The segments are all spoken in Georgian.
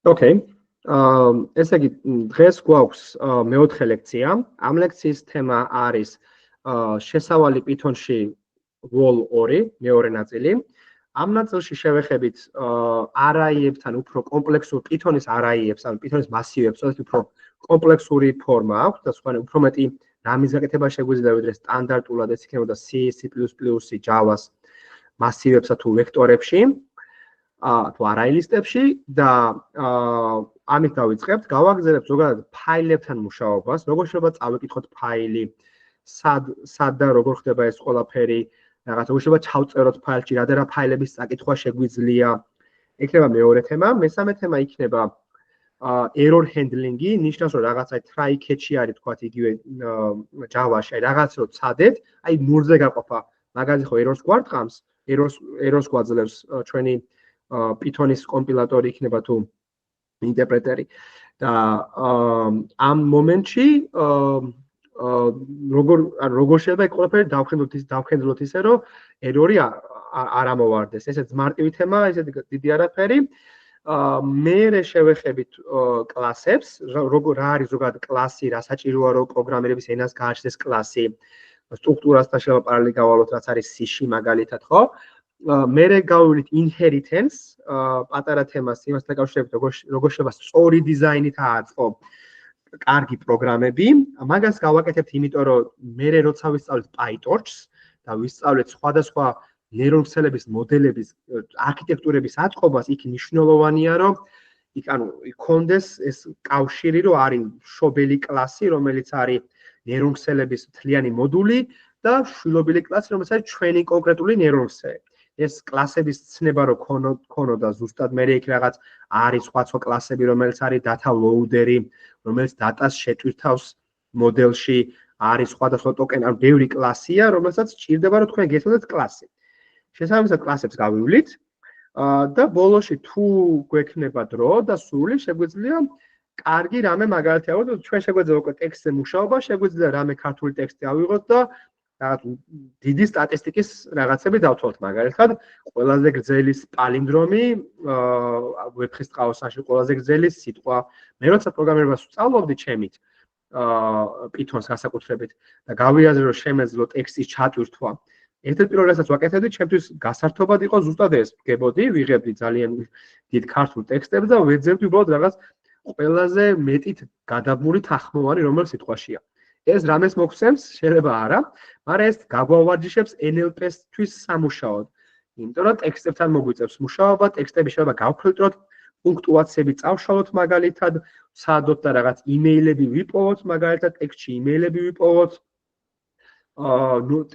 Okay. ესე იგი დღეს გვაქვს მეოთხე ლექცია. ამ ლექციის თემა არის შესავალი Python-ში wall 2, მეორე ნაწილი. ამ ნაწილში შევეხებით array-ებთან უფრო კომპლექსურ Python-ის array-ებს, ანუ Python-ის მასივებს, სადაც უფრო კომპლექსური ფორმა აქვს და სხვა უფრო მეტი რამის გაკეთება შეგვიძლია ვიდრე სტანდარტულად ეს იქნებოდა C, C++, Java-ს მასივებსა თუ ვექტორებში. თუ array list-ებში და ამით დავიწყებთ. გავაგზავნებთ ზოგადად ფაილებთან მუშაობას, როგორ შეიძლება წავეკითხოთ ფაილი, სად და როგორ ხდება ეს ყველაფერი, რაღაც როგორ შეიძლება ჩავწეროთ ფაილში, რა ფაილების წაკითხვა შეგვიძლია. იქნება მეორე თემა, მესამე თემა იქნება error handling-ი, ნიშნავს რომ რაღაცა try catch-ი არის თქვათ იგივე Java-ში, რაღაც რო ცადეთ, აი ნულზე გაყოფა, მაგალითად ხო errors გვარტყამს, errors გვაძლევს ჩვენი Python-ის კომპილატორი იქნება თუ ინტერპრეტერი და ამ მომენტში როგორ შეიძლება ეს ყველაფერი დავხენდლოთ ისე რომ ერორი არ ამოვარდეს. ესეც მარტივი თემა, ესეთი დიდი არაფერი. მე შევეხებით კლასებს, რა არის ზოგადად კლასი, რა საჭიროა რომ პროგრამერების ენას გააჩნდეს კლასი, სტრუქტურასთან შეიძლება პარალელი გავალოთ, რაც არის C-ში მაგალითად, ხო? მე გავივლით inheritance, პატარა თემას იმას დაკავშირებით, როგორ შეიძლება სწორი დიზაინით ააწყო კარგი პროგრამები. მაგას გავაკეთებთ, იმიტომ რომ მე როცა ვისწავლეთ PyTorch-ს და ვისწავლეთ სხვადასხვა ნეირონქსელების მოდელების არქიტექტურების აწყობას, იქ მნიშვნელოვანია, რომ იქ ანუ იქონდეს ეს კავშირი, რომ არის მშობელი კლასი, რომელიც არის ნეირონქსელების მთლიანი მოდული და შვილობილი კლასი, რომელიც არის ჩვენი კონკრეტული ნეირონქსელი. ეს კლასების ცნება რო ქონოდა ზუსტად მე იქ რაღაც არის სხვა კლასები რომელიც არის data loader-ი რომელიც data-ს შეტვირთავს მოდელში არის სხვადასხვა token ან ბევრი კლასია რომელსაც ჭირდება რომ თქვენ გესწოდეთ კლასი შესაბამისად კლასებს გავივლით და ბოლოში თუ გვექნება დრო და სული შეგვიძლია კარგი რამე მაგალითი ავიღოთ ჩვენ შეგვიძლია უკვე ტექსტზე მუშაობა შეგვიძლია რამე ქართული ტექსტი ავიღოთ და რაღაც დიდი სტატისტიკის რაღაცები დავთვალოთ მაგალითად ყველაზე გრძელი პალინდრომი ვეფხის ტყავსაში ყველაზე გრძელი სიტყვა მე როცა პროგრამირებას ვსწავლობდი ჩემით Python-ს განსაკუთრებით და გავიაზრე რომ შემეძლო ტექსტის ჩატვირთვა ერთ-ერთი პირველი რასაც ვაკეთებდი ჩემთვის გასართობად იყო ზუსტად ეს ვგებოდი ვიღებდი ძალიან დიდ ქართულ ტექსტებს და ვეძებდი უბრალოდ რაღაც ყველაზე მეტით გადაბმული თანხმოვანი რომელიც სიტყვაშია ეს რამეს მოგცემს, შეიძლება არა, მაგრამ ეს გაგვავარჯიშებს NLP-თვის სამუშაოდ. იმიტომ რომ ტექსტებთან მოგვიწევს მუშაობა, ტექსტები შეიძლება გავფილტროთ, პუნქტუაციები წავშალოთ მაგალითად, საადოთ და რაღაც იმეილები ვიპოვოთ, მაგალითად ტექსტში იმეილები ვიპოვოთ,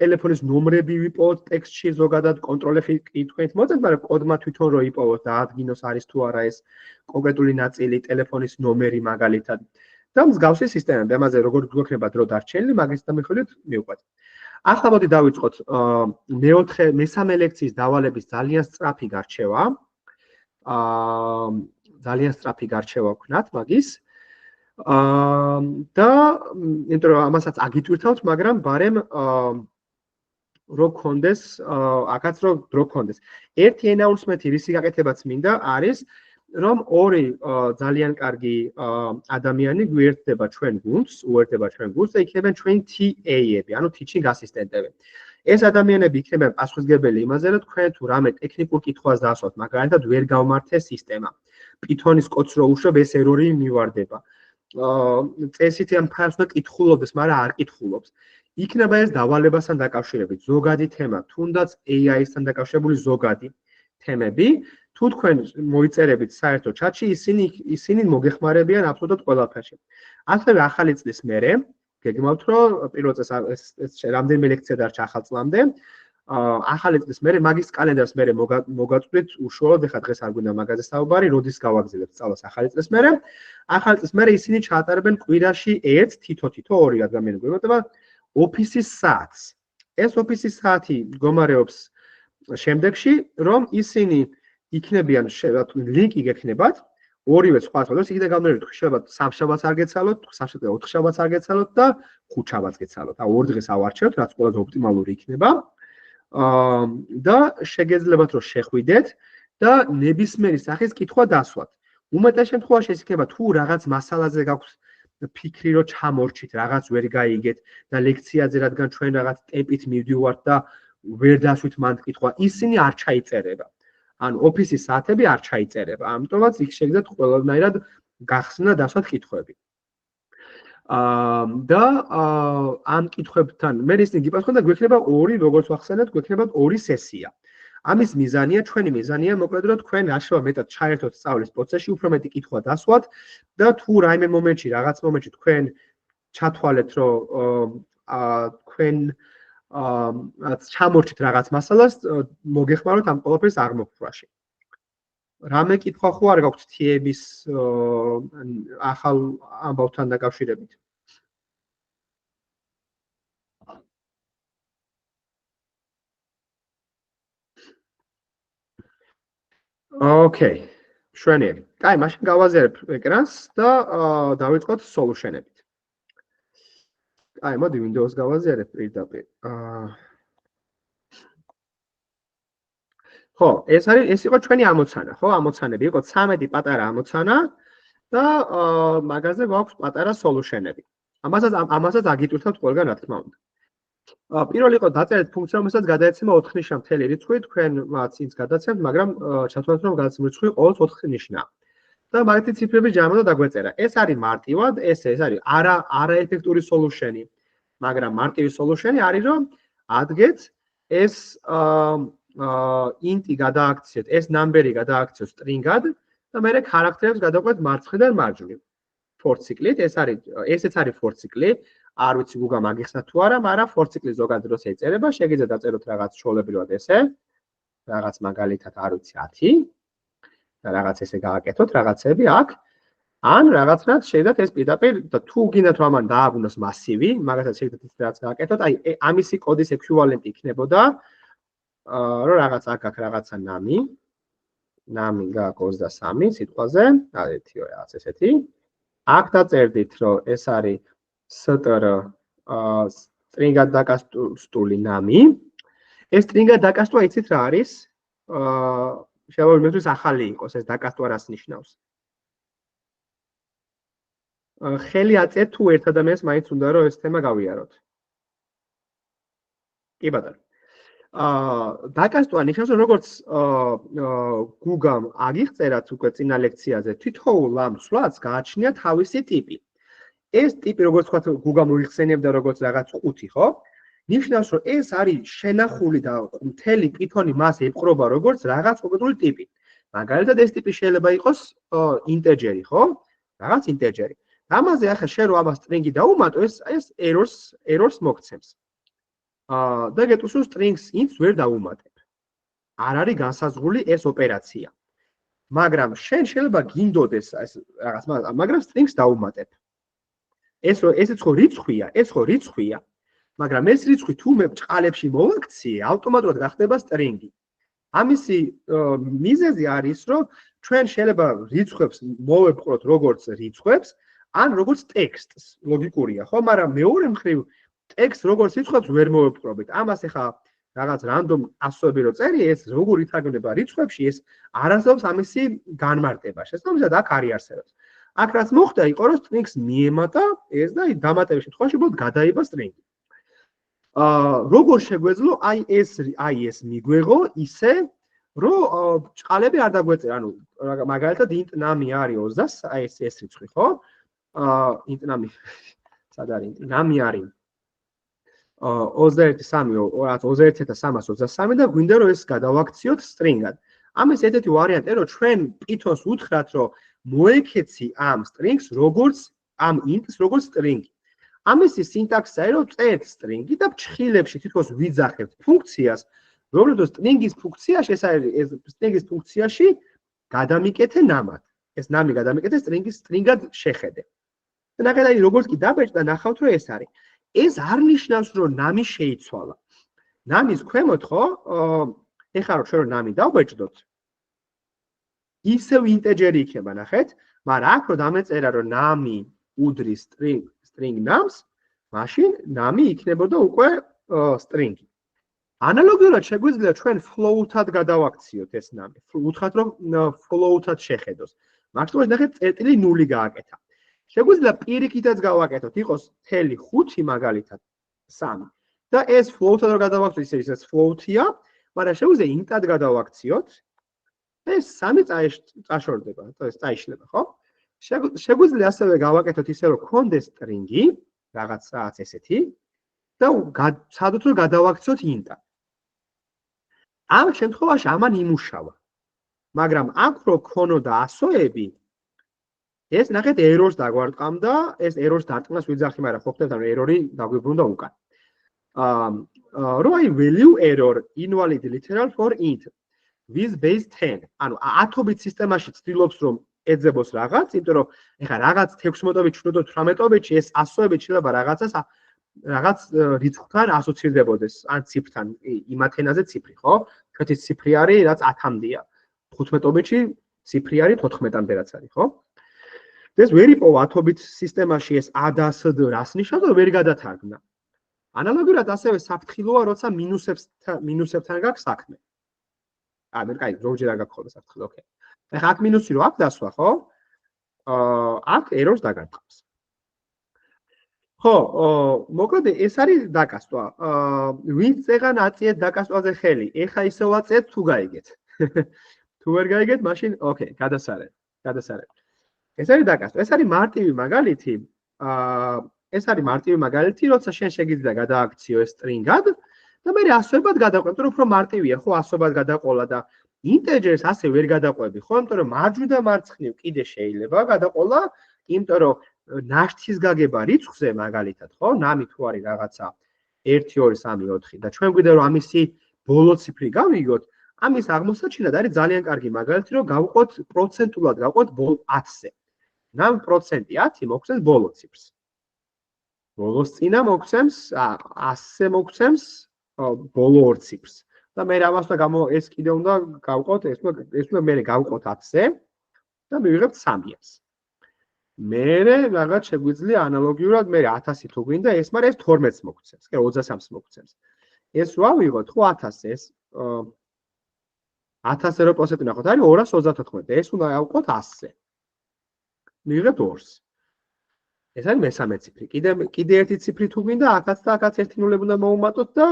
ტელეფონის ნომრები ვიპოვოთ ტექსტში ზოგადად კონტროლები თქვენით მოწევთ, მაგრამ კოდმა თვითონ რო იპოვოთ და ადგინოს არის თუ არა ეს კონკრეტული ნაწილი ტელეფონის ნომერი მაგალითად. და მსგავსი სისტემები, ამაზე როგორ გვექნება დრო დარჩენილი, მაგის დამიხილებით მივყვეთ. ახლა მოდი დავიწყოთ მესამე ლექციის დავალების ძალიან სწრაფი გარჩევა. ძალიან სწრაფი გარჩევა ვქნათ მაგის. და იმიტომ რომ ამასაც აგიტვირთავთ, მაგრამ ბარემ რო გქონდეს, აქაც რო დრო გქონდეს. ერთი announcement-ი რისი გაკეთებაც მინდა არის რომ ორი ძალიან კარგი ადამიანი გვერდება ჩვენ გუნდს, უერთდება ჩვენ გუნდს და იქნებიან ჩვენ TA-ები, ანუ teaching assistant-ები. ეს ადამიანები იქნებიან პასუხისმგებელი იმაზე, რომ თქვენ თუ რამე ტექნიკურ კითხვას დაასვათ, მაგალითად ვერ გავმართეს სისტემა. Python-ის კოდს რო უშვებ, ეს ერორი მივარდება. წესით ამ ფაილს უნდა კითხულობდეს, მაგრამ არ კითხულობს. იქნება ეს დავალებასთან დაკავშირებით, ზოგადი თემა, თუნდაც AI-სთან დაკავშირებული ზოგადი თემები. თუ თქვენ მოიწერებით საერთო ჩატში, ისინი მოგეხმარებიან აბსოლუტურად ყველაფერში. ასევე ახალი წლის მერე, გეგმავთ რომ პირველ წელს ეს რამდენიმე ლექცია დარჩა ახალ წლამდე. ახალი წლის მერე მაგის კალენდარს მერე მოგაწვდით უშუალოდ, ეხლა დღეს არ გვინდა მაგაზე საუბარი, როდის გავაგზავნებთ სწავლას ახალი წლის მერე. ახალი წლის მერე ისინი ჩაატარებენ კვირაში ერთ თითო ორი ადამიანი გვემატება ოფისის საათს. ეს ოფისის საათი მდგომარეობს შემდეგში, რომ ისინი იქნებიან ლინკი გექნებათ ორივე სხვა დროს იქიდან გამომდინარე შეიძლება სამშაბათს არ გეცალოთ, სამშაბათს და ოთხშაბათს არ გეცალოთ და ხუთშაბათს გეცალოთ. ორ დღეს ავარჩევთ, რაც ყველაზე ოპტიმალური იქნება. და შეგეძლებათ რომ შეხვიდეთ და ნებისმიერი სახის კითხვა დასვათ. უმეტეს შემთხვევაში ეს იქნება თუ რაღაც მასალაზე გაქვს ფიქრი რომ ჩამორჩით, რაღაც ვერ გაიგეთ და ლექციაზე რადგან ჩვენ რაღაც ტემპით მივდივართ და ვერ დასვით მანდ კითხვა, ისინი არ ჩაიწერება. ანუ ოფისის საათები არ ჩაიწერება. ამიტომაც იქ შეგიძლიათ ყველანაირად გახსნა დასვათ კითხვები. და ამ კითხვებთან მე ისინი გიპასუხებთ და გვექნება ორი, როგორც ვახსენეთ, გვექნება ორი სესია. ამის მიზანია, ჩვენი მიზანია, მოკლედ რომ თქვენ რაშოა მეტად ჩაერთოთ სწავლის პროცესში, უფრო მეტი კითხვა დასვათ და თუ რაიმე მომენტში, რაღაც მომენტში თქვენ ჩათვალეთ, რომ თქვენ ჩამორჩით რაღაც მასალას, მოგეხმაროთ ამ ყველაფერს აღმოფხვაში. რამე კითხვა ხო არ გაქვთ TM-ის ახალ ამბავთან დაკავშირებით? Okay, მშვენიერი. კაი, მაშინ გავაზიარებ ეკრანს და დავიწყოთ solution-ებით. აი, მოდი Windows გავაზიარებ პირდაპირ. ხო, ეს იყო ჩვენი ამოცანა, ხო? ამოცანები იყო 13 პატარა ამოცანა და მაგაზე გვაქვს პატარა solution-ები. ამასაც აგიტვირთავთ ყველგან, რა თქმა უნდა. პირველი იყო დაწერეთ ფუნქცია, რომელსაც გადაეცემა 4 ნიშნა მთელი რიცხვი, თქვენ მათ ինձ გადაცემთ, მაგრამ ჩათვალეთ, რომ გადაცემული რიცხვი ყოველთვის 4 ნიშნაა. და მაგათი ციფრების ჯამო და დაგვეწერა. ეს არის მარტივად, ეს არის არაეფექტური solution-ი. მაგრამ მარტივი solution-ი არის, რომ ადგეთ ეს int-ი გადააქციოთ, ეს number-ი გადააქციოთ string-ად და მე ხარაქტერებს გადავყვეთ მარცხნიდან მარჯვნივ. for ციკლით, ესეც არის for ციკლი. არ ვიცი გუგა მაგიხსნა თუ არა, მაგრამ for ციკლი ზოგადად დროს ეწერება, შეგიძლიათ დაწეროთ რაღაც ჩვეულებრივად ესე. რაღაც მაგალითად არ ვიცი 10 და რაღაც ესე გააკეთოთ რაღაცები აქ. ან რაღაცნაირად შეიძლება ეს პირდაპირ და თუ გინდათ რომ ამან დააბრუნოს მასივი, მაგასაც შეიძლება ის რაც გააკეთოთ, აი ამისი კოდის ეკვივალენტი იქნებოდა რომ რაღაც აქ აქვს რაღაცა nami გაქვს 23 სიტყვაზე, აი 1 2 რაღაც ესეთი. აქ დაწერდით რომ ეს არის str string-ად დაკასტული nami. ეს string-ად დაკასტვა იცით რა არის? შეიძლება იმისთვის ახალი იყოს ეს დაკასტვა რას ნიშნავს? ხელი აწეთ თუ ერთ ადამიანს მაინც უნდა რომ ეს თემა გავიაროთ. კი ბატონო. დაკასტვა ნიშნავს რომ როგორც გუგამ აგიღწერათ უკვე წინა ლექციაზე, თითოეულ ამ სვლაც გააჩნია თავისი ტიპი. ეს ტიპი როგორც თქვა გუგამ მოიხსენებდა როგორც რაღაც ყუთი, ხო? ნიშნავს რომ ეს არის შენახული და მთელი Python-ი მას ეპყრობა როგორც რაღაც კონკრეტული ტიპი. მაგალითად ეს ტიპი შეიძლება იყოს ინტეჯერი, ხო? რაღაც ინტეჯერი. ამაზე ახლა შენ რო ამას string-ი დაუმატო, ეს errors მოგცემს. და გეტყვის რომ strings int-ს ვერ დაუმატებ. არ არის განსაზღვრული ეს ოპერაცია. მაგრამ შენ შეიძლება გინდოდეს ეს რაღაც, მაგრამ strings დაუმატებ. ესეც ხო რიცხვია, მაგრამ ეს რიცხვი თუ მე ბჭყალებში მოვაქციე, ავტომატურად გახდება string-ი. ამისი მიზეზი არის, რომ ჩვენ შეიძლება რიცხვებს მოვეპყროთ როგორც რიცხვებს, ან როგორც ტექსტს, ლოგიკურია, ხო? მაგრამ მეორე მხრივ ტექსტს როგორც რიცხვებს ვერ მოვეპყრობთ. ამას ახლა რაღაც random ასოები რო წერი, ეს როგორ ითარგმნება რიცხვებში, ეს არასდროს ამისი განმარტება. შესაბამისად აქ არის არსებობს. აქ რაც მოხდა იყო, რომ string-ს მიემატა ეს და დამატების შემთხვევაში უბრალოდ გადაება string-ი. როგორ შეგვეძლო აი ეს მიგვეღო ისე, რომ ბჭყალები არ დაგვეწერა. ანუ მაგალითად int nami არის 20, აი ეს რიცხვი, ხო? int nami სად არის int nami არის 21.323 და გვინდა რომ ეს გადავაქციოთ string-ად. ამის ერთ-ერთი ვარიანტია რომ ჩვენ Python-ს უთხრათ რომ მოეკეცი ამ strings როგორც ამ int-ს როგორც string-ი. ამისი სინტაქსია რომ წერთ string-ი და ფრჩხილებში თითქოს ვიძახებთ ფუნქციას, რომელსაც string-ის ფუნქციაში ეს არის string-ის ფუნქციაში გადამიკეთე nami-ად. ეს nami გადამიკეთე string-ად შეხედე. და ნახეთ როგორც კი დაბეჭდა ნახავთ რომ ეს არის. ეს არ ნიშნავს რომ nami შეიცვალა. nami-ს ქვემოთ ხო? ეხლა რომ ჩვენ nami დავბეჭდოთ. ისევ ინტეჯერი იქნება, ნახეთ, მაგრამ აქ რომ დამეწერა რომ nami უდრის string nams, მაშინ nami იქნებოდა უკვე string-ი. ანალოგიურად შეგვიძლია ჩვენ float-ად გადავაქციოთ ეს nami. უთხრათ რომ float-ად შეხედოს. მარტივად ნახეთ წერტილი 0 გააკეთა. შეგვიძლია პირიქითაც გავაკეთოთ, იყოს მთელი 5 მაგალითად 3. და ეს float-ად რო გადავაქციოთ, ისე ის float-ია, მაგრამ შეგვიძლია int-ად გადავაქციოთ. ეს 3 წაშორდება, ეს წაიშლება, ხო? შეგვიძლია ასევე გავაკეთოთ ისე, რომ გქონდეს string-ი, რაღაც ესეთი და სადაც რომ გადავაქციოთ int-ად. ამ შემთხვევაში ამან იმუშავა. მაგრამ აქ რო ქონოდა ასოები, ეს ნახეთ errors დაგვარტყამდა, ეს errors დარტყმას ვიძახი, მაგრამ ხო ხდება რომ error-ი დაგვიბრუნდა უკან. რო აი value error invalid literal for int with base 10. ანუ 10-ობით სისტემაში ცდილობს რომ ეძებოს რაღაც, იმიტომ რომ ეხლა რაღაც 16-ობით, 18-ობით ეს ასოებით შეიძლება რაღაც რიცხვთან ასოცირდებოდეს, ან ციფრთან, იმათ ენაზე ციფრი, ხო? ჩვენი ციფრი არის რაც 10-მდეა. 15-ობით ციფრი არის 14-მდე რაც არის, ხო? ეს ვერ იპოვა 10-ობით სისტემაში ეს a და s რას ნიშნავს და ვერ გადათარგმნა. ანალოგიურად ასევე საფრთხილოა, როცა მინუსებთან გაქვს საქმე. ანუ კაი, როჯერ არ გაქვს ხოლმე საფრთხილო, ოკეი. ეხლა აქ მინუსი რო აქ დასვა, ხო? აქ errors დაგარტყამს. ხო, მოკლედ ეს არის დაკასვა. ვინც წეღან აწიეთ დაკასვაზე ხელი, ეხა ისევ აწიეთ თუ გაიგეთ. თუ ვერ გაიგეთ, მაშინ ოკეი, გადასარევ. ეს არის დაკასვა. ეს არის მარტივი მაგალითი. ეს არის მარტივი მაგალითი, როცა შენ შეგიძლია გადააქციო ეს string-ად და მე ასოებად გადაყვებ, რომ უფრო მარტივია, ხო, ასოებად გადაყოლა და integer-ს ასე ვერ გადაყვები, ხო, იმიტომ რომ მარჯვნივ და მარცხნივ კიდე შეიძლება გადაყოლა, იმიტომ რომ ნაშთის გაგება რიცხვზე მაგალითად, ხო, ნამი თუ არის რაღაცა 1 2 3 4 და ჩვენ გვინდა რომ ამისი ბოლო ციფრი გავიგოთ, ამის აღმოსაჩინად არის ძალიან კარგი მაგალითი, რომ გავყოთ პროცენტულად, გავყოთ 10-ზე. ნამ პროცენტი 10 მოგცემს ბოლო ციფრს. ბოლოს წინა მოგცემს 100-ზე მოგცემს ბოლო 2 ციფრს. და მე ამას უნდა ეს კიდე უნდა გავყოთ, ეს უნდა მე გავყოთ 10-ზე და მივიღებთ 300-ს. მე რაღაც შეგვიძლია ანალოგიურად მე 1000 თუ გვინდა ეს, მაგრამ ეს 12-ს მოგცემს, კი 23-ს მოგცემს. ეს რა ვიღოთ, ხო 1000-ზე ეს 1000-ზე რო პროცენტი ნახოთ, არის 234. ეს უნდა ავყოთ 100-ზე. მივიღებთ 2-ს. ეს არის მესამე ციფრი. კიდე ერთი ციფრი თუ გვინდა, აქაც და აქაც ერთი ნულები უნდა მოუმატოთ და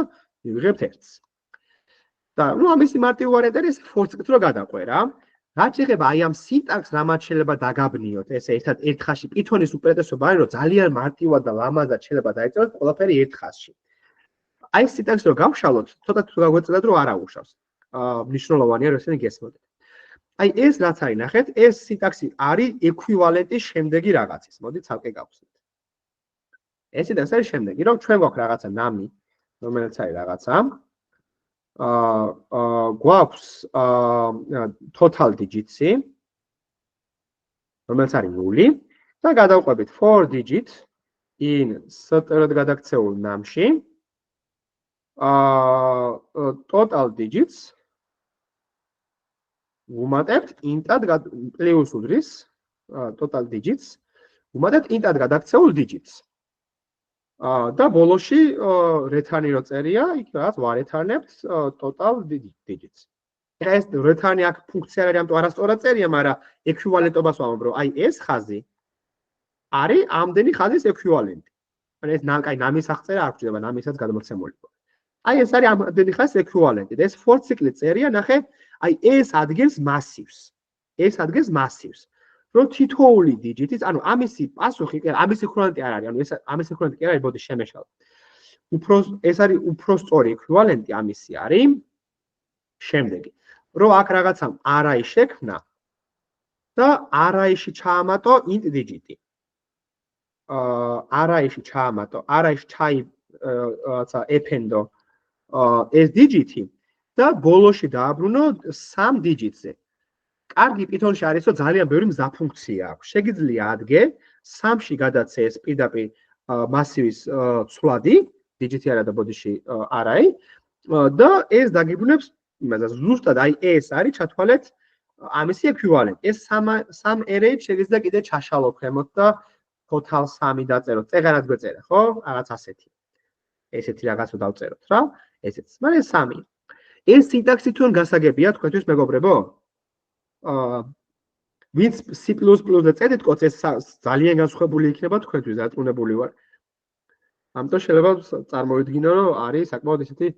მივიღებთ 1-ს. და ნუ ამისი მარტივი ვარიანტი არის force-ით რო გადაყვე რა. რაც შეეხება აი ამ სინტაქსს, რამაც შეიძლება დაგაბნიოთ, ესე ერთ ხაზში Python-ის უპირატესობა არის, რომ ძალიან მარტივად და ლამაზად შეიძლება დაიწეროთ ყველაფერი ერთ ხაზში. აი სინტაქსს რო გავშალოთ, ცოტა თუ გაგვეწევათ, რომ არ აუშავს. მნიშვნელოვანია, რომ ესენი გესმოდეთ. აი ეს რაც არის, ნახეთ, ეს სინტაქსი არის ეკვივალენტი შემდეგი რაღაცის. მოდით ცალკე გავხსნით. ეს სინტაქსი არის შემდეგი, რომ ჩვენ გვაქვს რაღაცა ნამი, რომელიც არის რაღაცა გვაქვს total digits-ი, რომელიც არის 0 და გადავყვებით 4 digit in str-ად გადაქცეულ ნამში total digits ვუმატებთ int-ად პლუს უდრის total digits ვუმატებთ int-ად გადაქცეულ digits. და ბოლოში return-ი რო წერია, იქ რაღაც ვარეთარნებთ total digits. ეხლა ეს return-ი აქ ფუნქცია არის, ამიტომ არასწორად წერია, მაგრამ ეკვივალენტობას ვამბობ, რომ აი ეს ხაზი არის ამდენი ხაზის ეკვივალენტი. ანუ ეს კაი ნამის აღწერა არ გვჭირდება, ნამისაც გადმოცემული. აი ეს არის ამდენი ხაზის ეკვივალენტი და ეს for ციკლი წერია, ნახე, აი ეს ადგენს massives. ეს ადგენს massives. რო თითოეული digit-ის, ანუ ამისი პასუხი, ამისი ეკვივალენტი არ არის, ანუ ეს ამისი ეკვივალენტი კი არის, ბოდი შემეშალ. ეს არის უფრო სწორი ეკვივალენტი ამისი არის შემდეგი. რო აქ რაღაცამ array შექმნა და array-ში ჩაამატო int digit-ი. array-ში ჩაამატო, array-ში რაღაცა append-ო ეს digit-ი და ბოლოში დააბრუნო 3 digit-ზე. კარგი Python-ში არის, რომ ძალიან ბევრი მზა ფუნქცია აქვს. შეგიძლია ადგე 3-ში გადაცე ეს პირდაპირ massive-ის ცვლადი, digit-ი არა და ბოდიში array და ეს დაგიბრუნებს იმას ზუსტად აი ეს არის ჩათვალეთ ამისი ეკვივალენტი. ეს 3 array-ით შეგიძლია კიდე ჩაშალო ქვემოთ და total 3 დაწეროთ. წეღანად გვეწერა, ხო? რაღაც ასეთი. ესეთი რაღაცო დავწეროთ რა. ესეც. მაგრამ 3. ეს სინტაქსი თუნ გასაგებია თქვენთვის მეგობრებო? ვინც C++-ზე წერით კოდს, ეს ძალიან განსხვავებული იქნება თქვენთვის, დარწმუნებული ვარ. ამიტომ შეიძლება წარმოვიდგინო, რომ არის საკმაოდ ისეთი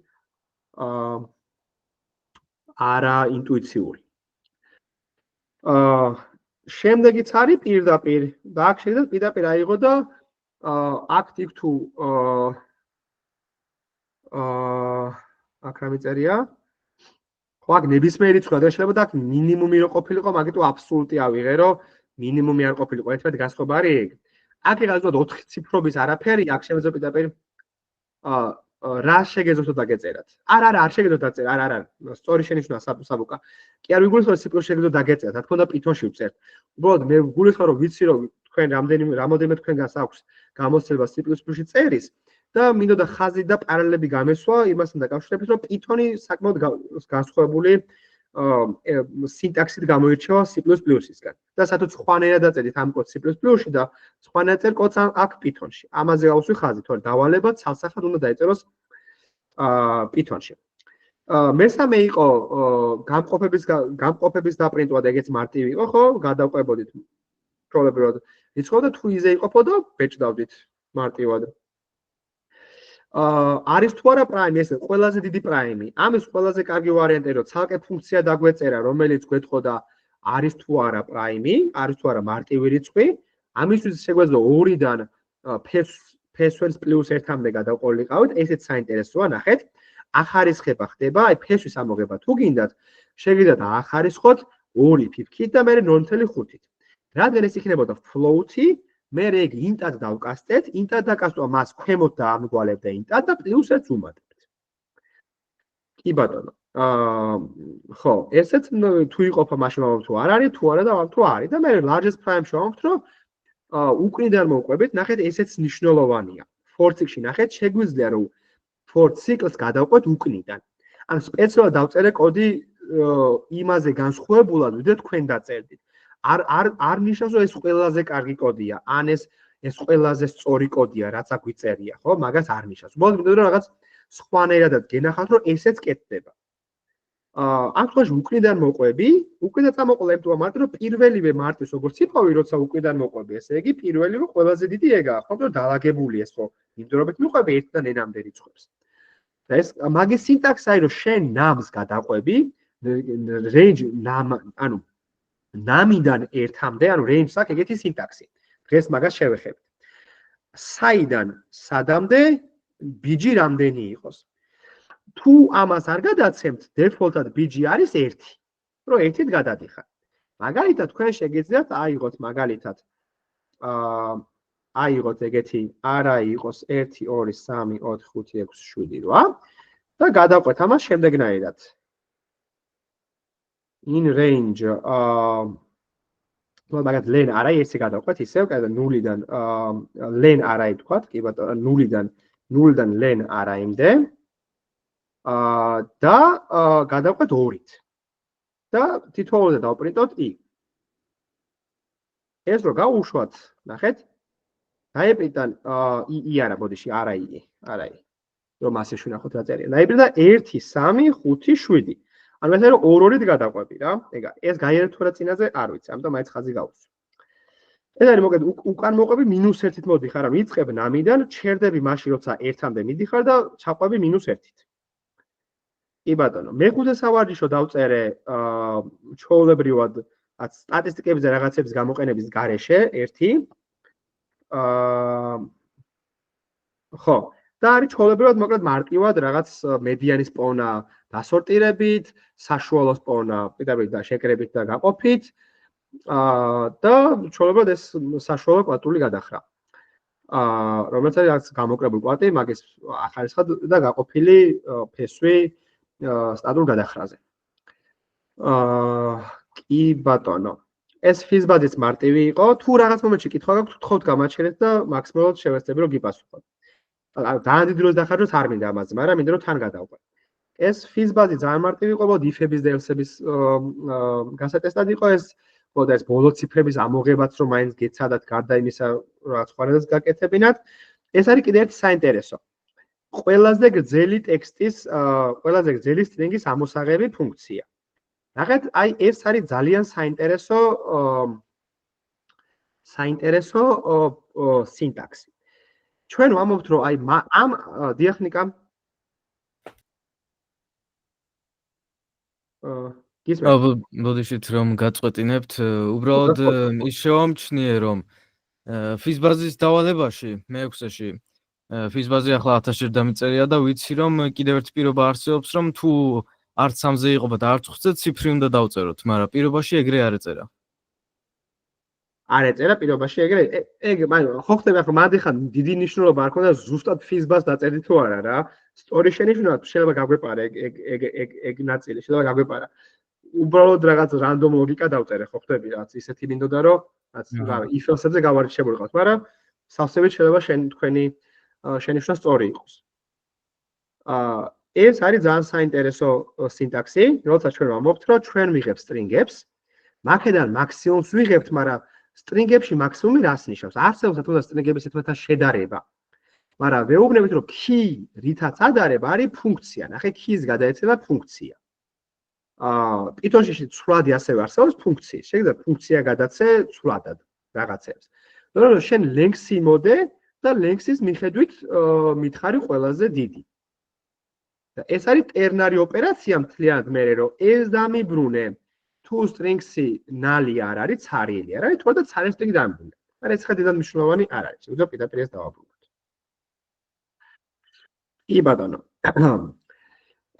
არა ინტუიციური. შემდეგიც არის პირდაპირ და აქ შეიძლება პირდაპირ აიღო და act if to აქ რა მიწერია? ხო, აქ ნებისმიერი რიცხვი და შეიძლება და აქ მინიმუმი რო ყოფილიყო, მაგიტო აბსოლუტი ავიღე, რომ მინიმუმი არ ყოფილიყო, ერთმანეთს განსხვავება არის ეგ. აქ იღალბათ 4 ციფრობის არაფერი, აქ შემიძლია პირდაპირ რა შეგეძლოთ დაგეწერათ. არ შეგეძლოთ დაწერა, არა, სწორი შენიშვნა საბუკა. კი არ ვიგულისხმობ C++ შეგეძლოთ დაგეწერათ, რა თქმა უნდა Python-ში ვწერთ. უბრალოდ მე ვიგულისხმობ, რომ ვიცი, რომ თქვენ რამოდენიმე თქვენგანს აქვს გამოცდილება C++-ში წერის და მინდოდა ხაზი და პარალელები გამესვა იმასთან დაკავშირებით, რომ Python-ი საკმაოდ განსხვავებული სინტაქსით გამოირჩევა C++-ისგან. და სადაც სხვანაირად დაწერით ამ კოდს C++-ში და სხვანაირად წერ კოდს აქ Python-ში. ამაზე გავუსვი ხაზი, თორე დავალება ცალსახად უნდა დაეწეროს Python-ში. მესამე იყო გამყოფების დაპრინტვა და ეგეც მარტივი იყო, ხო? გადავყვებოდით პრობლემად. რიცხვად თუ იზე იყოფოდა, ბეჭდავდით მარტივად. არის თუ არა პრაიმი, ეს ყველაზე დიდი პრაიმი. ამის ყველაზე კარგი ვარიანტია, რომ ცალკე ფუნქცია დაგვეწერა, რომელიც გვეთყოდა არის თუ არა პრაიმი, არის თუ არა მარტივი რიცხვი. ამისთვის შეგვეძლო 2-დან ფესვენს პლუს 1-მდე გადავყოლიყავით, ესეც საინტერესოა, ნახეთ. ახარისხება ხდება, აი ფესვის ამოღება თუ გინდათ, შეგიძლიათ ახარისხოთ 2 ფიფქით და მე 0.5-ით. რადგან ეს იქნებოდა float-ი, მე ეგ int-ად დავკასტეთ, int-ად დაკასტვა მას ქვემოთ და ამგვალებ და int-ად და პლუს 1-ს უმატებთ. კი ბატონო. ხო, ესეც თუ იყოფა მაშინ ვამბობთ თუ არ არის, თუ არა და თუ არის და მე largest prime-ში ვამბობთ, რომ უკნიდან მოვყვებით, ნახეთ, ესეც მნიშვნელოვანია. for cycle-ში ნახეთ, შეგვიძლია რომ for cycle-ს გადავყვეთ უკნიდან. ან სპეციალურად დავწერე კოდი იმაზე განსხვავებულად, ვიდრე თქვენ დაწერდით. არ ნიშნავს, რომ ეს ყველაზე კარგი კოდია, ან ეს ყველაზე სწორი კოდია, რაც აქ ვიწერია, ხო? მაგას არ ნიშნავს. მოდი მინდოდა რომ რაღაც სხვანაირადაც გენახავთ, რომ ესეც კეთდება. ამ შემთხვევაში უკნიდან მოყვები, უკნიდან წამოყოლა ემთხვევა მარტო, რომ პირველივე მარტოს როგორც იფავი, როცა უკნიდან მოყვები, ესე იგი პირველივე ყველაზე დიდი ეგაა, ხო? რომ დაალაგებული ეს ხო, იმდროებით მიყვები 1-დან n-მდე რიცხვებს. და ეს მაგის სინტაქსი არის, რომ შენ nums გადაყვები, range ანუ ნამიდან 1-მდე, ანუ range-ს აქვს ეგეთი სინტაქსი. დღეს მაგას შევეხებთ. საიდან სადამდე bg რამდენი იყოს. თუ ამას არ გადაცემთ, default-ად bg არის 1, რომ 1-ით გადადიხარ. მაგალითად, თქვენ შეგიძლიათ აიღოთ მაგალითად აიღოთ ეგეთი არა იყოს 1 2 3 4 5 6 7 8 და გადავყვეთ ამას შემდეგნაირად. in range მაგათ len array ესე გადავყვეთ ისევ, კიდე 0-დან len array თქვათ, კი ბატონო 0-დან len array-მდე და გადავყვეთ 2-ით. და თითოეულზე დავპრინტოთ i. ეს რო გავუშვათ, ნახეთ. დაეპრინტა i არა, ბოდიში, არა i, არა i. რომ ასე შევნახოთ რა წერია. დაეპრინტა 1 3 5 7. ანუ ესე რომ 2-2-ით გადავყვები რა. ეგა, ეს გაიარეთ თუ რა წინაზე არ ვიცი, ამიტომ მაინც ხაზი გავუსვი. ეს არის მოკეთ უკან მოყვები -1-ით მოდიხარ, ანუ იწყებ ნამიდან, ჩერდები მაშინ როცა 1-მდე მიდიხარ და ჩაყვები -1-ით. კი ბატონო, მეხუთე სავარჯიშო დავწერე ჩვეულებრივად სტატისტიკებზე რაღაცების გამოყენების გარეშე 1. ხო, და არის ჩვეულებრივად მოკლედ მარტივად რაღაც მედიანის პოვნა დასორტირებით, საშუალო პოვნა პირდაპირ და შეკრებით და გაყოფით. და ჩვეულებრივად ეს საშუალო კვადრატული გადახრა. რომელიც არის გამოკრებული კვადრატი, მაგის ახალისხად და გაყოფილი ფესვი სტატურ გადახრაზე. კი ბატონო. ეს ფიზბაზის მარტივი იყო, თუ რაღაც მომენტში კითხვა გაქვთ, თხოვთ გამაჩერეთ და მაქსიმალურად შევეცდები რომ გიპასუხოთ. ძალიან დიდი დროს დახარჯოთ არ მინდა ამაზე, მაგრამ მინდა რომ თან გადავყვე. ეს ფიზბაზი ძალიან მარტივი იყო, if-ების და else-ების გასატესტად იყო ეს, და ეს ბოლო ციფრების ამოღებაც რომ მაინც გეცადათ გარდა იმისა, რაც ხوارებას გაკეთებინათ. ეს არის კიდევ ერთი საინტერესო. ყველაზე გრძელი ტექსტის, ყველაზე გრძელი სტრინგის ამოსაღები ფუნქცია. ნახეთ, აი ეს არის ძალიან საინტერესო სინტაქსი. ჩვენ ვამბობთ, რომ აი ამ დიახნიკა გისმენთ? მოდიშით რომ გაწყვეტინებთ, უბრალოდ ის შევამჩნიე, რომ ფიზბაზის დავალებაში მე-6-ში ფიზბაზი ახლა 1000-ში დამიწერია და ვიცი რომ კიდევ ერთი პირობა არსებობს, რომ თუ არც 3-ზე იყოფა და არც 5-ზე ციფრი უნდა დავწეროთ, მაგრამ პირობაში ეგრე არ ეწერა. არ ეწერა პირობაში ეგრე? ეგ ხო ხდება ახლა მანდ დიდი მნიშვნელობა არ ქონდა ზუსტად ფიზბას დაწერდი თუ არა რა. სწორი შენიშვნა შეიძლება გაგვეპარა ეგ ნაწილი, შეიძლება გაგვეპარა. უბრალოდ რაღაც რანდომ ლოგიკა დავწერე, ხო ხდები რაც ისეთი მინდოდა რომ რაც if-else-ებზე გავარჩიებულიყავთ, მაგრამ სავსებით შეიძლება თქვენი შენიშვნა სწორი იყოს. ეს არის ძალიან საინტერესო სინტაქსი, როცა ჩვენ ვამბობთ, რომ ჩვენ ვიღებთ string-ებს, მაქედან მაქსიმუმს ვიღებთ, მაგრამ string-ებში მაქსიმუმი რას ნიშნავს? არსებობს თუნდაც string-ების ერთმანეთთან შედარება. მაგრამ ვეუბნებით, რომ key რითაც ადარება არის ფუნქცია. ნახე, key-ს გადაეცემა ფუნქცია. Python-ში ცვლადი ასევე არსებობს ფუნქციის. შეიძლება ფუნქცია გადაცე ცვლადად რაღაცებს. მაგრამ შენ length-ი მოდე და length-ის მიხედვით მითხარი ყველაზე დიდი. და ეს არის ტერნარი ოპერაცია მთლიანად მე რომ ეს დამიბრუნე თუ string-ი ნალი არ არის, ცარიელი არ არის, თორემ ცარიელი string დამიბრუნე. მაგრამ ეს ხა დიდად მნიშვნელოვანი არ არის. უძო პირდაპირ ეს დავაბრუნოთ. კი ბატონო.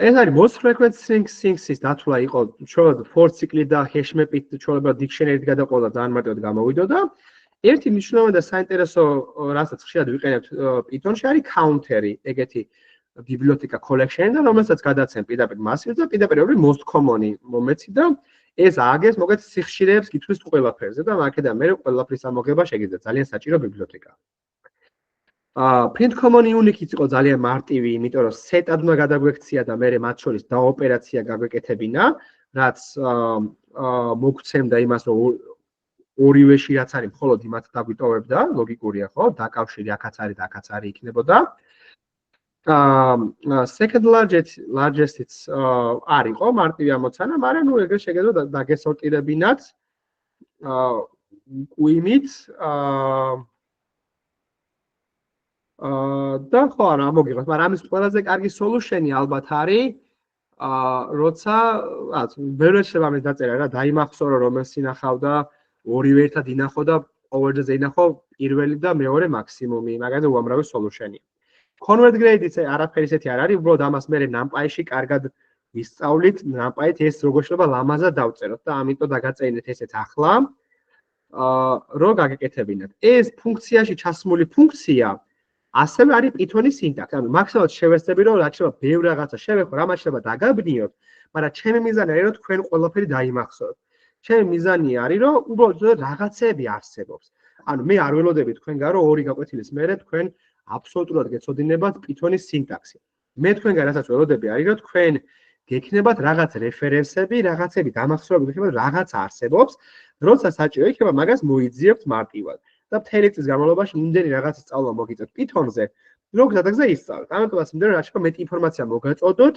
ეს არის most frequent things-ის დათვლა იყო, შეიძლება for cycle და hash map-ით, შეიძლება dictionary-ით გადაყოლა ძალიან მარტივად გამოვიდოდა. ერთი მნიშვნელოვანი და საინტერესო რასაც ხშირად ვიყენებთ Python-ში არის counter-ი, ეგეთი ბიბლიოთეკა collection-ი და რომელსაც გადაცემ პირდაპირ massive-ს და პირდაპირ ორი most common-ი მომეცი და ეს ააგეს მოგეთ სიხშირეებს გითხრის ყველაფერზე და აქედან მე ყველაფრის ამოღება შეგიძლია ძალიან საჭირო ბიბლიოთეკა. Print common unique-იც იყო ძალიან მარტივი, იმიტომ რომ set-ად უნდა გადაგვექცია და მე მათ შორის დაოპერაცია გაგვეკეთებინა, რაც მოგცემდა იმას, რომ ორივეში რაც არის, მხოლოდ იმათ დაგვიტოვებდა, ლოგიკურია, ხო? დაკავშირი აქაც არის და აქაც არის იქნებოდა. Second largest-იც არ იყო მარტივი ამოცანა, მაგრამ ნუ ეგრე შეგეძლო დაგესორტირებინათ უიმით და ხო არა მოგიღოთ, მაგრამ ამის ყველაზე კარგი solution-ი ალბათ არის როცა ვერ შეიძლება ამის დაწერა რა, დაიმახსოვრო რომელს ინახავდა, ორივე ერთად ინახო და ყოველჯერ ინახო პირველი და მეორე მაქსიმუმი, მაგაზე უამრავი solution-ია. Convert grade-იც არაფერი ისეთი არ არის, უბრალოდ ამას მე NumPy-ში კარგად ვისწავლით, NumPy-ით ეს როგორ შეიძლება ლამაზად დავწეროთ და ამიტომ დაგაწერინეთ ესეც ახლა. რომ გაგეკეთებინათ. ეს ფუნქციაში ჩასმული ფუნქცია ასევე არის Python-ის სინტაქსი. ანუ მაქსიმალურად შევეცდები რომ რაც შეიძლება ბევრ რაღაცა შევეხო, რამაც შეიძლება დაგაბნიოთ, მაგრამ ჩემი მიზანი არის რომ თქვენ ყველაფერი დაიმახსოვროთ. ჩემი მიზანი არის რომ უბრალოდ რაღაცები არსებობს. ანუ მე არ ველოდები თქვენგან რომ ორი გაკვეთილის მერე თქვენ აბსოლუტურად გეცოდინებათ Python-ის სინტაქსი. მე თქვენგან რასაც ველოდები არის რომ თქვენ გექნებათ რაღაც რეფერენსები, რაღაცები დამახსოვრებული იქნება რაღაც არსებობს, როცა საჭირო იქნება მაგას მოიძიებთ მარტივად. და მთელი წლის განმავლობაში იმდენი რაღაც სწავლა მოგიწევთ Python-ზე, რომ გზადაგზა ისწავლეთ. ამიტომაც მინდა რომ რაც შეიძლება მეტი ინფორმაცია მოგაწოდოთ,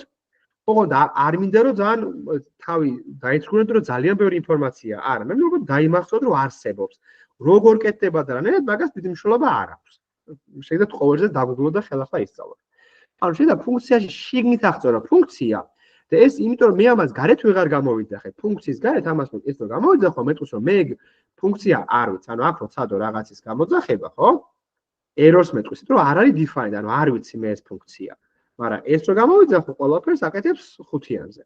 ოღონდ არ მინდა რომ ძალიან თავი დაიწყუროთ რომ ძალიან ბევრი ინფორმაცია არა, მე მგონი რომ დაიმახსოვროთ რომ არსებობს. როგორ კეთდება და რანაირად მაგას დიდი მნიშვნელობა არ აქვს. შეიძლება ყოველზე დაგუგლოთ და ხელახლა ისწავლოთ. ანუ შეიძლება ფუნქციაში შიგნით აღწერო ფუნქცია და ეს იმიტომ რომ მე ამას გარეთ ვეღარ გამოვიძახებ. ფუნქციის გარეთ ამას ეს რომ გამოვიძახო, მეტყვის რომ მე ფუნქცია არ ვიცი, ანუ აქ რო ცადო რაღაცის გამოძახება, ხო? errors მეტყვის, რომ არ არის defined, ანუ არ ვიცი მე ეს ფუნქცია. მაგრამ ეს რო გამოვიძახო, ყველაფერს აკეთებს ხუთიანზე.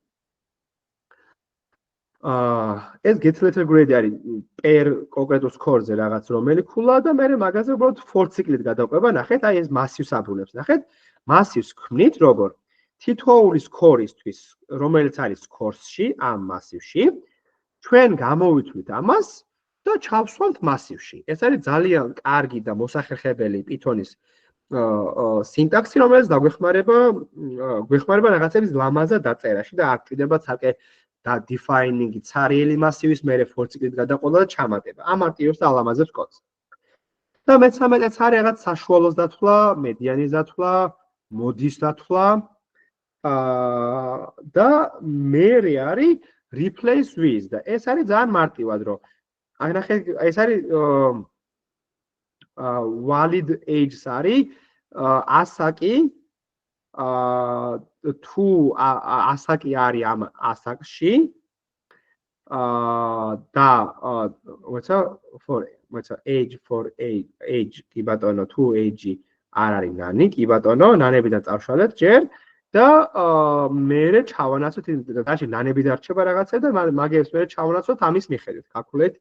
ეს get letter grade არის per კონკრეტულ score-ზე რაღაც რომელი ქულა და მე მაგაზე უბრალოდ for cycle-ით გადავყვება, ნახეთ, აი ეს massive-ს აბრუნებს, ნახეთ? Massive-ს ქმნით როგორ? თითოეული score-ისთვის, რომელიც არის course-ში, ამ massive-ში, ჩვენ გამოვითვლით ამას და ჩავსვამთ massive-ში. ეს არის ძალიან კარგი და მოსახერხებელი Python-ის სინტაქსი, რომელიც გვეხმარება რაღაცების ლამაზად დაწერაში და არ ჭირდება ცალკე და defining-ი ცარიელი massive-ის მერე for cycle-ით გადაყოლა და ჩამატება. ამარტივებს და ალამაზებს კოდს. და მე-13-ს არის რაღაც საშუალოს დათვლა, მედიანის დათვლა, მოდის დათვლა და მერე არის replace with და ეს არის ძალიან მარტივად, რომ აი ნახე, ეს არის valid age-ს არის ასაკი თუ ასაკი არის ამ ასაკში და მოიცა age for age კი ბატონო თუ age არ არის ნანი კი ბატონო ნანებიდან წავშალეთ ჯერ და მერე ჩავანაცვლოთ დაში ნანები დარჩება რაღაცა და მაგებს მერე ჩავანაცვლოთ ამის მიხედვით calculate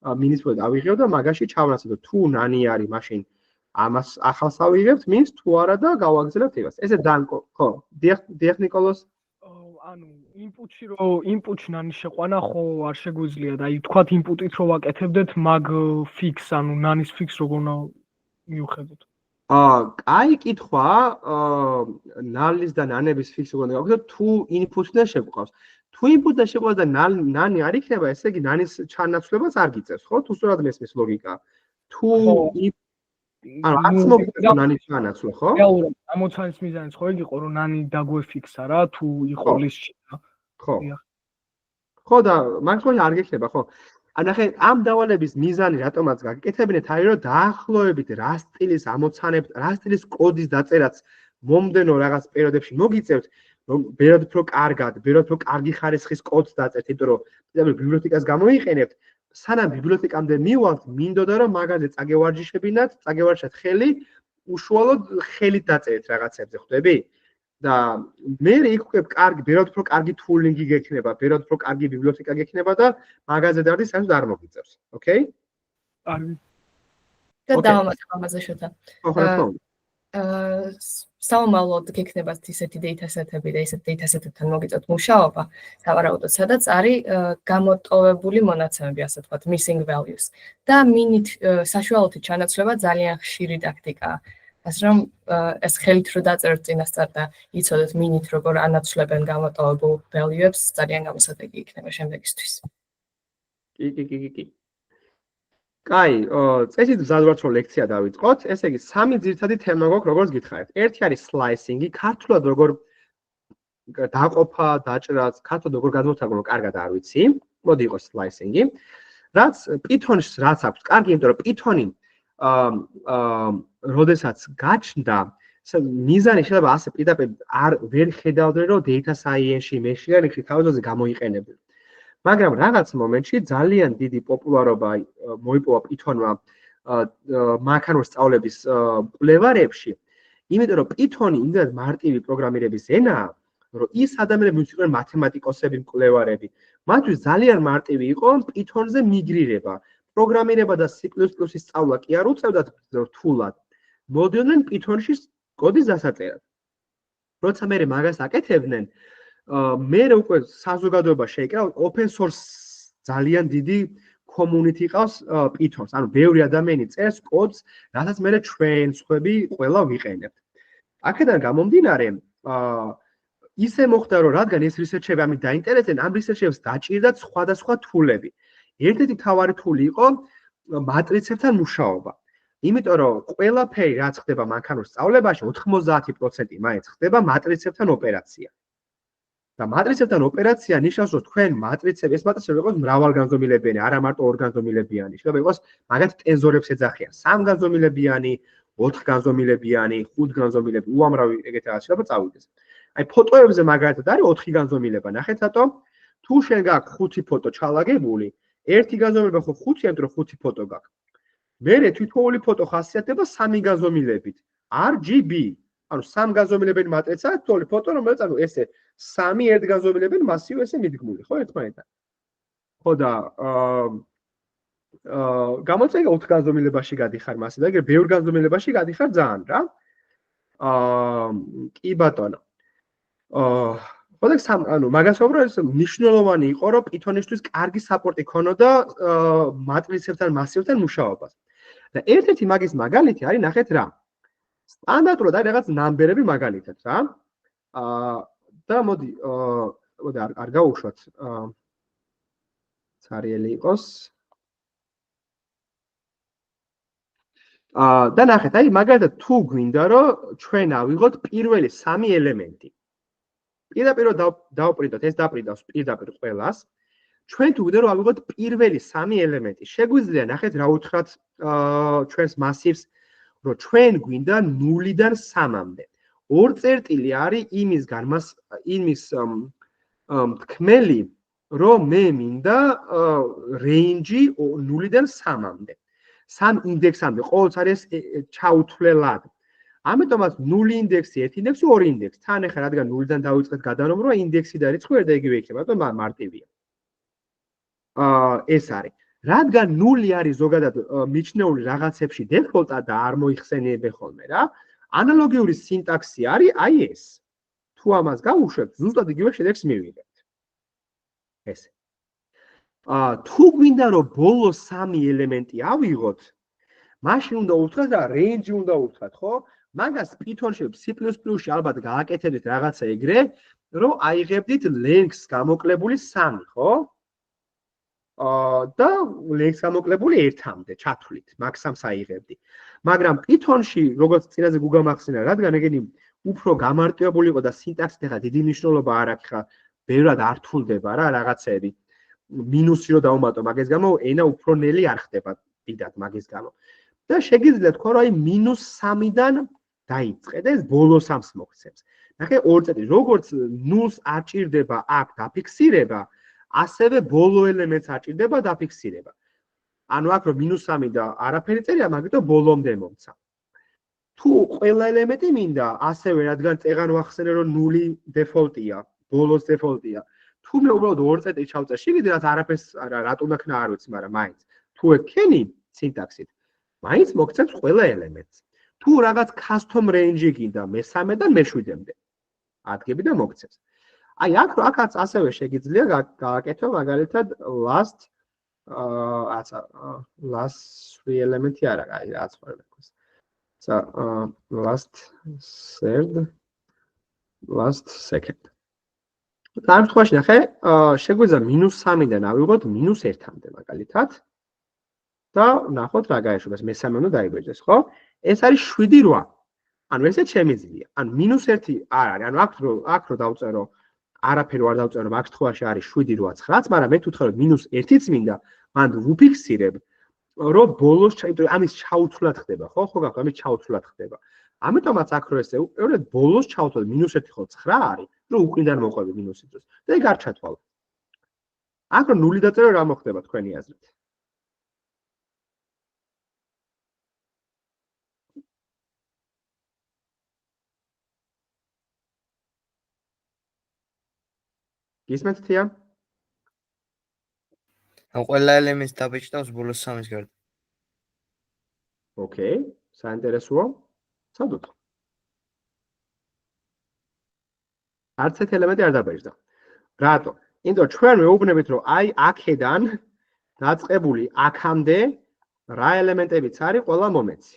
მინისტრად ავიღებ და მაგაში ჩავანაცვლოთ თუ ნანი არის მაშინ ამას ახალს ავიღებთ მინს თუ არა და გავაგზავნებთ იმას ესე ძალიან ხო დიახ ნიკოლოზ ანუ ინპუტში რომ ინპუტში ნანის შეყვანა ხო არ შეგვიძლია და აი თქვათ ინპუტით რომ ვაკეთებდეთ მაგ ფიქს ანუ ნანის ფიქს როგორ უნდა მივხედოთ კაი კითხვა ნალის და ნანების ფიქს როგორ უნდა გავაკეთოთ თუ ინპუტიდან შეგვყავს თუ ინპუტიდან შეყვას და ნანი არ იქნება ესე იგი ნანის ჩანაცვლებას არ გიწევს ხო თუ სწორად მესმის ლოგიკა თუ ანუ არც მოგიწევს ნანის ჩანაცვლა ხო რეალურად ამოცანის მიზანიც ხო იგი იყო რომ ნანი დაგვეფიქსა რა თუ იყო ლისტში ხო ხო და მაგას არ გექნება ხო ანახე ამ დავალების მიზანი რატომაც გაკეთებინეთ არის რომ დაახლოებით რა სტილის ამოცანებს რა სტილის კოდის დაწერაც მომდენო რაღაც პერიოდებში მოგიწევთ რომ ბევრად უფრო კარგად ბევრად უფრო კარგი ხარისხის კოდს დაწერთ იმიტომ რომ ბიბლიოთეკას გამოიყენებთ სანამ ბიბლიოთეკამდე მივალთ მინდოდა რომ მაგაზე წაგევარჯიშებინათ წაგევარჯიშეთ ხელი უშუალოდ ხელით დაწერეთ რაღაცებზე ხვდები და მე იქ უკვე კარგი ბევრად უფრო კარგი თულინგი გექნება ბევრად უფრო კარგი ბიბლიოთეკა გექნება და მაგაზე დარდი საერთოდ არ მოგიწევს ოკეი კარგი და დავამატებ ამაზე შოთა ხო საომალოდ გექნებათ ისეთი dataset-ები და ისეთ dataset-ებთან მოგიწევთ მუშაობა სავარაუდოდ სადაც არის გამოტოვებული მონაცემები ასე ვთქვათ missing values და მინით საშუალოთი ჩანაცვლება ძალიან ხშირი ტაქტიკაა ასე რომ ეს ხელით რო დაწეროთ წინასწარ და იცოდეთ მინით როგორ ანაცვლებენ გამოტოვებულ value-ებს ძალიან გამოსადეგი იქნება შემდეგისთვის კი კაი, წესით მზადვართ რომ ლექცია დავიწყოთ. ესე იგი, სამი ძირითადი თემა გვაქვს, როგორც გითხარით. ერთი არის slicing-ი, ქართულად როგორ დაყოფა, დაჭრა, ქართულად როგორ გადმოვთარგმნო, კარგად არ ვიცი. მოდი იყოს slicing-ი. რაც Python-ს რაც აქვს, კარგი, იმიტომ რომ Python-ი როდესაც გაჩნდა, მიზანი შეიძლება ასე პირდაპირ არ ვერ ხედავდნენ, რომ data science-ში, machine learning-ში თავისთავად გამოიყენებდნენ. მაგრამ რაღაც მომენტში ძალიან დიდი პოპულარობა მოიპოვა Python-მა მანქანური სწავლების კვლევარებში, იმიტომ რომ Python-ი იმდენად მარტივი პროგრამირების ენაა, რომ ის ადამიანები, ვინც იყვნენ მათემატიკოსები, მკვლევარები, მათთვის ძალიან მარტივი იყო Python-ზე მიგრირება. პროგრამირება და C++-ის სწავლა კი არ უწევდათ რთულად. მოდიოდნენ Python-ში კოდის დასაწერად. როცა მე მაგას აკეთებდნენ, მე უკვე საზოგადოება შეიკრა open source ძალიან დიდი community ყავს Python-ს. ანუ ბევრი ადამიანი წერს კოდს, რასაც მე ჩვენ სხვები ყველა ვიყენებთ. აქედან გამომდინარე, ისე მოხდა რომ რადგან ეს research-ები ამით დაინტერესდნენ, ამ research-ებს დაჭირდათ სხვადასხვა თულები. ერთ-ერთი მთავარი თული იყო მატრიცებთან მუშაობა. იმიტომ რომ ყველაფერი რაც ხდება მანქანურ სწავლებაში 90% მაინც ხდება მატრიცებთან ოპერაცია. და მატრიცებთან ოპერაცია ნიშნავს, რომ თქვენ მატრიცები, ეს მატრიცები იყოს მრავალგანზომილებიანი, არა მარტო ორგანზომილებიანი, შეიძლება იყოს მაგათ ტენზორებს ეძახიან, 3 განზომილებიანი, 4 განზომილებიანი, 5 განზომილებიანი, უამრავი ეგეთი რაღაც შეიძლება წავიდეს. აი ფოტოებზე მაგათად არის 4 განზომილება, ნახეთ რატო? თუ შენ გაქვს 5 ფოტო ჩალაგებული, ერთი განზომილება ხო 5-ია, იმიტომ რომ 5 ფოტო გაქვს. მერე თითოეული ფოტო ხასიათდება 3 განზომილებით, RGB. ანუ 3 განზომილებიანი მატრიცაა, თითოეული ფოტო, რომელიც ანუ ესე 3 ერთ განზომილებიანი მასივი ესე მიდგმული, ხო ერთმანეთთან. ხო და გამოწვევა 4 განზომილებაში გადიხარ მასე და ეგრე ბევრ განზომილებაში გადიხარ ძალიან რა. კი ბატონო. ხო და ანუ მაგას ვამბობ, ეს მნიშვნელოვანი იყო, რომ Python-ისთვის კარგი საპორტი ქონოდა მატრიცებთან, მასივთან მუშაობას. და ერთ-ერთი მაგის მაგალითი არის, ნახეთ რა. სტანდარტულად არის რაღაც ნამბერები მაგალითად რა. და მოდი არ გავუშვათ. ცარიელი იყოს. და ნახეთ, აი მაგალითად თუ გვინდა რომ ჩვენ ავიღოთ პირველი 3 ელემენტი. პირდაპირ დავპრინტოთ, ეს დაპრინტავს პირდაპირ ყველას. ჩვენ თუ გვინდა რომ ავიღოთ პირველი 3 ელემენტი, შეგვიძლია ნახეთ რა უთხრათ ჩვენს მასივს, რომ ჩვენ გვინდა 0-დან 3-მდე. 2 წერტილი არის იმის თქმელი, რომ მე მინდა რეინჯი 0-დან 3-მდე. 3 ინდექსამდე ყოველთვის არის ჩაუთვლელად. ამიტომაც 0 ინდექსი, 1 ინდექსი, 2 ინდექსი. თან ახლა რადგან 0-დან დავიწყეთ გადანომრვა, ინდექსი და რიცხვი ერთ და იგივე იქნება, და მარტივია. ეს არის. რადგან 0 არის ზოგადად მიჩნეული რაღაცებში დეფოლტად და არ მოიხსენიებე ხოლმე რა, ანალოგიური სინტაქსი არის აი ეს. თუ ამას გავუშვებთ, ზუსტად იგივე შედეგს მივიღებთ. ესე. თუ გვინდა რომ ბოლოს 3 ელემენტი ავიღოთ, მაშინ უნდა უთხრათ და range უნდა უთხრათ, ხო? მაგას Python-ში, C++-ში ალბათ გააკეთებდით რაღაცა ეგრე, რომ აიღებდით length გამოკლებული 3, ხო? და length გამოკლებული 1-მდე ჩათვლით, მაგ 3-ს აიღებდი. მაგრამ Python-ში, როგორც წინაზე გუგამახსენა, რადგან ეგენი უფრო გამარტივებული იყო და სინტაქსით ახლა დიდი მნიშვნელობა არ აქვს, ხა ბევრად არ თვლდება რა რაღაცები. მინუსი რო დავუმატო მაგის გამო, ენა უფრო ნელი არ ხდება დიდად მაგის გამო. და შეგიძლიათ თქვა, რომ აი -3-დან დაიწყე და ეს ბოლო 3-ს მოგცემს. ნახე 2 წერტილი, როგორც 0-ს აჭირდება აქ დაფიქსირება, ასევე ბოლო ელემენტს აჭირდება დაფიქსირება. ანუ აქ რომ -3 და არაფერი წერია, მაგიტომ ბოლომდე მომცა. თუ ყველა ელემენტი მინდა, ასევე რადგან წეღან ვახსენე რომ 0 დეფოლტია, ბოლოს დეფოლტია. თუ მე უბრალოდ 2 წერტილი ჩავწერ, შეგიძლიათ რაც არაფერს რატომ აქნა არ ვიცი, მაგრამ მაინც თუ ეკენი სინტაქსით, მაინც მოგცემს ყველა ელემენტს. თუ რაღაც custom range გინდა მე-3-დან მე-7-მდე. ადგები და მოგცემს. აი აქაც ასევე შეგიძლია გააკეთო მაგალითად last 3 ელემენტი არა, აი რაც ხარ მეკოს. last third, last second. ამ შემთხვევაში ნახე, შეგვიძლია -3-დან ავიღოთ -1-მდე მაგალითად. და ნახოთ რა გაეშვება, მე-3 უნდა დაიგვეჭდეს, ხო? ეს არის 7-8. ანუ ესე შემიძლია. ანუ -1 არ არის. ანუ აქ რო დავწერო, არაფერი არ დავწერო, მაგ შემთხვევაში არის 7-8-9-ს, მაგრამ მე თუ ვთქვა რომ -1-იც მინდა, მან ვუფიქსირებ, რომ ბოლოს ამის ჩაუთვლად ხდება, ხო? ხო გაქვს, ამის ჩაუთვლად ხდება. ამიტომაც აქ რო ესე უყურეთ, ბოლოს ჩაუთვლად -1 ხო 9 არის, რომ უკრიდან მოყვები -1 დროს. და ეგ არ ჩათვალა. აქ რო 0 დაწერო, რა მოხდება თქვენი აზრით? ისმენთ თია? ან ყველა ელემენტს დაბეჭდავს ბოლოს 3-ის გარდა. ოკეი, საინტერესოა. ცოდოთ. არც ერთ ელემენტი არ დაბეჭდა. რატო? იმიტომ ჩვენ მეუბნებით რომ აი აქედან დაწყებული აქამდე რა ელემენტებიც არის ყველა მომეცი.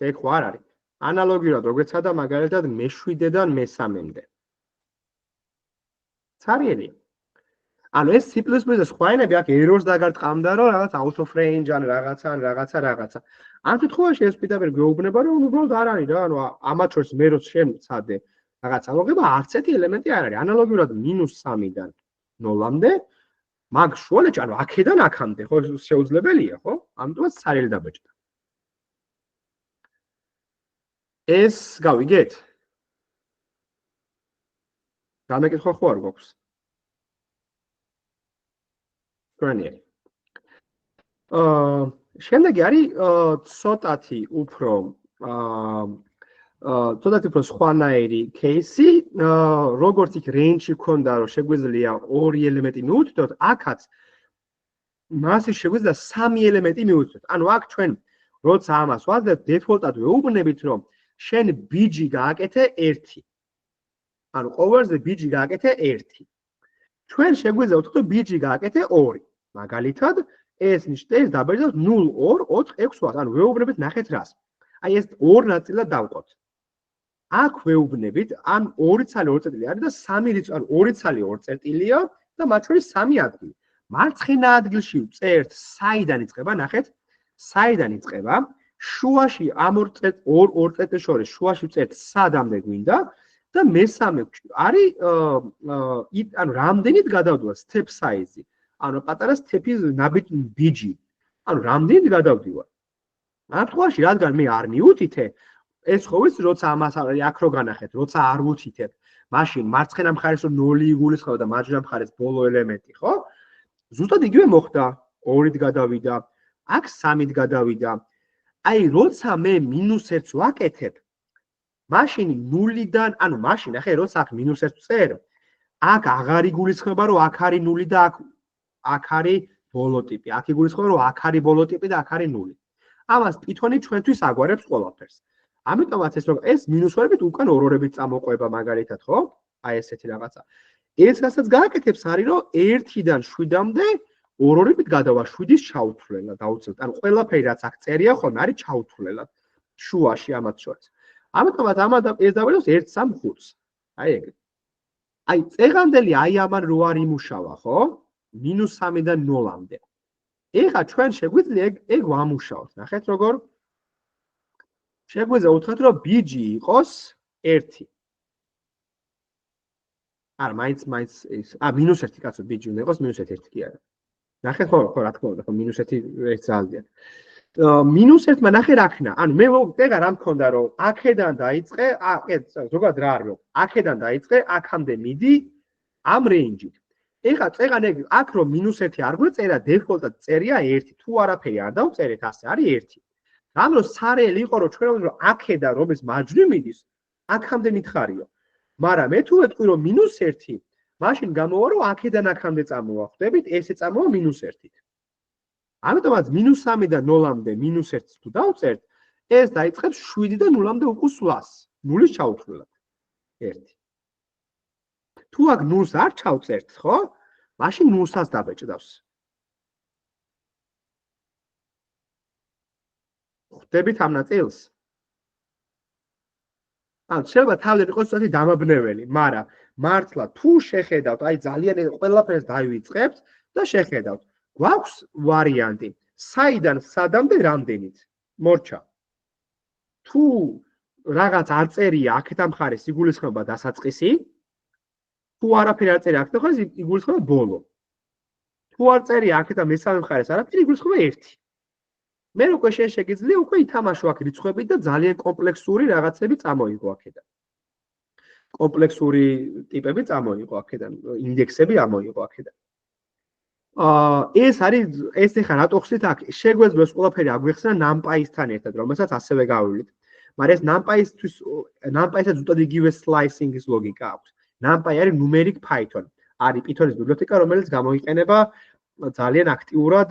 ეგ ხო არ არის. ანალოგიურად როგორც სადა მაგალითად მე-7-დან მე-3-მდე. ცარიელია. ანუ ეს C++-ზე სხვა ენები აქ errors დაგარტყამდა რომ რაღაც out of range ან რაღაცა. ამ შემთხვევაში ეს პირდაპირ გვეუბნება რომ უბრალოდ არ არის რა, ანუ ამათ შორის მე რო შემცადე რაღაც ამოღება არც ერთი ელემენტი არ არის. ანალოგიურად -3-დან 0-მდე მაგ შუალედში, ანუ აქედან აქამდე, ხო შეუძლებელია, ხო? ამიტომაც ცარიელი დაბეჭდა. ეს გავიგეთ? გამეკითხვა ხო არ გვაქვს? გრანიერი. შემდეგი არის ცოტათი უფრო სხვანაირი кейსი, როგორც იქ range-ი ქონდა, რომ შეგვიძლია 2 ელემენტი მივუთითოთ, აქაც მასში შეგვიძლია 3 ელემენტი მივუთითოთ. ანუ აქ ჩვენ როცა ამას ვაძლევთ, დეფოლტად ვეუბნებით, რომ შენ ბიჯი გააკეთე 1. ანუ ყოველზე ბიჯი გააკეთე 1. ჩვენ შეგვიძლია ვთქვათ ბიჯი გააკეთე 2. მაგალითად, ეს ნიშნავს დაბეჭდავს 0, 2, 4, 6, 8. ანუ ვეუბნებით ნახეთ რას. აი ეს 2 ნაწილად დავყოთ. აქ ვეუბნებით, ან 2 ცალი 2 წერტილი არის და 3 რიცხვი, ანუ 2 ცალი 2 წერტილია და მათ შორის 3 ადგილი. მარცხენა ადგილში ვწერთ, საიდან იწყება, ნახეთ, საიდან იწყება. შუაში ამ ორ წელს შორის შუაში ვწერთ სადამდე გვინდა და მესამე არის ანუ რამდენით გადავდივარ step size-ი. ანუ პატარა step-ის ნაბიჯი ბიჯი. ანუ რამდენით გადავდივარ. ამ შემთხვევაში რადგან მე არ მივუთითე, ეს ხო ვიცი, როცა ამას აქ რო განახეთ, როცა არ ვუთითებ, მაშინ მარცხენა მხარეს 0 იგულისხმება და მარჯვენა მხარეს ბოლო ელემენტი, ხო? ზუსტად იგივე მოხდა, 2-ით გადავიდა, აქ 3-ით გადავიდა. აი, როცა მე -1-ს ვაკეთებ, მაშინ 0-დან, ანუ მაშინ ახლა როცა აქ -1 წერ, აქ აღარ იგულისხმება, რომ აქ არის 0 და აქ არის ბოლო ტიპი. აქ იგულისხმება, რომ აქ არის ბოლო ტიპი და აქ არის 0. ამას Python-ი ჩვენთვის აგვარებს ყველაფერს. ამიტომაც ეს მინუსვარებით უკან ორ-ორებით წამოყვება მაგალითად, ხო? აი ესეთი რაღაცა. ეს რასაც გააკეთებს არის, რომ 1-დან 7-მდე ორ-ორებით გადავა 7-ის ჩაუთვლელად დაუცილებლად. ანუ ყველაფერი რაც აქ წერია ხოლმე არის ჩაუთვლელად შუაში ამათ შორის. ამიტომაც ეს დავიდოს 1-3-5-ს. აი ეგ. აი წეღანდელი აი ამან რო არ იმუშავა, ხო? -3-დან 0-მდე. ეხლა ჩვენ შეგვიძლია ეგ ვამუშაოთ. ნახეთ როგორ შეგვიძლია უთხრათ რომ ბიჯი იყოს 1. არა, მაინც ის -1 კაცო ბიჯი უნდა იყოს -1 კი არა. ნახეთ ხო რა თქმა უნდა, ხო -1 ეს ძალიან. -1-მა ნახე რა ქნა. ანუ მე ეგა რა მქონდა რომ აქედან დაიწყე, ზოგადად რა არის, აქედან დაიწყე, აქამდე მიდი ამ რეინჯით. ეხლა წეგან ეგ აქ რომ -1 არ გვეწერა, დეფოლტად წერია 1. თუ არაფერი არ დავწერეთ, ასე არის 1. რამ რომ სარელი იყო რომ ჩვენ რომ აქედან რომ ეს მარჯვნივ მიდის, აქამდე მითხარიო. მაგრამ მე თუ ვეთქვი რომ -1, მაშინ გამოვა რომ აქედან აქამდე წამოვა. ხვდებით, ესე წამოვა -1-ით. ამიტომაც -3-დან 0-მდე -1-ს თუ დავწერთ, ეს დაიწყებს 7-დან 0-მდე უკუსვლას. 0-ის ჩაუთვლელად. 1. თუ აქ 0-ს არ ჩავწერთ, ხო? მაშინ 0-საც დაბეჭდავს. ხვდებით ამ ნაწილს? ანუ შეიძლება თავიდან იყოს ცოტა დამაბნეველი, მაგრამ მართლა თუ შეხედავთ, აი ძალიან ყველაფერს დავიწყებთ და შეხედავთ. გვაქვს ვარიანტი, საიდან სადამდე რამდენით? მორჩა. თუ რაღაც არ წერია აქეთ ამ მხარეს იგულისხმება დასაწყისი, თუ არაფერი არ წერია აქეთ ამ მხარეს იგულისხმება ბოლო. თუ არ წერია აქეთ ამ მესამე მხარეს არაფერი იგულისხმება 1. მე უკვე შეგიძლია უკვე ითამაშო აქ რიცხვებით და ძალიან კომპლექსური რაღაცები წამოიღო აქედან. კომპლექსური ტიპები წამოიღო აქედან, ინდექსები ამოიღო აქედან. ეს არის ეს ახლა რატო ხსნით აქ? შეგვეძლო ეს ყველაფერი აგვეხსნა NumPy-სთან ერთად, რომელსაც ასევე გავივლით. მაგრამ ეს NumPy-საც ზუსტად იგივე slicing-ის ლოგიკა აქვს. NumPy არის numeric Python. არის Python-ის ბიბლიოთეკა, რომელიც გამოიყენება ძალიან აქტიურად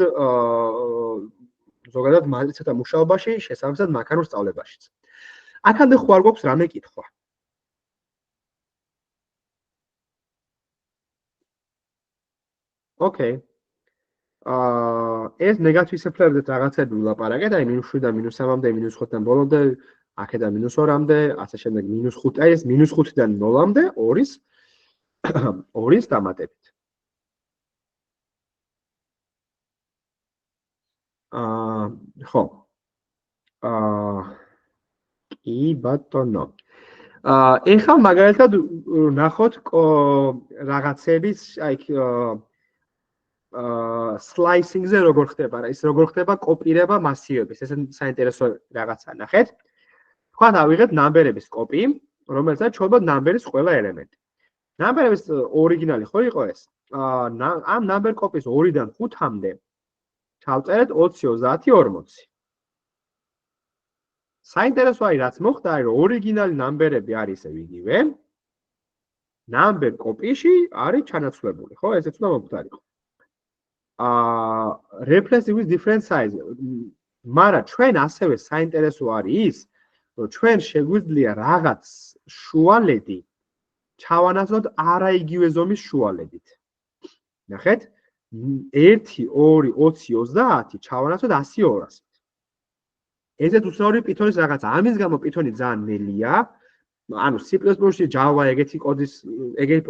ზოგადად მატრიცათა მუშაობაში, შესაბამისად მანქანურ სწავლებაშიც. აქამდე ხო არ გვაქვს რამე კითხვა? ოკეი. ეს ნეგატივისებლებზეც რაღაცები ვლაპარაკეთ, აი -7-დან -3-მდე, -5-დან ბოლომდე, აქედან -2-მდე, ასე შემდეგ -5, აი ეს -5-დან 0-მდე 2-ის დამატებით. ხო. კი ბატონო. ეხლა მაგალითად ნახოთ რაღაცების, აი slicing-ზე როგორ ხდება, ის როგორ ხდება კოპირება მასივების. ეს საინტერესო რაღაცა ნახეთ. თქვა დავიღეთ ნამბერების კოპი, რომელსაც ჩვეულებრივ ნამბერის ყველა ელემენტი. ნამბერების ორიგინალი ხო იყო ეს? ამ ნამბერ კოპის 2-დან 5-მდე ჩავწერეთ 20, 30, 40. საინტერესო არის რაც მოხდა, არის რომ ორიგინალი ნამბერები არის ისევ იგივე. ნამბერ კოპიში არის ჩანაცვლებული, ხო? ესეც უნდა მომხდარიყო. Replace with different size. მაგრამ ჩვენ ასევე საინტერესო არის ის, რომ ჩვენ შეგვიძლია რაღაც შუალედი ჩავანაცვლოთ არაიგივე ზომის შუალედით. ნახეთ? 1, 2, 20, 30 ჩავანაცვლოთ 100-200-ით. ესეც უცნაური Python-ის რაღაცა. ამის გამო Python-ი ძალიან ნელია. ანუ C++-ში Java ეგეთი კოდის, ეგეთი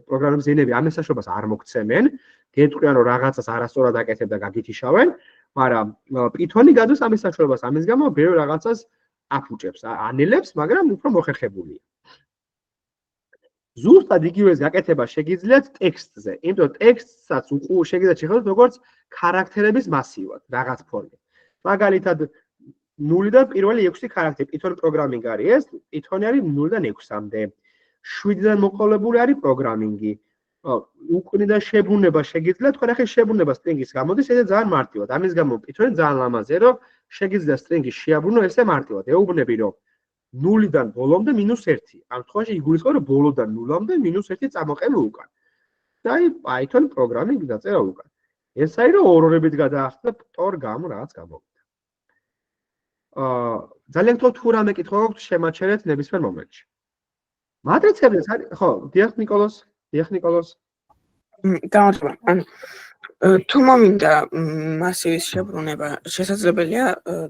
პროგრამების ენები ამ საშუალებას არ მოგცემენ. გეტყვიან რომ რაღაცას არასწორად აკეთებ და გაგითიშავენ, მაგრამ Python-ი გადის ამის საშუალებას, ამის გამო ბევრ რაღაცას აფუჭებს, ანელებს, მაგრამ უფრო მოხერხებულია. ზუსტად იგივეს გაკეთება შეგიძლიათ ტექსტზე, იმიტომ რომ ტექსტსაც შეგიძლიათ შეხედოთ როგორც ქარაქტერების მასივად, რაღაც ფორმით. მაგალითად 0-დან პირველი 6 ქარაქტერი Python პროგრამინგი არის ეს, Python-ი არის 0-დან 6-მდე. 7-დან მოყოლებული არის პროგრამინგი. უკვნიდან შებრუნება შეგიძლიათ, თქვენ ახლა შებრუნება string-ის გამოდის, ესე ძალიან მარტივად. ამის გამო Python-ი ძალიან ლამაზია, რომ შეგიძლიათ string-ი შეაბრუნო ესე მარტივად. ეუბნები რომ 0-დან ბოლომდე -1. ამ შემთხვევაში იგულისხმება რომ ბოლოდან 0-მდე -1 წამოყენო უკან. და აი Python პროგრამინგი დაწერა უკან. ეს არის რომ ორ-ორებით გადაახდა tor გამო რაღაც გამოვიდა. ძალიან თქო თუ რამე კითხვა გაქვთ შემაჩერეთ ნებისმიერ მომენტში. მატრიცებიც არის ხო, დიახ ნიკოლოზ, გამარჯობა. ანუ თუ მომინდა მასივის შებრუნება, შესაძლებელია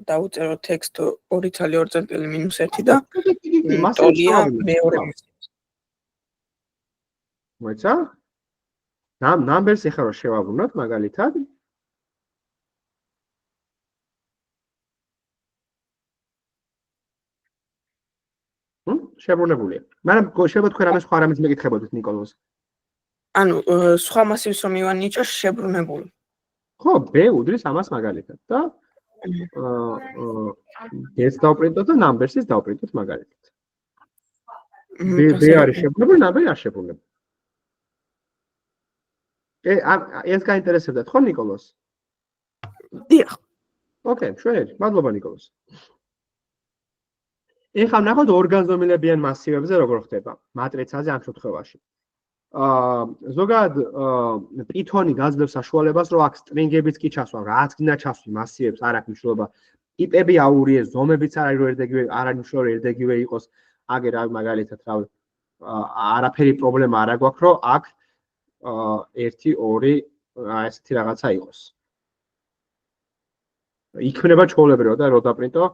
დავუწერო ტექსტ 2.2.-1 და ტოლია მეორე. მოიცა? numbers ეხლა რომ შევაბრუნოთ მაგალითად შებრუნებულია. მაგრამ შეიძლება თქვენ ამას სხვა რამის მეკითხებოდეთ ნიკოლოზ. ანუ სხვა მასივის რომ მივანიჭო შებრუნებული. ხო, b უდრის ამას მაგალითად და ეს დავპრინტოთ და numbers-ის დავპრინტოთ მაგალითად. b არის შებრუნებული, number არ შებრუნებული. ეს გაინტერესებდათ ხო ნიკოლოზ? დიახ. ოკეი, შველი, მადლობა ნიკოლოზ. ეხლა ნახოთ ორგანზომილებიან მასივებზე როგორ ხდება მატრიცაზე ამ შემთხვევაში. ზოგადად Python-ი გაძლევს საშუალებას, რომ აქ string-ებიც კი ჩასვა, რაც გინდა ჩასვი მასივებს, არ აქვს მნიშვნელობა. ტიპები აურიეს, ზომებიც არ არის რომ ერთდაგივე, არ არის მნიშვნელობა რომ ერთდაგივე იყოს. აგერ მაგალითად რავი, არაფერი პრობლემა არ აქვს, რომ აქ 1 2 ესეთი რაღაცა იყოს. იქნება ჩვეულებრივად და რო დაპრინტო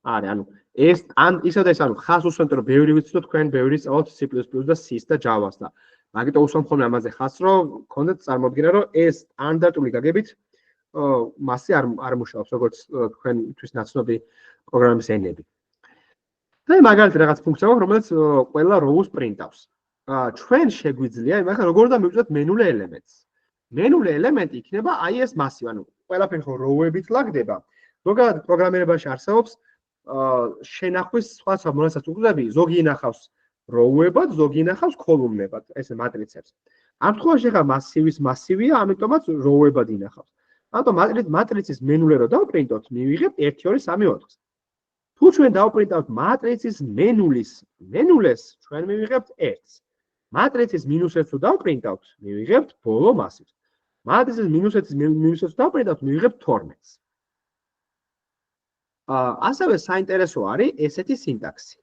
არის, ანუ ეს ან ისევ და ეს ანუ ხას უსვამთ რომ ბევრი ვიცით თქვენ ბევრი სწავლობთ C++ და C-ს და Java-ს და მაგიტო უსვამ ხოლმე ამაზე ხას რომ გქონდეთ წარმოდგენა რომ ეს სტანდარტული გაგებით მასზე არ მუშაობს როგორც თქვენთვის ნაცნობი პროგრამის ენები. და მაგალითად რაღაც ფუნქცია აქვს რომელიც ყველა row-ს პრინტავს. ჩვენ შეგვიძლია იმახა როგორ და მივწვეთ menule elements. menule element იქნება აი ეს მასივი, ანუ ყველაფერი ხო row-ებით ლაგდება. ზოგადად პროგრამირებაში არსებობს შენახვის სხვა რომელსაც უყურები, ზოგი ინახავს row-ებად, ზოგი ინახავს column-ებად, ესე მატრიცებს. ამ შემთხვევაში ხა მასივის მასივია, ამიტომაც row-ებად ინახავს. ამიტომ მატრიცის menule რო დავპრინტოთ, მივიღებთ 1 2 3 4-ს. თუ ჩვენ დავპრინტავთ მატრიცის menule-ს, ჩვენ მივიღებთ 1-ს. მატრიცის -1-ს რო დავპრინტავთ, მივიღებთ ბოლო მასივს. მატრიცის -1-ს დავპრინტავთ, მივიღებთ 12-ს. ასევე საინტერესო არის ესეთი სინტაქსი.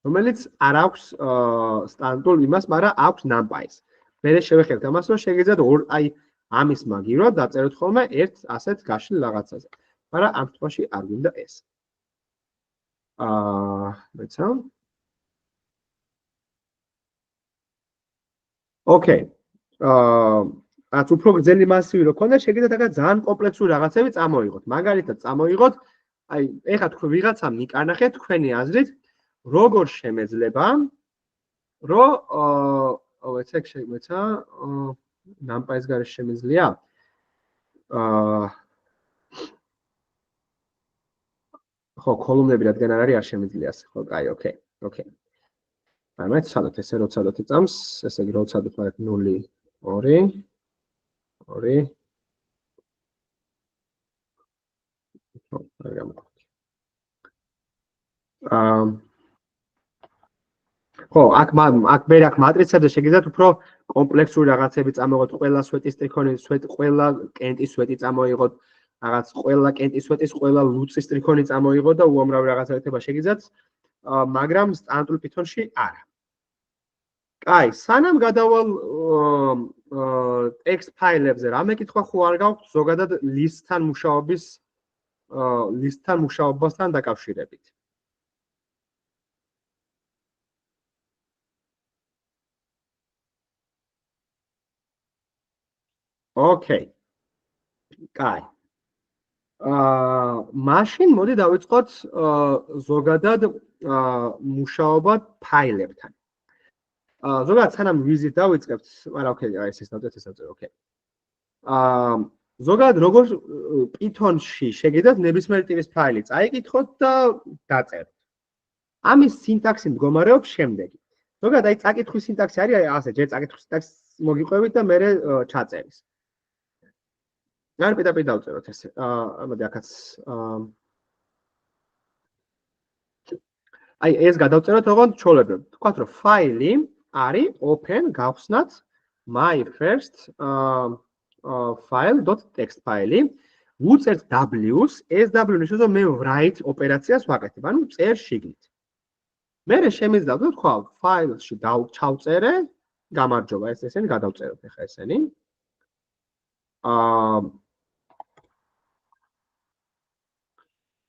რომელიც არ აქვს სტანდარტულ იმას, მაგრამ აქვს numpy-ს. მე შევეხებთ ამას, რომ შეგიძლიათ აი ამის მაგივრად დაწეროთ ხოლმე ერთ ასეთ გაშლილ რაღაცაზე. მაგრამ ამ შემთხვევაში არ გვინდა ეს. მეცა. ოკეი. რაც უფრო გრძელი მასივი რო ქონდა, შეგიძლიათ ახლა ძალიან კომპლექსური რაღაცები წამოიღოთ. მაგალითად, წამოიღოთ, აი, ეხლა თქვენ ვიღაცამ მიკარნახეთ თქვენი აზრით, როგორ შემეძლება, რომ ეცეკ შემეცა, numpy-ს გარეშე შემეძლია? ხო, column-ები რადგან არ არის, არ შემეძლია ასე, ხო, აი, ოკეი. მაგრამ ცალოთ ესე რო ცალოთ წამს, ესე იგი რო ცალოთ მაგ 0 2 2 ხო, აქ მე აქ მატრიცებზე შეგიძლიათ უფრო კომპლექსური რაღაცები წამოიღოთ, ყველა სვეტის ტრიქონი, ყველა კენტის სვეტი წამოიღოთ, რაღაც ყველა კენტის სვეტის ყველა ლუცის ტრიქონი წამოიღოთ და უამრავი რაღაცა შეგიძლიათ, მაგრამ სტანდარტულ Python-ში არა. კაი, სანამ გადავალ text ფაილებზე, რამე კითხვა ხო არ გაქვთ ზოგადად list-თან მუშაობასთან დაკავშირებით? ოკეი. კაი. მაშინ მოდი დავიწყოთ ზოგადად მუშაობა ფაილებთან. ზოგადად სანამ ვიზით დავიწყებთ, მაგრამ ოკეი, ეს დავწერე, ოკეი. ზოგადად როგორც Python-ში შეგიძლიათ ნებისმიერი ტიპის ფაილი წაიკითხოთ და დაწეროთ. ამის სინტაქსი მდგომარეობს შემდეგი. ზოგადად აი წაკითხვის სინტაქსი არის ასე, ჯერ წაკითხვის სინტაქსი მოგიყვებით და მერე ჩაწერის. არ პირდაპირ დავწეროთ ესე. მოდი აქაც აი ეს გადავწეროთ ოღონდ ჩვეულებრივ. თქვათ რომ ფაილი არის open გავხსნათ my first file.txt ფაილი. ვუწერთ W-ს, ეს W ნიშნავს რომ მე write ოპერაციას ვაკეთებ, ანუ წერ შიგნით. მერე შემიძლია ვთქვა ფაილში ჩავწერე, გამარჯობა, ეს ესენი გადავწეროთ ახლა ესენი.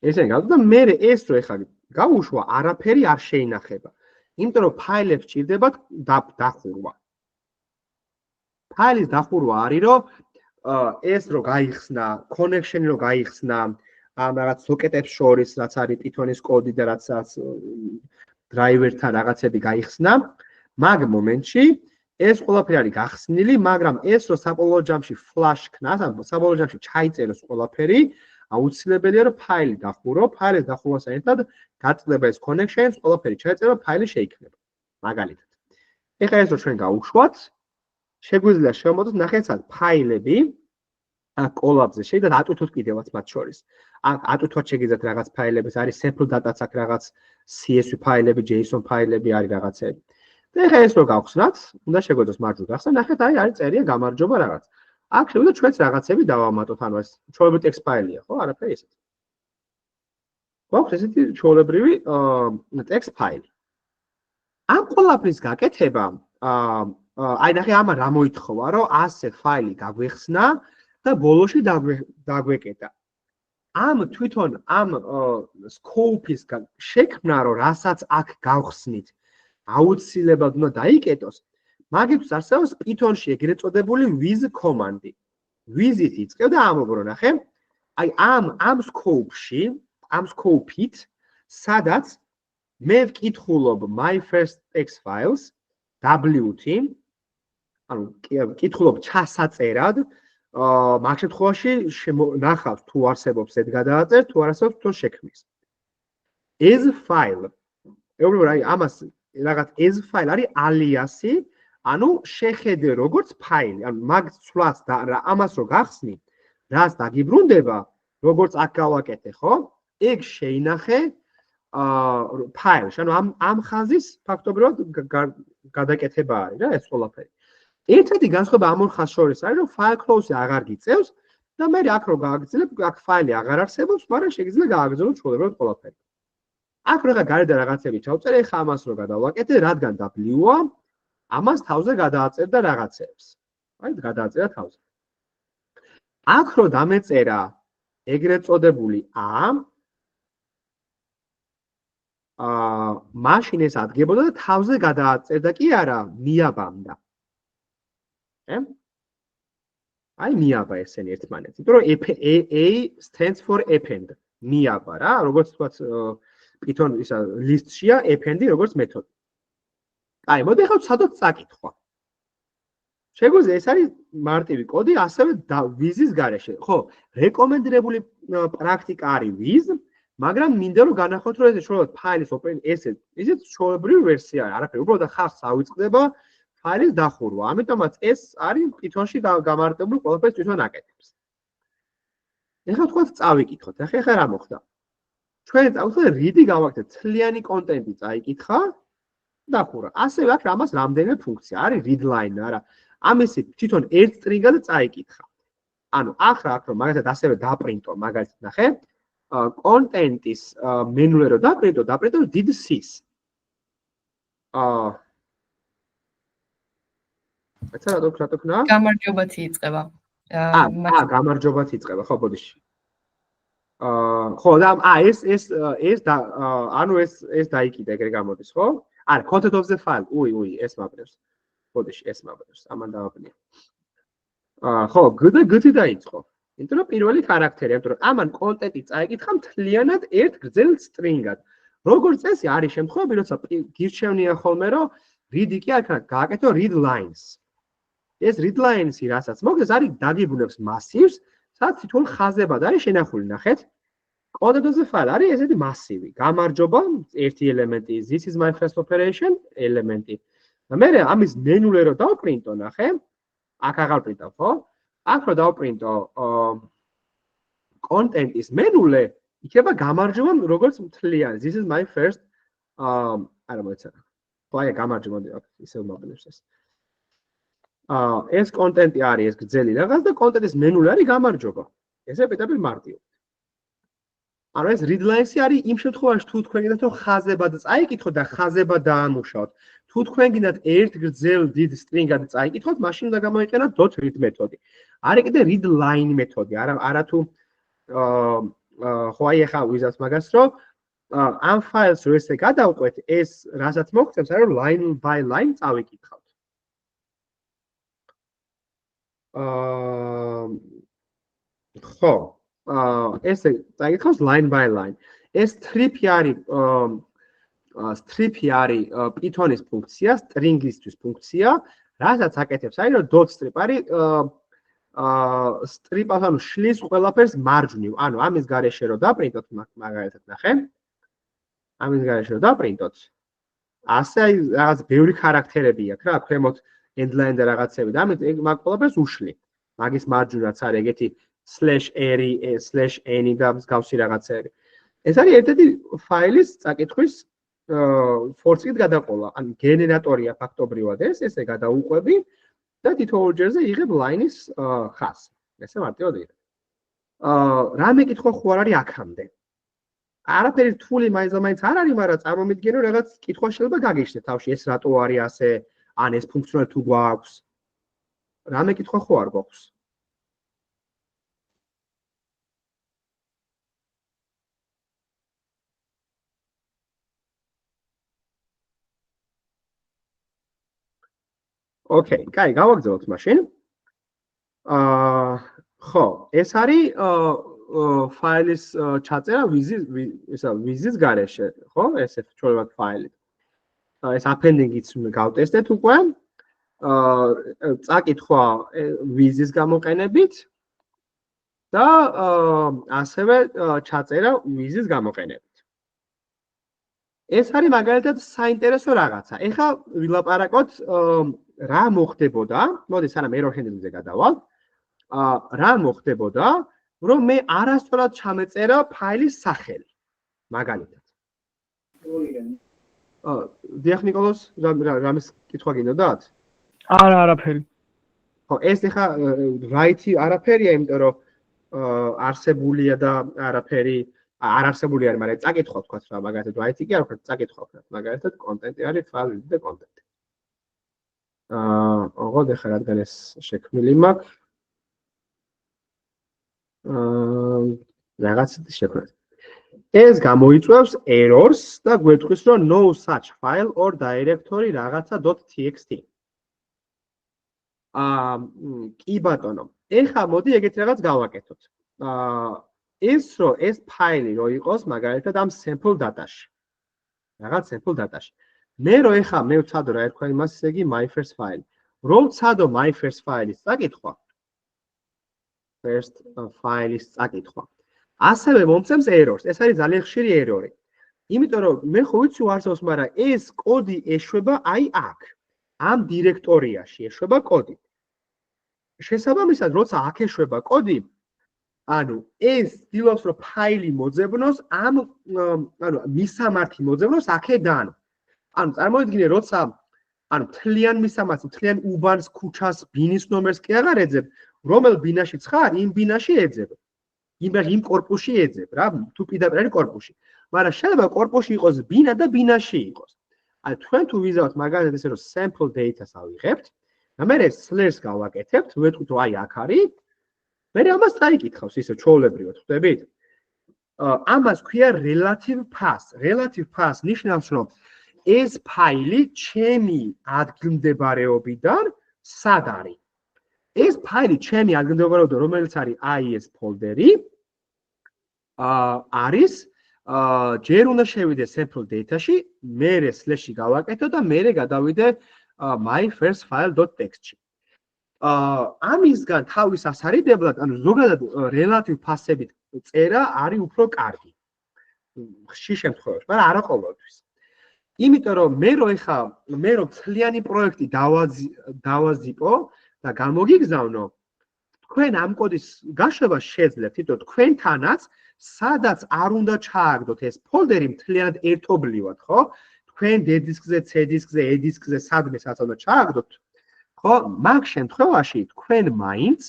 ესენი გადავწერე და მერე ეს რო ახლა გავუშვა, არაფერი არ შეინახება. იმიტომ რომ ფაილებს ჭირდებათ დახურვა. ფაილის დახურვა არის რომ ეს რო გაიხსნა, connection რო გაიხსნა, ამ რაღაც სოკეტებს შორის, რაც არის Python-ის კოდი და რაც driver-თან რაღაცები გაიხსნა, მაგ მომენტში ეს ყველაფერი არის გახსნილი, მაგრამ ეს რო საბოლოო ჯამში flash ქნას, ან საბოლოო ჯამში ჩაიწეროს ყველაფერი, აუცილებელია რომ ფაილი დახურო, ფაილის დახურვასთან ერთად გაწყდება ეს connection-ს, ყველაფერი ჩაიწერო, ფაილი შეიქმნება. მაგალითად. ეხლა ეს რო ჩვენ გავუშვათ, შეგვიძლია შევმოწმოთ ნახეთ ფაილები აქ კოლაბზე შეიძლება ატვირთოთ კიდევაც მათ შორის. აქ ატვირთოთ შეგიძლიათ რაღაც ფაილები, არის sample data-ც აქ რაღაც CSV ფაილები, JSON ფაილები არის რაღაცები. და ეხლა ეს რო გავხსნათ, უნდა შეგვეძლოს მარჯვნივ გახსნა, ნახეთ არის წერია გამარჯობა რაღაც. აქ შეგვიძლია ჩვენც რაღაცები დავამატოთ, ანუ ეს ჩვეულებრივი text ფაილია, ხო? არაფერი ესეთი. გვაქვს ესეთი ჩვეულებრივი text ფაილი. ამ ყველაფრის გაკეთება აი ნახე ამა რა მოითხოვა რომ ასე ფაილი გაგვეხსნა და ბოლოში დაგვეკეტა. ამ თვითონ ამ scope-ის შექმნა რომ რასაც აქ გავხსნით აუცილებლად უნდა დაიკეტოს. მაგისთვის არსებობს Python-ში ეგრეთ წოდებული with command-ი. with-ით იწყებ და ამობრო ნახე. აი ამ scope-ში, ამ scope-ით სადაც მე ვკითხულობ my first text files W-ით ანუ კითხულობ ჩასაწერად, მაგ შემთხვევაში ნახავს თუ არსებობს ეს გადააწერ, თუ არ არსებობს თვითონ შექმნის. ეს ფაილი, ეუბნები რა, ამას რაღაც ეს ფაილი არის alias-ი, ანუ შეხედე როგორც ფაილი, ანუ მაგ ცვლას და ამას რო გახსნი, რას დაგიბრუნდება, როგორც აქ გავაკეთე, ხო? ეგ შეინახე ფაილში, ანუ ამ ხაზის ფაქტობრივად გადაკეთება არის რა ეს ყველაფერი. ერთ-ერთი განსხვავება ამ ორ ხაზს შორის არის, რომ file close-ი აღარ გიწევს და მე აქ რო გააგრძელებ, აქ ფაილი აღარ არსებობს, მაგრამ შეგიძლია გააგრძელოთ ჩვეულებრივად ყველაფერი. აქ რო გარდა რაღაცები ჩავწერე, ხა ამას რო გადავაკეთე, რადგან W-ა, ამას თავზე გადააწერ და რაღაცებს. აი, გადააწერა თავზე. აქ რო დამეწერა ეგრეთ წოდებული მაშინ ეს ადგებოდა და თავზე გადააწერდა კი არა, მიაბამდა. აი მიაბა ესენი ერთმანეთს. იმიტომ რომ A stands for append. მიაბა რა, როგორც თქვათ Python ისა list-შია append-ი როგორც მეთოდი. აი, მოდი ახლა სადაც წაკითხვა. შეგვიძლია ეს არის მარტივი კოდი, ასევე with-ის გარეშე. ხო, რეკომენდებული პრაქტიკა არის with, მაგრამ მინდა რომ განახოთ რომ ეს შეიძლება ფაილის open ესე ისეთ ჩვეულებრივი ვერსია არის, არაფერი, უბრალოდ ხაზს ავიწყდება ფაილის დახურვა. ამიტომაც ეს არის Python-ში გამარტებული ყველაფერს თვითონ აკეთებს. ეხლა თქვათ წავიკითხოთ. ეხლა რა მოხდა? ჩვენ წავიკითხეთ read-ი გავაკეთეთ, თლიანი კონტენტი წაიკითხა, დახურა. ასევე აქ ამას რამდენიმე ფუნქცია არის readline არა. ამისი თვითონ ერთ სტრინგად წაიკითხა. ანუ ახლა აქ რომ მაგალითად ასევე დაპრინტო, მაგალითად ნახე, კონტენტის მენუზე რომ დაპრინტო did sys. ეცა რა თქნა? გამარჯობათ იწყება. გამარჯობათ იწყება, ხო, ბოდიში. ხო, და ეს ანუ ეს დაიკიდა ეგრე გამოდის, ხო? არა, content of the file. უი, ეს მაბრევს. ბოდიში, ეს მაბრევს. ამან დავაბნია. ხო, G და G-ი დაიწყო. იმიტომ რომ პირველი ხარაქტერი, იმიტომ რომ ამან კონტენტი წაიკითხა მთლიანად ერთ გრძელ string-ად. როგორც წესი არის შემთხვევები, როცა გირჩევნია ხოლმე, რომ read-ი კი არ ქნა, გააკეთო read lines. ეს read lines-ი, რასაც მოგდეს, არის დაგებუნებს massive-ს, სადაც თითოეულ ხაზებად არის შენახული, ნახეთ. Content-ზე file არის ესეთი მასივი. გამარჯობა, ერთი ელემენტი, this is my first operation ელემენტი. და მე ამის მენულე რო დავპრინტო, ნახე. აქ აღარ პრინტავ, ხო? აქ რო დავპრინტო content-ის მენულე, იქნება გამარჯობა, როგორც მთლიანი. This is my first არა მოეცადა. ხო, აი გამარჯობა, ისევ მოგნებს ეს. ეს content-ი არის ეს გრძელი რაღაც და content-ის მენულე არის გამარჯობა. ესე პეტაპი მარტივ. ანუ ეს read lines-ი არის იმ შემთხვევაში, თუ თქვენ გინდათ რომ ხაზებად წაიკითხოთ და ხაზებად დაამუშავოთ. თუ თქვენ გინდათ ერთ გრძელ დიდ string-ად წაიკითხოთ, მაშინ უნდა გამოიყენოთ .read მეთოდი. არის კიდე read line მეთოდი, არა თუ ხო აი ახლა ვიზავთ მაგას, რომ ამ ფაილს რო ესე გადავყვეთ, ეს რასაც მოგწევს, არის რომ line by line წავიკითხავთ. ხო ესე წაიკითხავს line by line. ეს strip-ი არის Python-ის ფუნქცია, string-ისთვის ფუნქცია, რასაც აკეთებს, არის რომ dot strip არის strip-ას ანუ შლის ყველაფერს მარჯვნივ. ანუ ამის გარეშე რო დაპრინტოთ, მაგალითად ნახე. ამის გარეშე რო დაპრინტოთ. ასე აი რაღაც ბევრი ხარაქტერები აქვს რა, ქვემოთ endline და რაღაცები და ამით მაგ ყველაფერს უშლი. მაგის მარჯვნივაც არის ეგეთი /n და მსგავსი რაღაცები. ეს არის ერთ-ერთი ფაილის წაკითხვის force-ით გადაყოლა. ან გენერატორია ფაქტობრივად ესე გადაუყვები და თითოეულ ჯერზე იღებ line-ის ხაზს. ესე მარტივად იღებ. რა მეკითხვა ხო არ არის აქამდე? არაფერი რთული მაინც არ არის, მაგრამ წარმომიდგენო რაღაც კითხვა შეიძლება გაგიჩნდეთ თავში, ეს რატო არის ასე, ან ეს ფუნქციონალი თუ გვაქვს. რა მეკითხვა ხო არ გვაქვს? Okay, კაი, გავაგზავნოთ მაშინ. ხო, ეს არის ფაილის ჩაწერა ვიზის გარეშე, ხო? ესე ჩვენებად ფაილი. ეს appending-იც გავტესტეთ უკვე. წაკითხვა ვიზის გამოყენებით და ასევე ჩაწერა ვიზის გამოყენებით. ეს არის მაგალითად საინტერესო რაღაცა. ეხლა ვილაპარაკოთ რა მოხდებოდა, მოდი სანამ error handling-ზე გადავალ. რა მოხდებოდა, რომ მე არასწორად ჩამეწერა ფაილის სახელი. მაგალითად. დიახ ნიკოლოზ, რამის კითხვა გინდათ? არაფერი. ხო, ეს ეხა right-ი არაფერია, იმიტომ რომ არსებულია და არაფერი არ არსებული არის, მაგრამ წაკითხვა თქვათ რა, მაგალითად right-ი კი არ ვქნათ, წაკითხვა ვქნათ, მაგალითად content-ი არის file და content. ოღონდ ეხა რადგან ეს შექმნილი მაქვს. რაღაც შექმნათ. ეს გამოიწვევს errors და გვეტყვის რომ no such file or directory რაღაცა.txt. კი ბატონო. ეხა მოდი ეგეთ რაღაც გავაკეთოთ. ეს ფაილი რო იყოს მაგალითად ამ sample data-ში. რაღაც sample data-ში. მე რო ეხა მე ვცადო რა ერქვა იმას, ესე იგი my first file. რომ ვცადო my first file-ის წაკითხვა. first file-ის წაკითხვა. ასევე მომწევს errors. ეს არის ძალიან ხშირი error-ი. იმიტომ რომ მე ხო ვიცი უარსავს, მაგრამ ეს კოდი ეშვება აი აქ. ამ დირექტორიაში ეშვება კოდი. შესაბამისად, როცა აქ ეშვება კოდი, ანუ ეს ცდილობს რომ ფაილი მოძებნოს ამ ანუ მისამართი მოძებნოს აქედან. ანუ წარმოიდგინე, როცა ანუ მთლიან მისამართს, მთლიან უბანს, ქუჩას, ბინის ნომერს კი აღარ ეძებ, რომელ ბინაშიც ხარ, იმ ბინაში ეძებ. იმ კორპუსში ეძებ რა, თუ პირდაპირ არის კორპუსში. მაგრამ შეიძლება კორპუსში იყოს ბინა და ბინაში იყოს. აი თქვენ თუ ვიზავთ მაგალითად ესე რომ sample data-ს ავიღებთ და მე slash გავაკეთებთ, ვეთქვით რომ აი აქ არის. მე ამას წაიკითხავს ისე ჩვეულებრივად, ხვდებით? ამას ქვია relative path. Relative path ნიშნავს რომ ეს ფაილი ჩემი ადგილმდებარეობიდან სად არის. ეს ფაილი ჩემი ადგილმდებარეობა რომელიც არის IES ფოლდერი არის ჯერ უნდა შევიდე sample data-ში, მერე slash-ში გავაკეთო და მერე გადავიდე my first file.txt-ში. ამისგან თავის ასარიდებლად, ანუ ზოგადად relative ფასებით წერა არის უფრო კარგი. ხშირ შემთხვევაში, მაგრამ არა ყოველთვის. იმიტომ რომ მე რომ ცლიანი პროექტი დავაზიპო და გამოგიგზავნო, თქვენ ამ კოდის გაშვება შეძლებთ, თვითონ თქვენთანაც სადაც არ უნდა ჩააგდოთ ეს ფოლდერი მთლიანად ერთობლივად, ხო? თქვენ D დისკზე, C დისკზე, E დისკზე სადმე სადაც უნდა ჩააგდოთ, ხო? მაგ შემთხვევაში თქვენ მაინც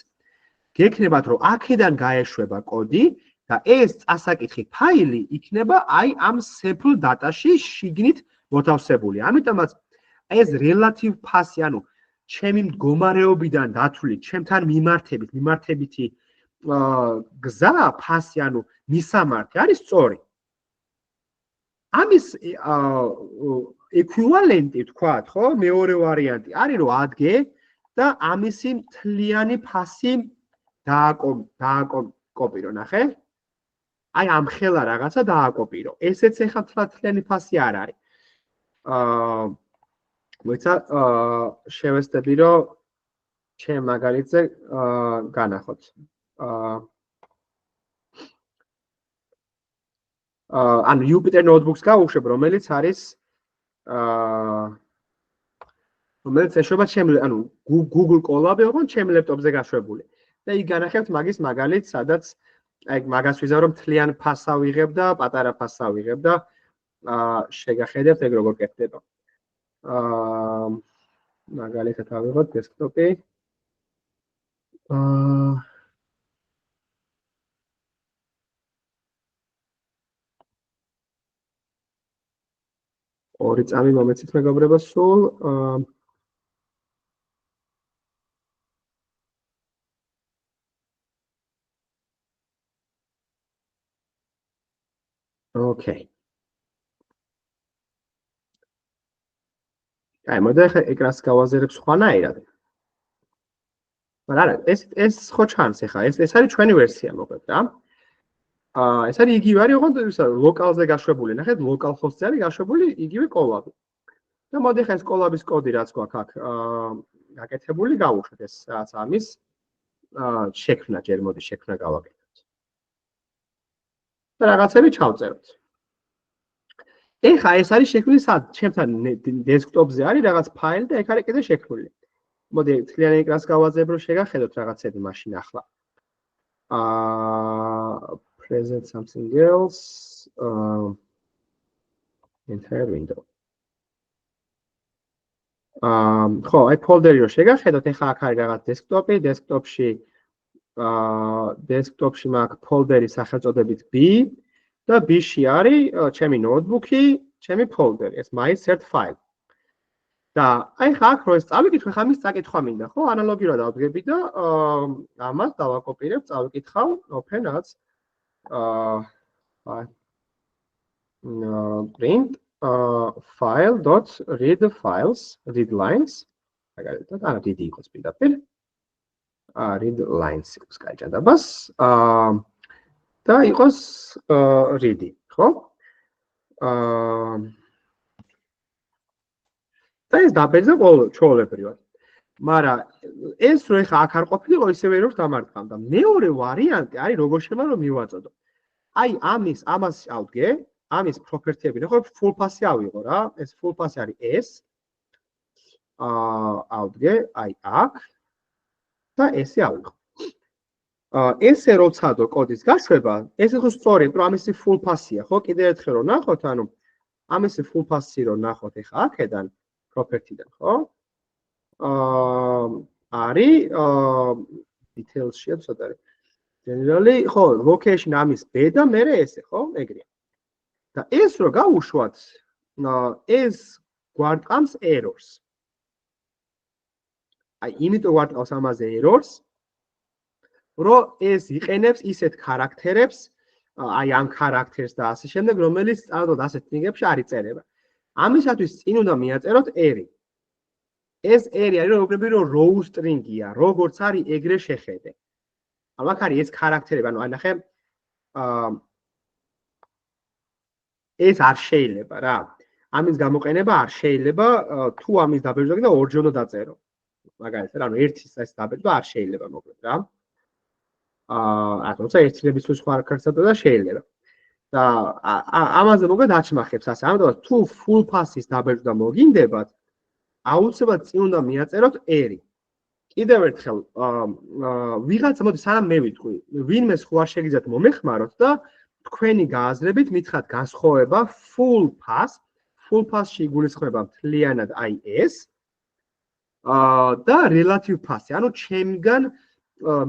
გექნებათ, რომ აქედან გაეშვება კოდი და ეს წასაკითხი ფაილი იქნება აი ამ sample data-ში შიგნით მოთავსებული. ამიტომაც ეს relative ფასი, ანუ ჩემი მდგომარეობიდან დათვლით, ჩემთან მიმართებითი გზა ფასი, ანუ მისამართი არის სწორი. ამის ეკვივალენტი ვთქვათ, ხო? მეორე ვარიანტი არის რომ ადგე და ამისი მთლიანი ფასი დააკოპირო, ნახე? აი ამ ხელა რაღაცა დააკოპირო. ესეც ეხლა მთლიანი ფასი არ არის. მოიცა შევეცდები რომ ჩემ მაგალითზე განახოთ. ანუ Jupyter Notebooks გავუშვებ, რომელიც არის რომელიც ეშვება ანუ Google Colab-ი, ოღონდ ჩემ ლეპტოპზე გაშვებული. და იქ განახებთ მაგის მაგალითს, სადაც აი მაგას ვიზავ რომ მთლიან ფასს ავიღებ და პატარა ფასს ავიღებ და შეგახედებთ ეგ როგორ კეთდება. მაგალითად ავიღოთ დესკტოპი. ორი წამი მომეცით მეგობრებო სულ. Okay. აი, მოდი ახლა ეკრანს გავაზერებ სხვანაირად. მაგრამ არა, ეს ხო ჩანს ახლა, ეს არის ჩვენი ვერსია მოკლედ რა. ეს არის იგივე არის, ოღონდ ლოკალზე გაშვებული. ნახეთ, local host-ზე არის გაშვებული იგივე Colab-ი. და მოდი ახლა ეს Colab-ის კოდი რაც გვაქვს აქ გაკეთებული, გავუშვათ ეს რაც ამის შექმნა, ჯერ მოდი შექმნა გავაკეთოთ. და რაღაცები ჩავწეროთ. ეხლა ეს არის შექმნილი სად? ჩემთან დესკტოპზე არის რაღაც ფაილი და ეგ არის კიდე შექმნილი. მოდი მთლიანი ეკრანს გავაძებ რომ შეგახედოთ რაღაცები მაშინ ახლა. Present something else. Entire window. ხო, აი ფოლდერი რო შეგახედოთ, ეხლა აქ არის რაღაც დესკტოპი, დესკტოპში მაქვს ფოლდერი სახელწოდებით B და B-ში არის ჩემი ნოუთბუქი, ჩემი ფოლდერი, ეს my cert file. და აი ხა აქ რო ეს წავიკითხე, ხა მის წაკითხვა მინდა, ხო? ანალოგიურად ავდგები და ამას დავაკოპირებ, წავიკითხავ, open as print file.read files, read lines. მაგალითად, ანუ დიდი იყოს პირდაპირ. read lines იყოს გაიჭადებას. და იყოს read, ხო? და ეს დაბეჭდა ჩვეულებრივად. მაგრამ ეს რო ეხა აქ არ ყოფილიყო, ისევე რომ დამარტყამდა. მეორე ვარიანტი არის როგორ შეიძლება რომ მივაწოდო. აი ამას ავდგე, ამის პროპერტიები, ხო, full pass-ი ავიღო რა. ეს full pass-ი არის ეს. ავდგე, აი აქ და ესე ავიღო. ესე როცადო კოდის გაშვება, ეს ხო სწორია, რომ ამისი full pass-ია, ხო? კიდევ ერთხელ რომ ნახოთ, ანუ ამისი full pass-ი რომ ნახოთ ეხა აქედან property-დან, ხო? არის details-ია ცოტა. generally, ხო, location ამის B და მერე ესე, ხო? ეგრეა. და ეს რო გავუშვათ, ეს გვარტყამს errors. აი, იმიტომ გვარტყავს ამაზე errors, რომ ეს იყენებს ისეთ ქარაქტერებს, აი ამ ქარაქტერს და ასე შემდეგ, რომელიც სწორად ასეთ კნიგებში არ იწერება. ამისათვის წინ უნდა მიაწეროთ ერი. ეს ერი არის რომ row string-ია, როგორც არის ეგრე შეხედე. აქ არის ეს ხარაქტერები, ანუ ნახე ეს არ შეიძლება რა. ამის გამოყენება არ შეიძლება თუ ამის დაბეჭდა და ორჯერ უნდა დაწერო. მაგალითად, ანუ ერთის ეს დაბეჭდა არ შეიძლება მოკლედ რა. თუმცა ერთილების თუ სხვა ხარაქტერებია და შეიძლება. და ამაზე მოკლედ აჩმახებს ასე. ამიტომ თუ full pass-ის დაბეჭდა მოგინდებათ, აუცილებლად წინ უნდა მიაწეროთ ერი. კიდევ ერთხელ ვიღაცა მოდი სანამ მე ვიტყვი, ვინმე სხვა შეგიძლიათ მომეხმაროთ და თქვენი გააზრებით მითხრათ განსხვავება full pass-ში იგულისხმება მთლიანად აი ეს და relative pass-ი, ანუ ჩემგან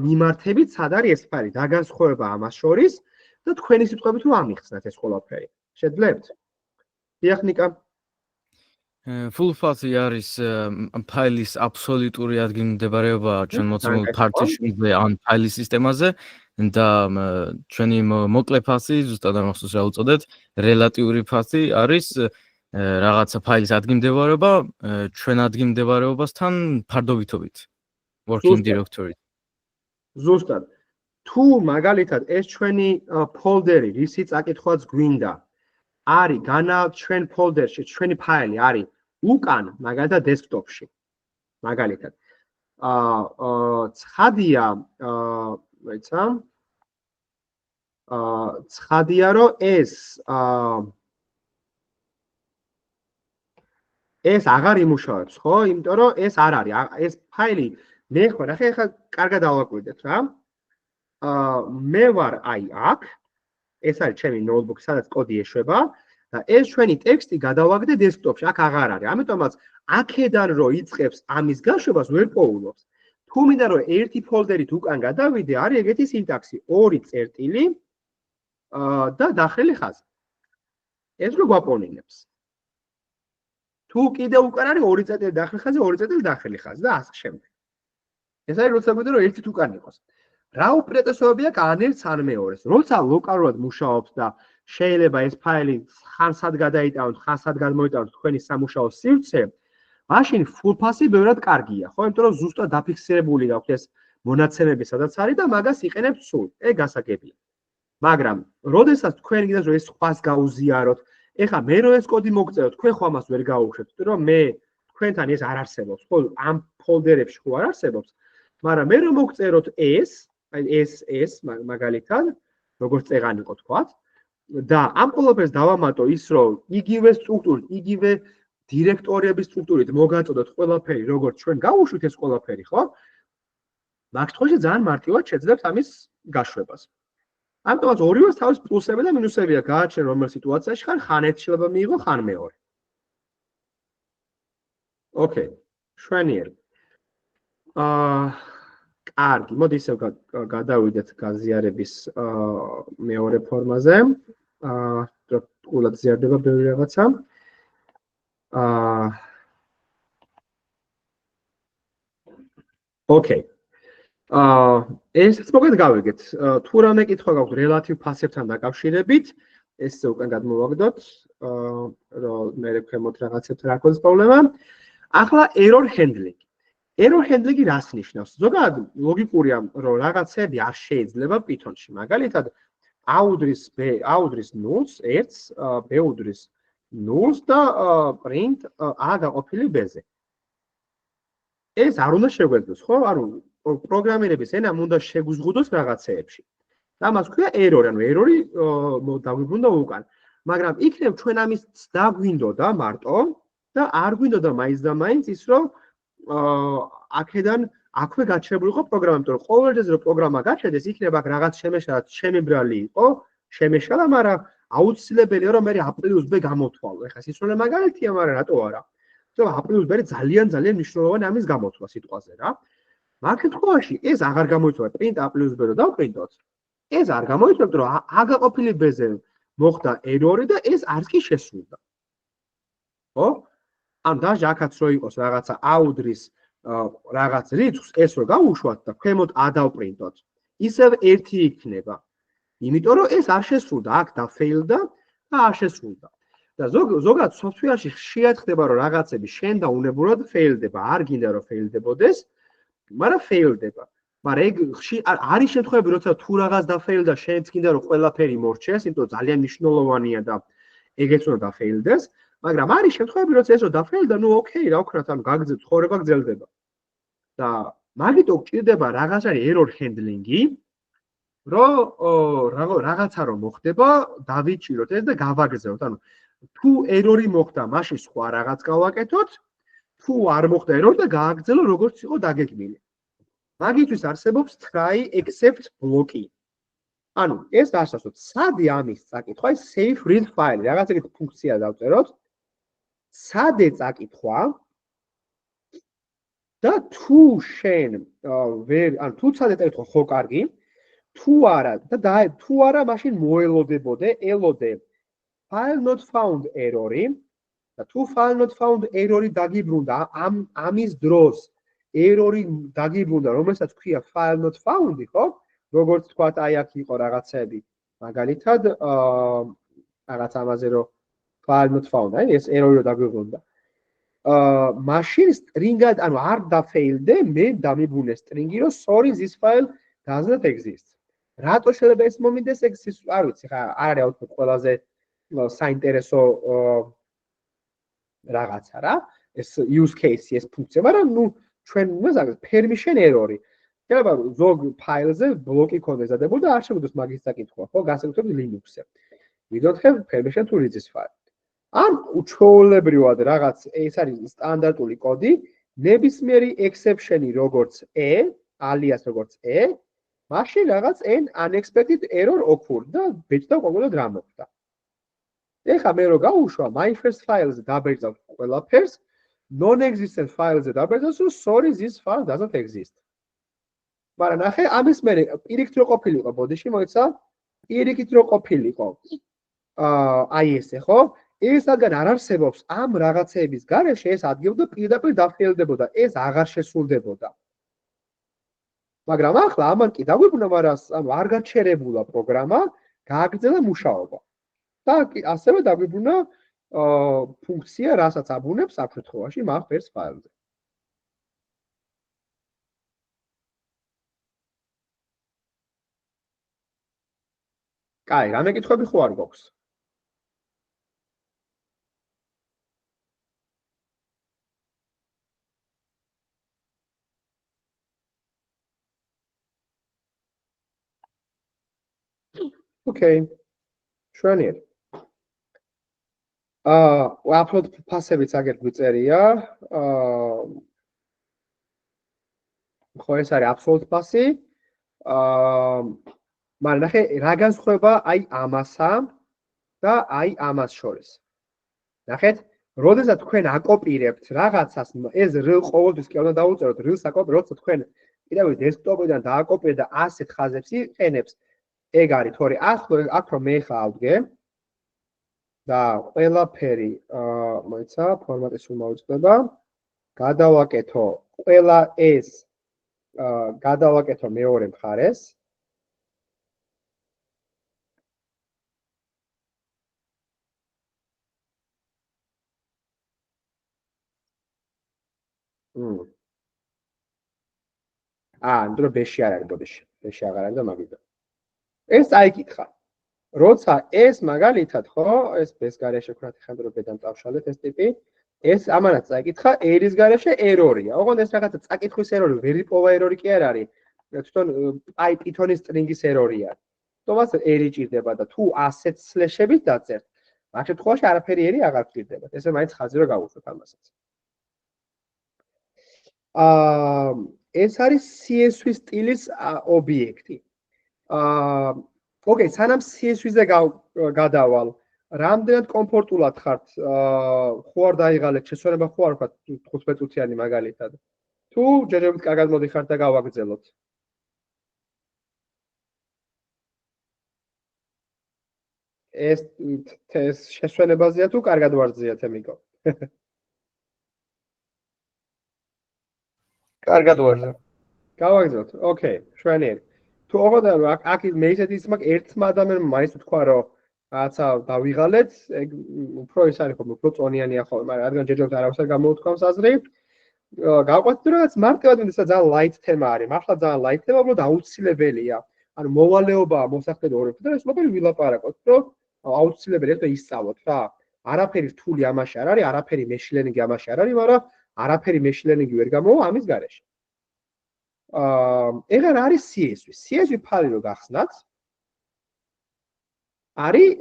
მიმართებით სად არის ეს ფაილი, დაგანსხვავება ამას შორის და თქვენი სიტყვებით რომ ამიხსნათ ეს ყველაფერი. შეძლებთ? დიახ ნიკა. Full path არის ფაილის აბსოლუტური ადგილმდებარეობა ჩვენ მოცემულ partition-ზე ან ფაილის სისტემაზე და ჩვენი მოკლე path-ი ზუსტად არ მახსოვს რა უწოდეთ, რელატიური path-ი არის რაღაცა ფაილის ადგილმდებარეობა ჩვენ ადგილმდებარეობასთან ფარდობითობით working directory. ზუსტად. თუ მაგალითად ეს ჩვენი ფოლდერი, რისი წაკითხვაც გვინდა, არის ჩვენ ფოლდერში, ჩვენი ფაილი არის უკან, მაგალითად desktop-ში. მაგალითად. ცხადია, მოიცა? ცხადია, რომ ეს აღარ იმუშავებს, ხო? იმიტომ რომ ეს არ არის, ეს ფაილი მე ხო, ნახე, ახლა კარგად დავაკვირდეთ რა. მე ვარ აი აქ, ეს არის ჩემი ნოუთბუქი, სადაც კოდი ეშვება და ეს ჩვენი ტექსტი გადავაგდე დესკტოპში, აქ აღარ არის. ამიტომაც აქედან რო იწყებს ამის გაშვებას ვერ პოულობს. თუ მინდა რომ ერთი ფოლდერით უკან გადავიდე, არის ეგეთი სინტაქსი, 2 წერტილი და დახრილი ხაზი. ეს რო გვაპონინებს. თუ კიდე უკან არის 2 წერტილი დახრილი ხაზი, 2 წერტილი დახრილი ხაზი და ასე შემდეგ. ეს არის როცა გვინდა რომ ერთით უკან იყოს. რა უპირატესობებია ან ერთს ან მეორეს. როცა ლოკალურად მუშაობს და შეიძლება ეს ფაილი ხანსად გადაიტანოთ, ხანსად გადმოიტანოთ თქვენი სამუშაო სივრცე, მაშინ full pass-ი ბევრად კარგია, ხო? იმიტომ რომ ზუსტად დაფიქსირებული გაქვთ ეს მონაცემები სადაც არის და მაგას იყენებთ სულ. ეგ გასაგებია. მაგრამ როდესაც თქვენ გინდათ რომ ეს სხვას გაუზიაროთ, ეხლა მე რო ეს კოდი მოგწეროთ, თქვენ ხო ამას ვერ გაუშვებთ, რომ მე თქვენთან ეს არ არსებობს, ხო? ამ ფოლდერებში ხო არ არსებობს, მაგრამ მე რო მოგწეროთ ეს მაგალითად, როგორც წეღანი იყო თქვათ, და ამ ყველაფერს დავამატო ის, რომ იგივე სტრუქტურით, იგივე დირექტორიების სტრუქტურით მოგაწოდოთ ყველაფერი, როგორც ჩვენ გავუშვით ეს ყველაფერი, ხო? მაგ შემთხვევაში ძალიან მარტივად შეძლებთ ამის გაშვებას. ამიტომაც ორივეს თავის პლუსები და მინუსები აქვს, გააჩნია რომელ სიტუაციაში ხარ, ხან ერთ შეიძლება მიიღო, ხან მეორე. ოკეი, შვენიერი. კარგი, მოდი ისევ გადავიდეთ გაზიარების მეორე ფორმაზე. თულად ზიარდება ბევრი რაღაცა. ოკეი. ესეც მოგეთ გავიგეთ. თუ რამე კითხვა გაქვთ relative pass-ებთან დაკავშირებით, ეს უკან გადმოვაგდოთ, რომ მე ქვემოთ რაღაცებთან არ გქონდეს პრობლემა. ახლა error handling. Error handling-ი რას ნიშნავს? ზოგადად ლოგიკურია, რომ რაღაცები არ შეიძლება Python-ში. მაგალითად, აუდრის null-ს, ერთს, ბ-უდრის null-ს და print a გაყოფილი b-ზე. ეს არ უნდა შეგვეძლოს, ხო? ანუ პროგრამირების ენამ უნდა შეგუზღუდოს რაღაცეებში. და მას ქვია error, ანუ error-ი დაგვიბრუნდა უკან. მაგრამ იქნებ ჩვენ ამის დაგვინდოდა მარტო და არ გვინდოდა მაინც და მაინც ის, რომ აქედან აქვე გაჩერებულიყო პროგრამა, იმიტომ რომ ყოველ ჯერზე რომ პროგრამა გაჩერდეს, იქნება აქ რაღაც შემეშალა, შემებრალი იყო, შემეშალა, მაგრამ აუცილებელია რომ მე A+B გამოთვალო. ეხლა სისწრაფე მაგალითია, მაგრამ რატო არა? თუმცა A+B ძალიან მნიშვნელოვანი ამის გამოთვლა სიტყვაზე რა. მაგ შემთხვევაში ეს აღარ გამოიწვია print A+B რო დავპრინტოთ. ეს არ გამოიწვია, რომ A გაყოფილი B-ზე მოხდა error-ი და ეს არც კი შესრულდა. ხო? ან даже აქაც რო იყოს რაღაცა აუდრის რაღაც რიცხვს ეს რო გავუშვათ და ქვემოთ A დავპრინტოთ, ისევ 1 იქნება. იმიტომ რომ ეს არ შესრულდა, აქ დაფეილდა და არ შესრულდა. და ზოგადად software-ში ხშირად ხდება რომ რაღაცები შენ და უნებურად fail-დება, არ გინდა რომ fail-დებოდეს, მაგრამ fail-დება. მაგრამ ეგ არის შემთხვევები, როცა თუ რაღაც და-fail-და შენც გინდა რომ ყველაფერი მორჩეს, იმიტომ ძალიან მნიშვნელოვანია და ეგეც უნდა და-fail-დეს, მაგრამ არის შემთხვევები, როცა ეს რომ და-fail-და, ნუ ოკეი, რა ვქნათ, ანუ გაგრძელდება, ცხოვრება გრძელდება. და მაგიტო გჭირდება რაღაც არის error handling-ი, რომ რაღაცა რომ მოხდება, დავიჭიროთ ეს და გავაგრძელოთ. ანუ თუ error-ი მოხდა, მაშინ სხვა რაღაც გავაკეთოთ, თუ არ მოხდა error და გააგრძელო როგორც იყო დაგეგმილი. მაგისთვის არსებობს try except ბლოკი. ანუ ეს გასასწორად, სადი ამის წაკითხვა, save read file, რაღაც ეგეთი ფუნქცია დავწეროთ. სადე წაკითხვა და თუ შენ ანუ თუ სადე წაკითხვა ხო კარგი, თუ არა და თუ არა, მაშინ მოელოდებოდე, ელოდე file not found error-ი და თუ file not found error-ი დაგიბრუნდა ამის დროს error-ი დაგიბრუნდა, რომელსაც ქვია file not found-ი, ხო? როგორც თქვათ, აი აქ იყო რაღაცები, მაგალითად, რაღაც ამაზე რომ file not found, აი ეს error-ი რომ დაგიბრუნდა. მაშინ string-ად, ანუ არ და-fail-დე, მე დამიბრუნე string-ი, რომ sorry this file does not exist. რატო შეიძლება ეს მომინდეს, ეგ არ ვიცი, ხა არ არის აუცილებლად ყველაზე საინტერესო რაღაცა რა, ეს use case-ი, ეს ფუნქცია, მაგრამ ნუ ჩვენ მეზაგ permission error-ი. შეიძლება ზოგ ფაილზე ბლოკი ქონდეს დადებული და არ შეგვიძლია მაგის წაკითხვა, ხო, განსაკუთრებით Linux-ზე. We don't have permission to read this file. ან უჩვეულებრივად რაღაც ეს არის სტანდარტული კოდი, ნებისმიერი exception-ი როგორც alias როგორც მაშინ რაღაც an unexpected error occurred და ბეჭდა ყოველდღე რა მოხდა. ეხლა მე რო გავუშვა my first files დაბეჭდავ ყველაფერს, non-existent files-ზე დაბეჭდავს, რომ sorry this file doesn't exist. მაგრამ ნახე, ამის მერე პირიქით რო ყოფილიყო ბოდიში, მოიცა? პირიქით რო ყოფილიყო. აი ესე, ხო? ეს რადგან არ არსებობს ამ რაღაცების გარეშე, ეს ადგილდა პირდაპირ დაფეილდებოდა, ეს აღარ შესრულდებოდა. მაგრამ ახლა ამან კი დაგვიბრუნა, მაგრამ ანუ არ გაჩერებულა პროგრამა, გააგრძელა მუშაობა. და ასევე დაგვიბრუნა ფუნქცია, რასაც აბუნებს ამ შემთხვევაში მაგ first file-ზე. კაი, რამე კითხვები ხო არ გვაქვს? Okay. შვენიერი. upload pass-ებიც აგერ გვიწერია. ხო, ეს არის absolute pass-ი. მაგრამ ნახე, რა განსხვავება აი ამასა და აი ამას შორის. ნახეთ, როდესაც თქვენ აკოპირებთ რაღაცას, ეს RL ყოველთვის კი უნდა დაუწეროთ, RL-ს აკოპირებთ, როცა თქვენ კიდევ დესკტოპიდან დააკოპირებთ და ასეთ ხაზებს იყენებს, ეგ არის, თორე აქ რომ მე ხა ავდგე და ყველაფერი, მოიცა, ფორმატი სულ მოვიწყდება. გადავაკეთო ყველა ეს გადავაკეთო მეორე მხარეს. ნუ ბეში არ არის ბოდიში. ბეში აღარ არის და მაგიდა. ეს წაიკითხა. როცა ეს მაგალითად, ხო, ეს ბეს გარეშე ვქნათ ხან რომ ბედამ წავშალეთ ეს ტიპი, ეს ამანაც წაიკითხა, ერის გარეშე ერორია. ოღონდ ეს რაღაცა წაკითხვის ერორი, ვერიპოვა ერორი კი არ არის. თვითონ აი Python-ის string-ის ერორია. თუმცა ერი ჭირდება და თუ ასეთ სლეშებით დაწერთ, მაგ შემთხვევაში არაფერი ერი აღარ ჭირდება. ესე მაინც ხაზი რომ გავუშვათ ამასაც. ეს არის CSV სტილის ობიექტი. ოკეი, სანამ CSV-ზე გადავალ, რამდენად კომფორტულად ხართ? ხო არ დაიღალეთ, შესვენება ხო არ ვქოთ 15 წუთიანი მაგალითად. თუ ჯერჯერობით კარგად მოდიხართ და გავაგრძელოთ. ეს შესვენებაზეა თუ კარგად ვარძიათ, ემიგო? კარგად ვარზე. გავაგრძელოთ. ოკეი, შვენიერი. თუ ოღონდ აქ მე ისეთი ის მაგ ერთმა ადამიანმა მაინც თქვა რომ რაცა დავიღალეთ, ეგ უფრო ის არის ხოლმე, უფრო წონიანია ხოლმე, მაგრამ რადგან ჯერჯერობით არავის არ გამოუთქვამს აზრი, გავყვეთ რომ რაც მარტივად მინდა ძალიან light თემა არის, მართლა ძალიან light თემა, უბრალოდ აუცილებელია. ანუ მოვალეობაა მოსახლეობა ორებში და ეს უბრალოდ ვილაპარაკოთ, რომ აუცილებელია და ისწავლოთ რა. არაფერი რთული ამაში არ არის, არაფერი მეშლენინგი ამაში არ არის, მაგრამ არაფერი მეშლენინგი ვერ გამოვა ამის გარეშე. ეგ არის CSV. CSV ფაილი რო გახსნათ, არის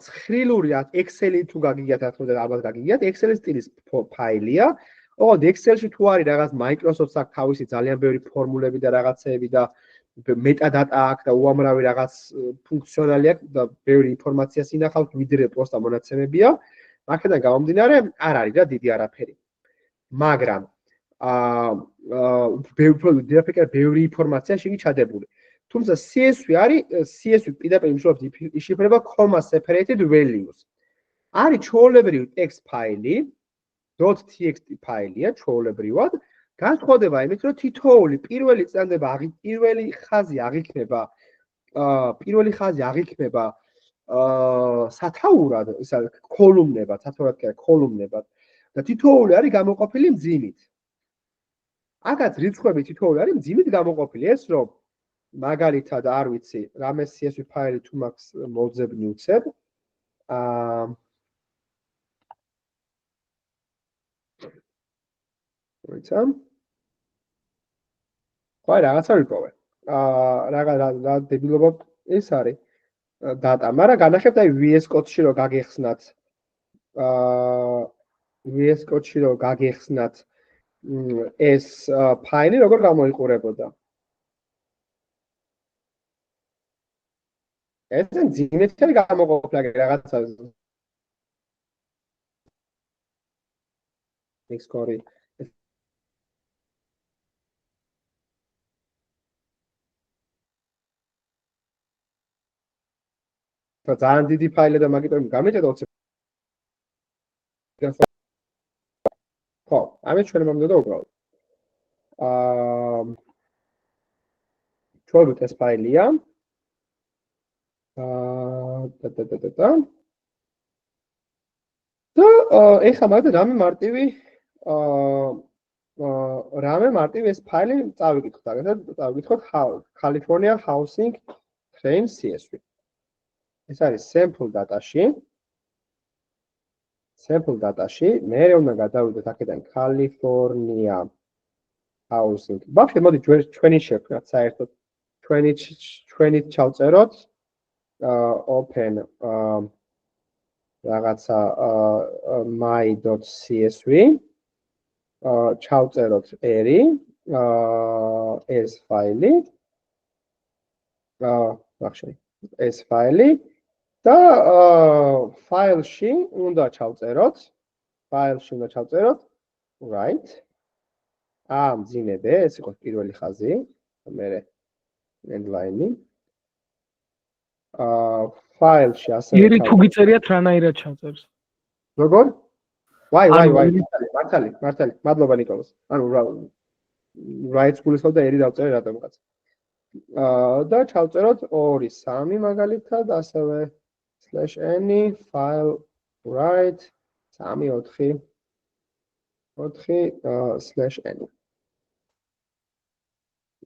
ცხრილური Excel-ი თუ გაგიგიათ, რა თქმა უნდა, ალბათ გაგიგიათ, Excel-ის სტილის ფაილია. ოღონდ Excel-ში თუ არის რაღაც Microsoft-ს აქვს თავისი ძალიან ბევრი ფორმულები და რაღაცეები და მეტადატა აქვს და უამრავი რაღაც ფუნქციონალი აქვს და ბევრი ინფორმაციას ინახავს, ვიდრე პოსტა მონაცემებია. აქედან გამომდინარე, არ არის რა დიდი არაფერი. მაგრამ ბევრი ინფორმაცია შეგი ჩადებული. თუმცა CSV არის, CSV პირდაპირ იმუშავებს იშიფრება comma separated values. არის ჩვეულებრივი text ფაილი, .txt ფაილია ჩვეულებრივად. განსხვავდება იმით, რომ თითოეული პირველი წინდება, პირველი ხაზი აღიქმება სათაურად, ისა კოლუმნებად, სათაურად კი არა, კოლუმნებად და თითოეული არის გამოყოფილი მძიმით. აქაც რიცხვები თითოეული არის მძიმით გამოყოფილი, ეს რომ მაგალითად არ ვიცი, რამე CSV ფაილი თუ მაქვს მოძებნი უცებ. როიცა ხო რაღაცა ვიპოვე. რა დებილობა ეს არის data, მაგრამ განახებთ აი VS Code-ში რომ გაგეხსნათ. VS Code-ში რომ გაგეხსნათ ეს ფაილი როგორ გამოიყურებოდა. ეს ძიმეთელი გამოყოფილი რაღაცა Xcode ძალიან დიდი ფაილი და მაგიტომ გამეჭედა 20. ხო, ამით ჩვენ მომდოდა უბრალოდ. ჩვენთ ეს ფაილია. და ეხლა მაგდა რამე მარტივი ეს ფაილი წავიკითხოთ. აგრეთვე წავიკითხოთ California Housing Train CSV. ეს არის sample data-ში, მე უნდა გადავიდეთ აქედან California Housing. ბავშვი, მოდი ჩვენი შევქმნათ საერთოდ. ჩვენი ჩავწეროთ open რაღაცა my.csv ჩავწეროთ ერი ეს ფაილი ეს ფაილი და ფაილში უნდა ჩავწეროთ right მძინებე ეს იყო პირველი ხაზი მერე end line-ი ფაილში ასე ერი თუ გიწერიათ რანაირად ჩავწერს როგორ ვაი მართალი მადლობა ნიკოლას ანუ right school-ისავ და ერი დავწერე რატომღაც და ჩავწეროთ 2-3 მაგალითად ასევე /n file right 3-4 /n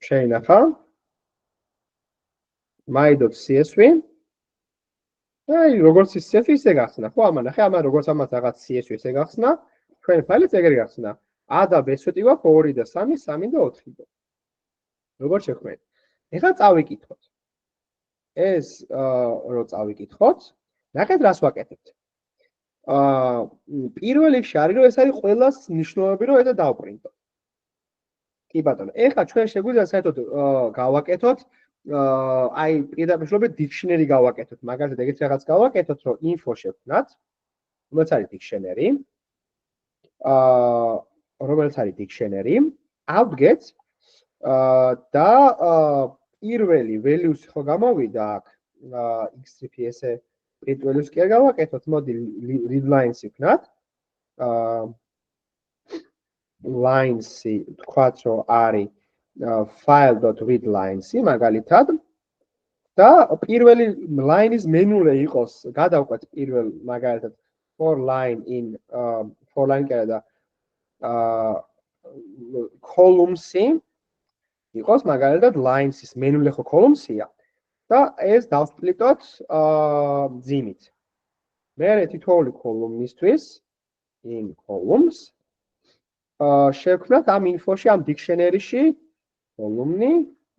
შეინახა my.csv აი როგორც CSV ისე გახსნა ხო ამან ახლა ამან როგორც ამას რაღაც CSV ისე გახსნა ჩვენ ფაილიც ეგრე გახსნა a და b სვეტი გვაქვს 2 და 3 3 და 4 როგორ შევქმნით ეხლა წავიკითხოთ ეს რო წავიკითხოთ ნახეთ რას ვაკეთებთ პირველ რიგში არის რომ ეს არის ყველას ნიშნულები რომ ეს დავპრინტოთ კი ბატონო ეხლა ჩვენ შეგვიძლია საერთოდ გავაკეთოთ აი პირდაპირ dictionary გავაკეთოთ მაგალითად ეგეთ რაღაც გავაკეთოთ რომ info შევქმნათ რომელიც არის dictionary outget და პირველი values ხო გამოვიდა აქ x3ps-ე print values კი არ გავაკეთოთ მოდი read lines-ი ვქნათ lines-ი თქვათ რომ არის file.readlines-ი მაგალითად და პირველი line-ის მენულე იყოს, გადავყვეთ პირველ მაგალითად for line კი არა და column-ი იყოს მაგალითად lines-ის მენულე ხო column-ია და ეს დავსპლიტოთ ძიმით. მერე თითოეული column-ისთვის in columns შევქმნათ ამ info-ში ამ dictionary-ში column-ი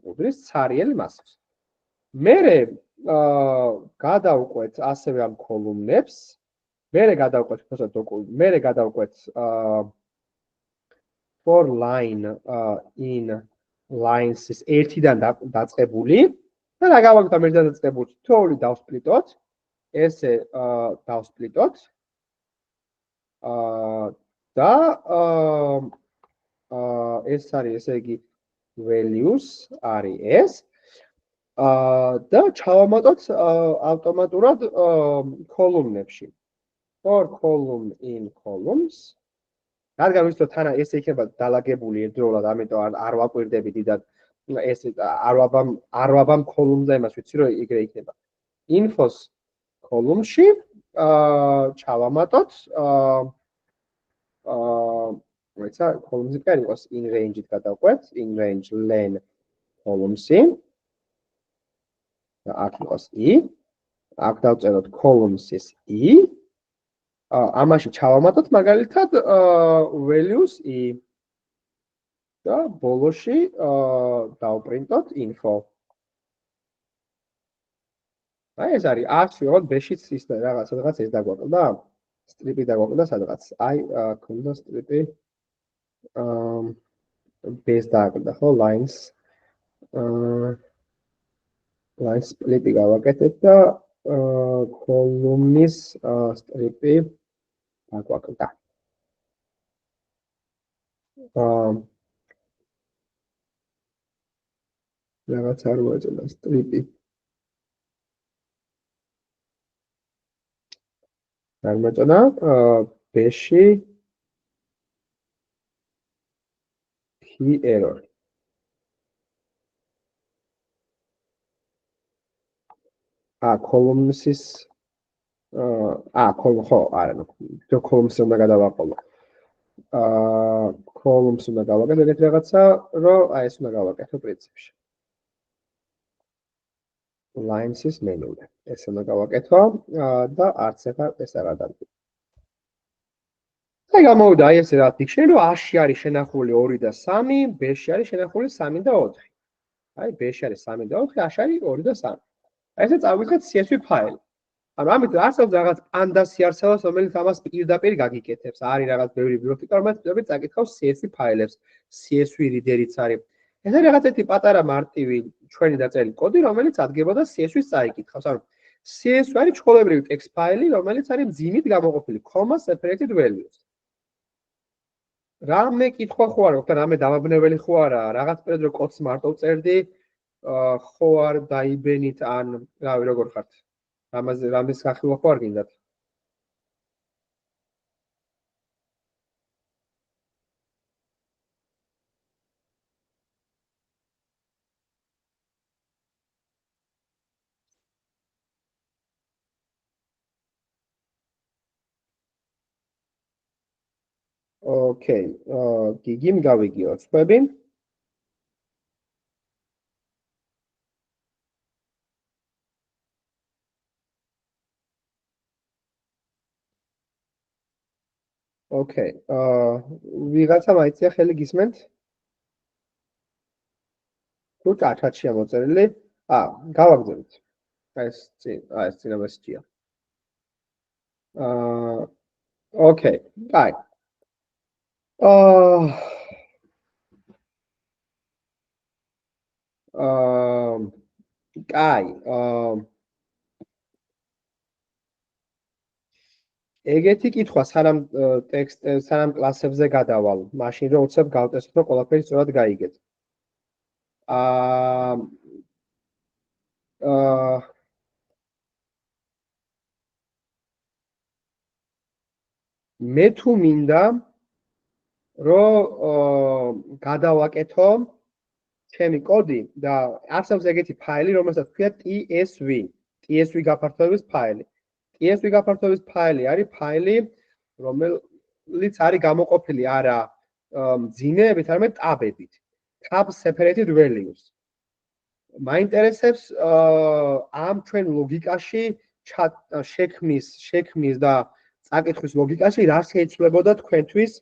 უდრის ცარიელი მასივს. მერე გადავყვეთ ასევე ამ column-ებს, მერე გადავყვეთ for line in lines-ის ერთიდან დაწყებული და რა გავაკეთოთ ამ ერთიდან დაწყებულს თითოეული დავსპლიტოთ, ესე დავსპლიტოთ და ეს არის ესე იგი values არის ეს და ჩავამატოთ ავტომატურად column-ებში. For column in columns. რადგან ვიცით რომ თან ეს იქნება დალაგებული ერთდროულად, ამიტომ არ ვაკვირდები დიდად ეს არ ვაბამ column-ზე იმას ვიცი რომ ეგრე იქნება. Infos column-ში ჩავამატოთ როცა column-ზე კი იყოს in range-ით გადავყვეთ, in range len column-ი და აქ იყოს i, აქ დავწეროთ columns-ის i, ამაში ჩავამატოთ მაგალითად values i და ბოლოში დავპრინტოთ info. აი ეს არის არც ვიღოთ B-შიც ის რაღაცა ეს დაგვაკლდა, სტრიპი დაგვაკლდა სადღაც. აი ქონდა სტრიპი B-ს დააკლდა ხო lines lines სპლიტი გავაკეთეთ და column-ის სტრიპი დაგვაკლდა. რაღაც არ მოეწონა სტრიპი. არ მოეწონა B-ში key error. columns-ის ხო, არა, თუ columns-ი უნდა გადავაყოლო. columns უნდა გავაკეთო ეგეთ რაღაცა, რომ ეს უნდა გავაკეთო პრინციპში. lines-ის მენულე. ეს უნდა გავაკეთო და არც ახლა ეს არ ადარდება. აი გამოვიდა აი ესე რა dictionary, რომ A-ში არის შენახული 2 და 3, B-ში არის შენახული 3 და 4. აი B-ში არის 3 და 4, A-ში არის 2 და 3. აი ესე წავიღეთ CSV ფაილი. ანუ ამით არსებობს რაღაც პანდასი არსებობს, რომელიც ამას პირდაპირ გაგიკეთებს. არის რაღაც ბევრი ბიblioteka, რომელიც პირდაპირ წაკითხავს CSV ფაილებს, CSV reader-იც არის. ეს არის რაღაც ერთი პატარა მარტივი ჩვენი დაწერილი კოდი, რომელიც ადგებოდა CSV-ს წაიკითხავს. ანუ CSV არის ჩვეულებრივი text ფაილი, რომელიც არის მძიმით გამოყოფილი, comma separated values. რამე კითხვა ხო არა, ხოთან რამე დამაბნეველი ხო არა, რაღაც პერიოდში კოდს მარტო წერდი, ხო არ დაიბენით ან რავი როგორ ხართ? რამის გახილვა ხო არ გინდათ? Okay, გიგიმ გავიგიო სხვები. Okay, ვიღაცა მაიცია ხელი გისმენთ? თუ ჩატშია მოწერილი, გავაგზავნით. ეს წინამასწია. Okay, კაი. კაი, ეგეთი კითხვა სანამ სანამ კლასებზე გადავალ, მაშინ რომ უცებ გავტესოთ, რომ ყველაფერი სწორად გაიგეთ. მე თუ მინდა რომ გადავაკეთო ჩემი კოდი და არსებობს ეგეთი ფაილი, რომელსაც ქვია tsv. tsv გაფართოების ფაილი. tsv გაფართოების ფაილი არის ფაილი, რომელიც არის გამოყოფილი არა მძინეებით, არამედ ტაბებით. Tab separated values. მაინტერესებს ამ ჩვენ ლოგიკაში შექმნის და წაკითხვის ლოგიკაში რა შეიძლება თქვენთვის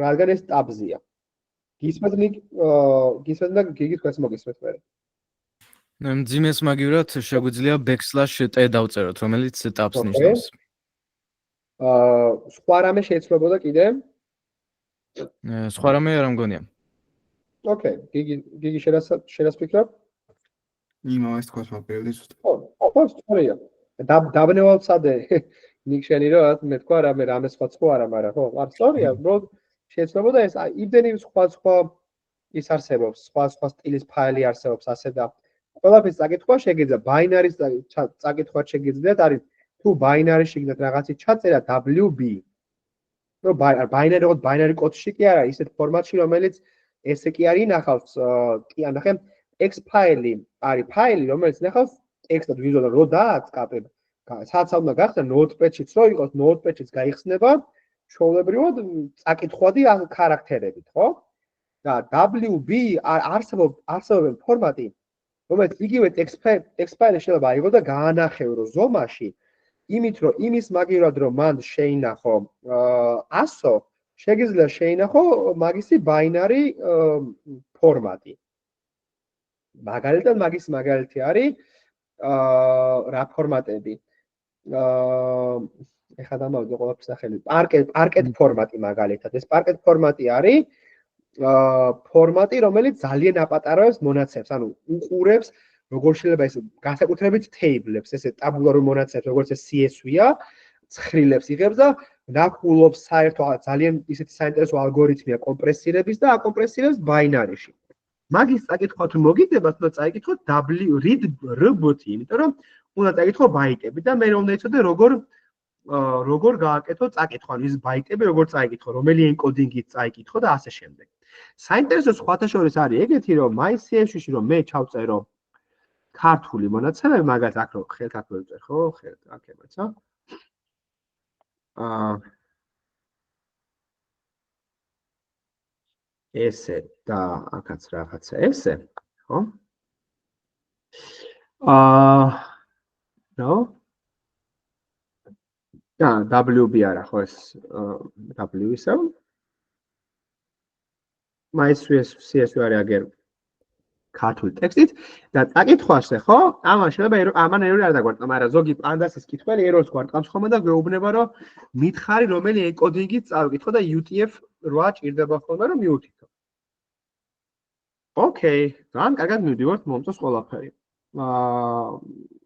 რადგან ეს ტაბზია. გისმენთ და გიგის questions მოგისმენთ მე. მძიმეს მაგივრად შეგვიძლია \t დავწეროთ, რომელიც ტაბს ნიშნავს. სხვა რამე შეიძლება კიდე? სხვა რამე არ მგონია. Okay, გიგი შენას ფიქრობ? იმას თქვას მაპირებდი ზუსტად. ხო, სწორია. დაბნევალსადე ნიკ შენი რა მე თქვა რამე სხვა არა, მაგრამ ხო, არ სწორია, უბრალოდ შეიძლება ეს იმდენი სხვა ის არსებობს, სხვა სტილის ფაილი არსებობს ასე და ყველაფერს წაკითხვა შეგიძლია, ბაინარის წაკითხვა შეგიძლიათ, არის თუ ბაინარიში გინდათ რაღაცი ჩაწერა WB. ნუ ბაინარი როგორც ბაინარი კოდში კი არა, ისეთ ფორმატში, რომელიც ესე კი არის ნახავს, კი ანახე X ფაილი არის ფაილი, რომელიც ნახავს ტექსტად ვიზუალურად რო დააწყაპებ. სადაც უნდა გახსნა notepad-შიც რო იყოს, notepad-შიც გაიხსნება ჩვეულებრივად წაკითხვადი ხარაქტერებით, ხო? და WB არსებობენ ფორმატი, რომელიც იგივე text ფაილი შეიძლება აიღო და გაანახევრო ზომაში, იმით რომ იმის მაგივრად რომ მან შეინახო 100, შეგიძლია შეინახო მაგისი ბაინარი ფორმატი. მაგალითად მაგის მაგალითი არის რა ფორმატები. ეხლა დამავიდე ყველაფერს სახელი. Parquet ფორმატი მაგალითად. ეს Parquet ფორმატი არის ფორმატი, რომელიც ძალიან აპატარავებს მონაცემს, ანუ უყურებს როგორ შეიძლება ეს განსაკუთრებით table-ებს, ესე ტაბულარულ მონაცემს, როგორც ეს CSV-ა, ცხრილებს იღებს და ნახულობს საერთოდ ძალიან ისეთი საინტერესო ალგორითმია კომპრესირების და აკომპრესირებს ბაინარიში. მაგის წაკითხვა თუ მოგიდებათ, უნდა წაიკითხოთ read RBT, იმიტომ რომ უნდა წაიკითხო ბაიტები და მე უნდა იცოდე როგორ გააკეთო წაკითხვა, ის ბაიტები როგორ წაიკითხო, რომელი ენკოდინგით წაიკითხო და ასე შემდეგ. საინტერესო სხვათა შორის არის ეგეთი, რომ MyCSV-ში რომ მე ჩავწერო ქართული მონაცემები, მაგალითად აქ რო ხელთაქვე ვწერ, ხო? აქებაცა. ესე და აქაც რაღაცა ესე, ხო? no. WB არა, ხო ეს W ისევ. MyCSV არის აგერ ქართული ტექსტით და წაკითხვაზე, ხო? ამან შეიძლება ამან ერორი არ დაგვარტყა, მაგრამ ზოგი პანდასის კითხველი ერორს გვარტყამს ხოლმე და გვეუბნება, რომ მითხარი რომელი ენკოდინგით წავიკითხო და UTF-8 ჭირდება ხოლმე რომ მიუთითო. Okay, ძალიან კარგად მივდივართ, მომწონს ყველაფერი.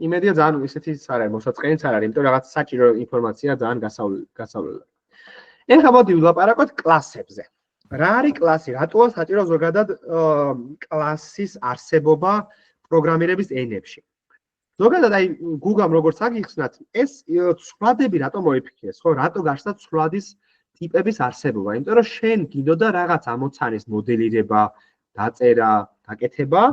იმედია ძალიან ისეთი არ არის, მოსაწყენიც არ არის, იმიტომ რომ რაღაც საჭირო ინფორმაცია ძალიან გასავლელად. ეხლა მოდი ვილაპარაკოთ კლასებზე. რა არის კლასი? რატოა საჭირო ზოგადად კლასის არსებობა პროგრამირების ენებში? ზოგადად აი Google-ამ როგორც აგიხსნათ, ეს ცვლადები რატო მოიფიქრეს, ხო? რატო გაჩნდა ცვლადის ტიპების არსებობა? იმიტომ რომ შენ გინდოდა რაღაც ამოცანის მოდელირება, დაწერა, გაკეთება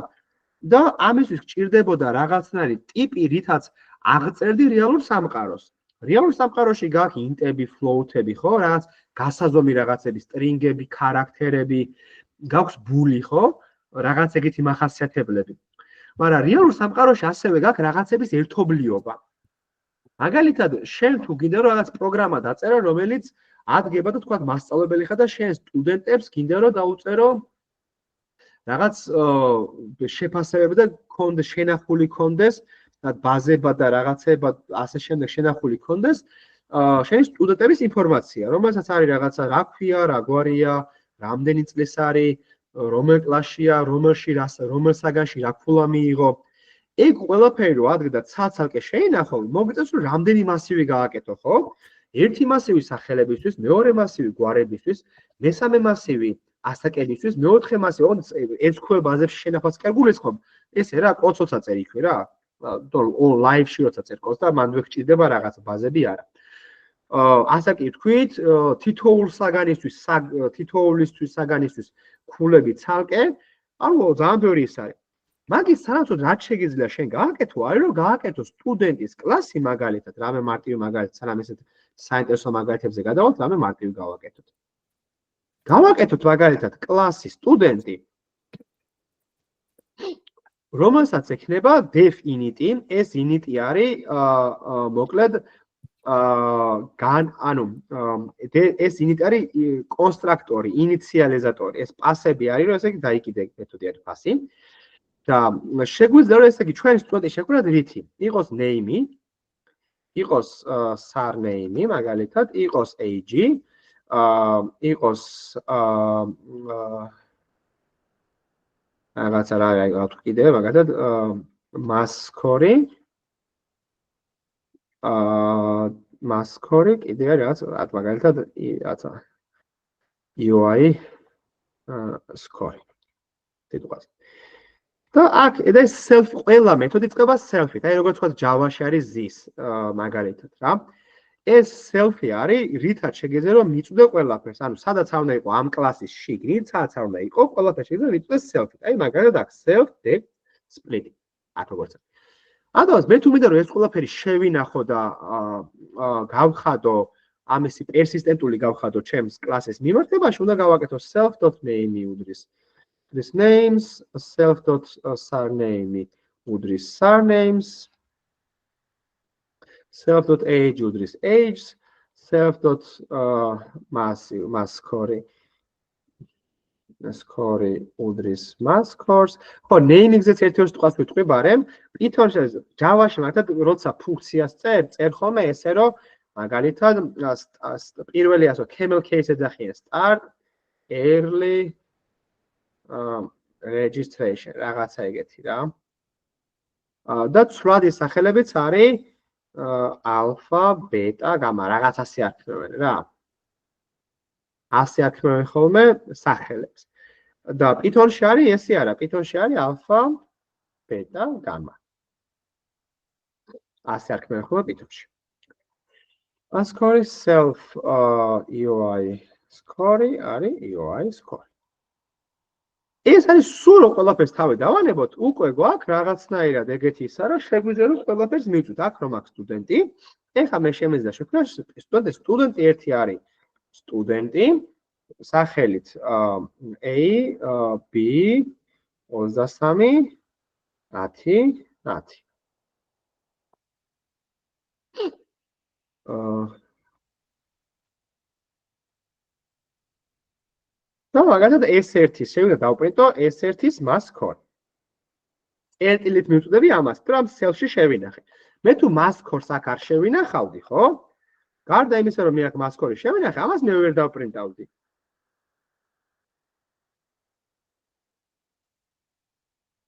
და ამისთვის გჭირდებოდა რაღაცნაირი ტიპი, რითაც აღწერდი რეალურ სამყაროს. რეალურ სამყაროში გაქვს ინტები, ფლოუთები, ხო? რაღაც გასაზომი რაღაცები, სტრინგები, ხარაქტერები, გაქვს ბული, ხო? რაღაც ეგეთი მახასიათებლები. მაგრამ რეალურ სამყაროში ასევე გაქვს რაღაცების ერთობლიობა. მაგალითად, შენ თუ გინდა რომ რაღაც პროგრამა დაწერო, რომელიც ადგება და თქვა მასწავლებელი ხარ და შენ სტუდენტებს გინდა რომ დაუწერო რაღაც შეფასებები და კონდეს შენახული კონდეს და ბაზება და რაღაცება ასე შემდეგ შენახული კონდეს შენი სტუდენტების ინფორმაცია, რომელსაც არის რაღაცა რა ქვია, რა გვარია, რამდენი წლის არის, რომელ კლასშია, რომელ საგანში რა ქულა მიიღო. ეგ ყველაფერი რო ადგდა ცალ-ცალკე შეინახო, მოგიწევს რომ რამდენი მასივი გააკეთო, ხო? ერთი მასივი სახელებისთვის, მეორე მასივი გვარებისთვის, მესამე მასივი ასაკებისთვის, მეოთხე მასივი ეცქვე ბაზებში შენახვაც კერგულეს ხომ? ესე რა, კოდსოცა წერ იქვე რა. ლაივში როცა წერ კოდს და მანდ ვეგჭირდება რაღაც ბაზები არა. ასე კი ვთქვით, თითოეულ საგანისთვის საგანისთვის ქულები ცალკე ანუ ძალიან ბევრი ის არის. მაგის სანაცვლოდ რაც შეგიძლია შენ გააკეთო, არის რომ გააკეთო სტუდენტის კლასი მაგალითად, რამე მარტივი მაგალითად, სანამ ესეთ საინტერესო მაგალითებზე გადავალთ, რამე მარტივი გავაკეთოთ. გავაკეთოთ მაგალითად კლასი სტუდენტი, რომელსაც ექნება def init-ი, ეს init-ი არის მოკლედ ანუ ეს init არის კონსტრაქტორი, ინიციალიზატორი, ეს პასები არის, რომ ესე იგი დაიკიდე მეთოდი არის პასი. და შეგვიძლია რომ ესე იგი ჩვენი სტუდენტი შეგვიძლია რითი იყოს name-ი, იყოს surname-ი მაგალითად, იყოს age-ი, იყოს რაღაცა რა ვთქვი კიდე მაგალითად mascot-ი mascot-ი კიდე არის რაღაც მაგალითად რაცა UI score თითქოს და აქ ეს self ყველა მეთოდი წება self-ით. აი როგორც ვთქვათ Java-ში არის this მაგალითად რა. ეს self-ი არის, რითაც შეგეძლო რომ მიწვდე ყველაფერს. ანუ სადაც არ უნდა იყოს ამ კლასის შიგნით, სადაც არ უნდა იყოს, ყველაფერს შეგეძლო მიწვდეს self-ით. აი მაგალითად აქ self def split. აქ როგორც. ადრეს მე თუ მინდა რომ ეს ყველაფერი შევინახო და გავხადო ამისი პერსისტენტული გავხადო ჩემს კლასის მიმართებაში, უნდა გავაკეთო self.name უდრის this names self.surname უდრის surnames self.age უდრის ages self.mascot უდრის mascots ხო naming-ზეც ერთ-ერთ სიტყვას ვიტყვი ბარემ Python-ში Java-ში მაგათ როცა ფუნქციას წერ ხოლმე ესე რომ მაგალითად პირველი ასო camel case ეძახიან start early registration რაღაცა ეგეთი რა და ცვლადი სახელებიც არის alpha beta gamma რაღაც ასე არქმევენ რა ასე არქმევენ ხოლმე სახელებს და Python-ში არის ესე არა Python-ში არის alpha beta gamma ასე არქმევენ ხოლმე Python-ში Mascot self UI score არის UI score ეს არის სულ რომ ყველაფერს თავი დავანებოთ, უკვე გვაქვს რაღაცნაირად ეგეთი ისა, რომ შეგვიძლია რომ ყველაფერს მივწვით. აქ რომ აქვს სტუდენტი, ეხლა მე შემეძლია შექმნა სტუდენტი ერთი არის სტუდენტი სახელით A B 23 10 და მაგალითად S1-ის შევიდა დავპრინტო S1-ის mascot. ერთილით მივწვდები ამას, თუმცა self-ში შევინახე. მე თუ mascot-ს აქ არ შევინახავდი, ხო? გარდა იმისა, რომ მე აქ mascot-ი შევინახე, ამას მე ვერ დავპრინტავდი.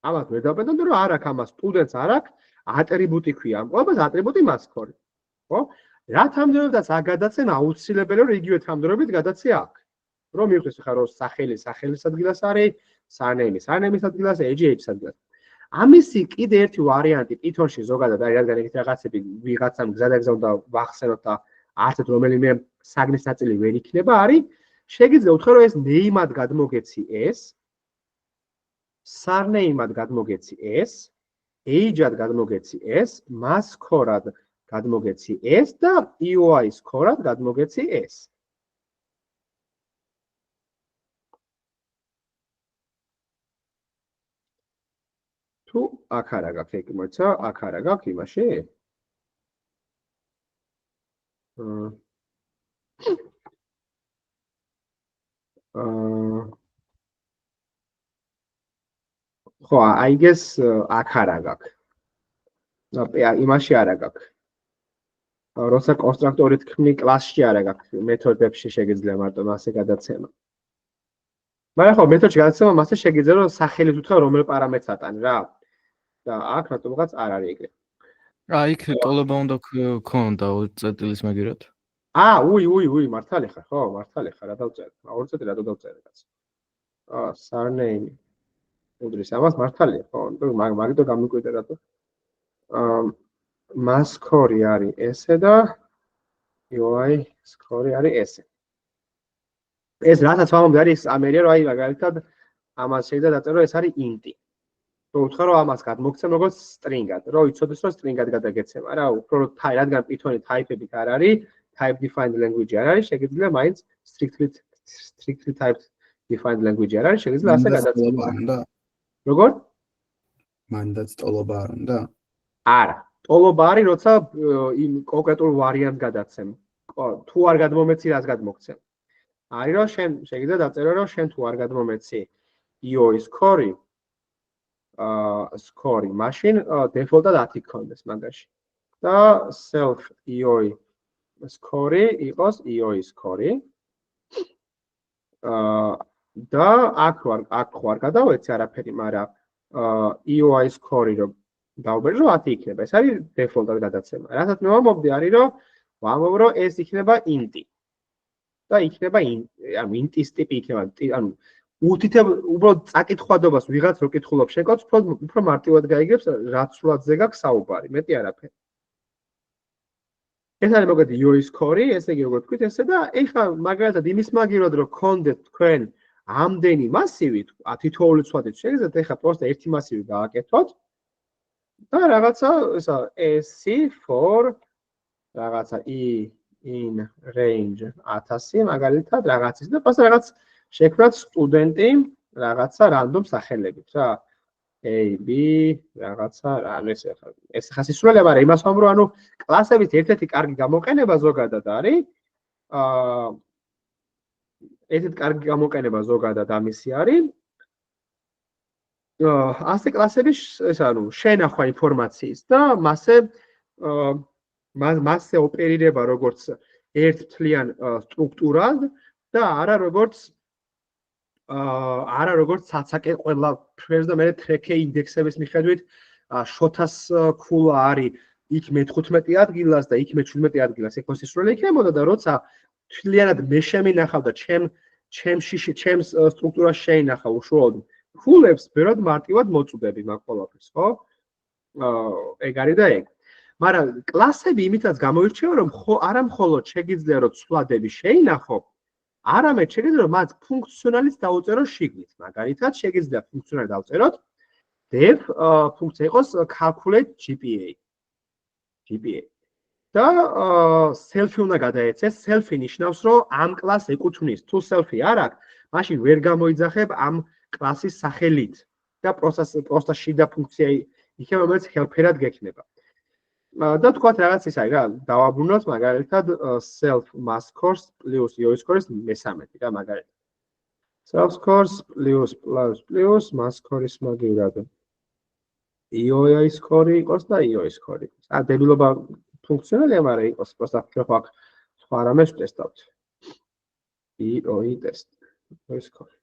ამას ვერ დავპრინტავდი, რომ არ აქვს ამას სტუდენტს არ აქვს ატრიბუტი ქვია. ამ ყველაფერს ატრიბუტი mascot. ხო? რა თანამდებობაც აგადაცენ აუცილებელი რომ იგივე თანამდებობით გადაცე აქვს. რომ მივხვდეს ხა რომ სახელის ადგილას არის, surname-ის ადგილას, age-ის ადგილას. ამისი კიდე ერთი ვარიანტი Python-ში ზოგადად არის, რადგან ეგეთი რაღაცები ვიღაცამ გზადაგზა უნდა ვახსენოთ და არცეთ რომელიმე საგნის ნაწილი ვერ იქნება, არის შეგიძლია უთხრა რომ ეს name-ად გადმოგეცი ეს, surname-ად გადმოგეცი ეს, age-ად გადმოგეცი ეს, mascot-ად გადმოგეცი ეს და UI score-ად გადმოგეცი ეს. თუ აქ არა გაქვს ეგ მოიცა, აქ არა გაქვს იმაში? ხო, I guess აქ არა გაქვს. იმაში არა გაქვს. როცა კონსტრაქტორით ქმნი კლასში არა გაქვს, მეთოდებში შეგიძლია მარტო მასე გადაცემა. მაგრამ ხო, მეთოდში გადაცემა მასე შეგიძლია რომ სახელით უთხრა რომელ პარამეტრს ატანი რა. და აქ რატომღაც არ არის ეგრე. აი, იქ ტოლობა უნდა ქონდა 2 წეტილის მაგერად. უი, მართალი ხარ, ხო, მართალი ხარ, რა დავწერე. 2 წეტი რატო დავწერე კაც. surname. უდრის ამას მართალია, ხო, მაგითო გამიკვირდა რატო. mascot-ი არის ესე და UI score-ი არის ესე. ეს რასაც ვამბობდი არის ამერია რომ აი მაგალითად ამას შეიძლება დაწერო ეს არის int-ი. რო უთხრა რომ ამას გადმოგცემ როგორც string-ად, რომ იცოდეს რომ string-ად გადაგეცემა რა, უფრო რადგან Python-ი type-ებით არ არის, type defined language არ არის, შეგიძლია მაინც strictly type defined language არ არის, შეგიძლია ასე გადაცემა. როგორ? მანდაც ტოლობა არ უნდა? არა. ტოლობა არის, როცა იმ კონკრეტულ ვარიანტს გადაცემ. თუ არ გადმომეცი, რას გადმოგცემ? არის რომ შენ შეგიძლია დაწერო რომ შენ თუ არ გადმომეცი io-ის core score მაშინ default-ად 10 გქონდეს მაგაში. და self io score იყოს io-ის core. და აქ ხوار გადავეცი არაფერი, მაგრამ io-ის score რომ დავბეჭდო 10 იქნება. ეს არის default-ად გადაცემა. რასაც მე ვამბობდი არის რომ ვამბობ რომ ეს იქნება int-ი. და იქნება ანუ int-ის ტიპი იქნება, ანუ უთითებ უბრალოდ წაკითხვადობას ვიღაც რო კითხულობ შენ კოდს, უფრო მარტივად გაიგებს რაც სულადზე გაქვს საუბარი, მეტი არაფერი. ეს არის მოგეთ io-ის core, ესე იგი როგორ თქვით ესე და ეხლა მაგალითად იმის მაგირად რომ გქონდეთ თქვენ ამდენი მასივი, თითოეული ცვადით შეგიძლიათ ეხლა პროსტა ერთი მასივი გააკეთოთ და რაღაცა ესა SC for რაღაცა in range 1000 მაგალითად რაღაცის და პასა რაღაც შექმნათ სტუდენტი რაღაცა რანდომ სახელებით რა A B რაღაცა რა ეს ხა სისულელე, მაგრამ იმას ვამბობ რომ ანუ კლასების ერთ-ერთი კარგი გამოყენება ზოგადად არის ერთ-ერთი კარგი გამოყენება ზოგადად ამისი არის ასე კლასების ეს ანუ შენახვა ინფორმაციის და მასზე ოპერირება როგორც ერთთლიან სტრუქტურად და არა როგორც საცაკე ყველა ფრენს და მე ტრეკე ინდექსების მიხედვით შოთას ქულა არის იქ მე-15 ადგილას და იქ მე-17 ადგილას ეხლა სისრულე იქნებოდა და როცა თლიანად მე შემინახავ და ჩემს სტრუქტურას შეინახავ უშუალოდ ქულებს ბევრად მარტივად მოწოდები მაგ ყველაფერს, ხო? ეგ არის და ეგ. მაგრამ კლასები იმითაც გამოირჩევა რომ არა მხოლოდ შეგიძლია რომ ცვლადები შეინახო, არამედ შეგიძლია რომ მათ ფუნქციონალიც დაუწერო შიგნით. მაგალითად, შეგიძლია ფუნქციონალი დავწეროთ def ფუნქცია იყოს calculate GPA. და self-ი უნდა გადაეცეს, self-ი ნიშნავს რომ ამ კლასს ეკუთვნის. თუ self-ი არ აქვს, მაშინ ვერ გამოიძახებ ამ კლასის სახელით და პროსტა შიდა ფუნქცია იქნება, რომელიც helper-ად გექნება. და თქვათ რაღაც ის არის რა, დავაბრუნოთ მაგალითად self mass course plus io-ის course 13 რა მაგალითად. self course plus mass course მაგივრად. io-ის course იყოს და io-ის course იყოს. დებილობა ფუნქციონალია, მაგრამ იყოს პროსტა ხო აქ სხვა რამეს ვტესტავთ. io-ი test. io-ის course.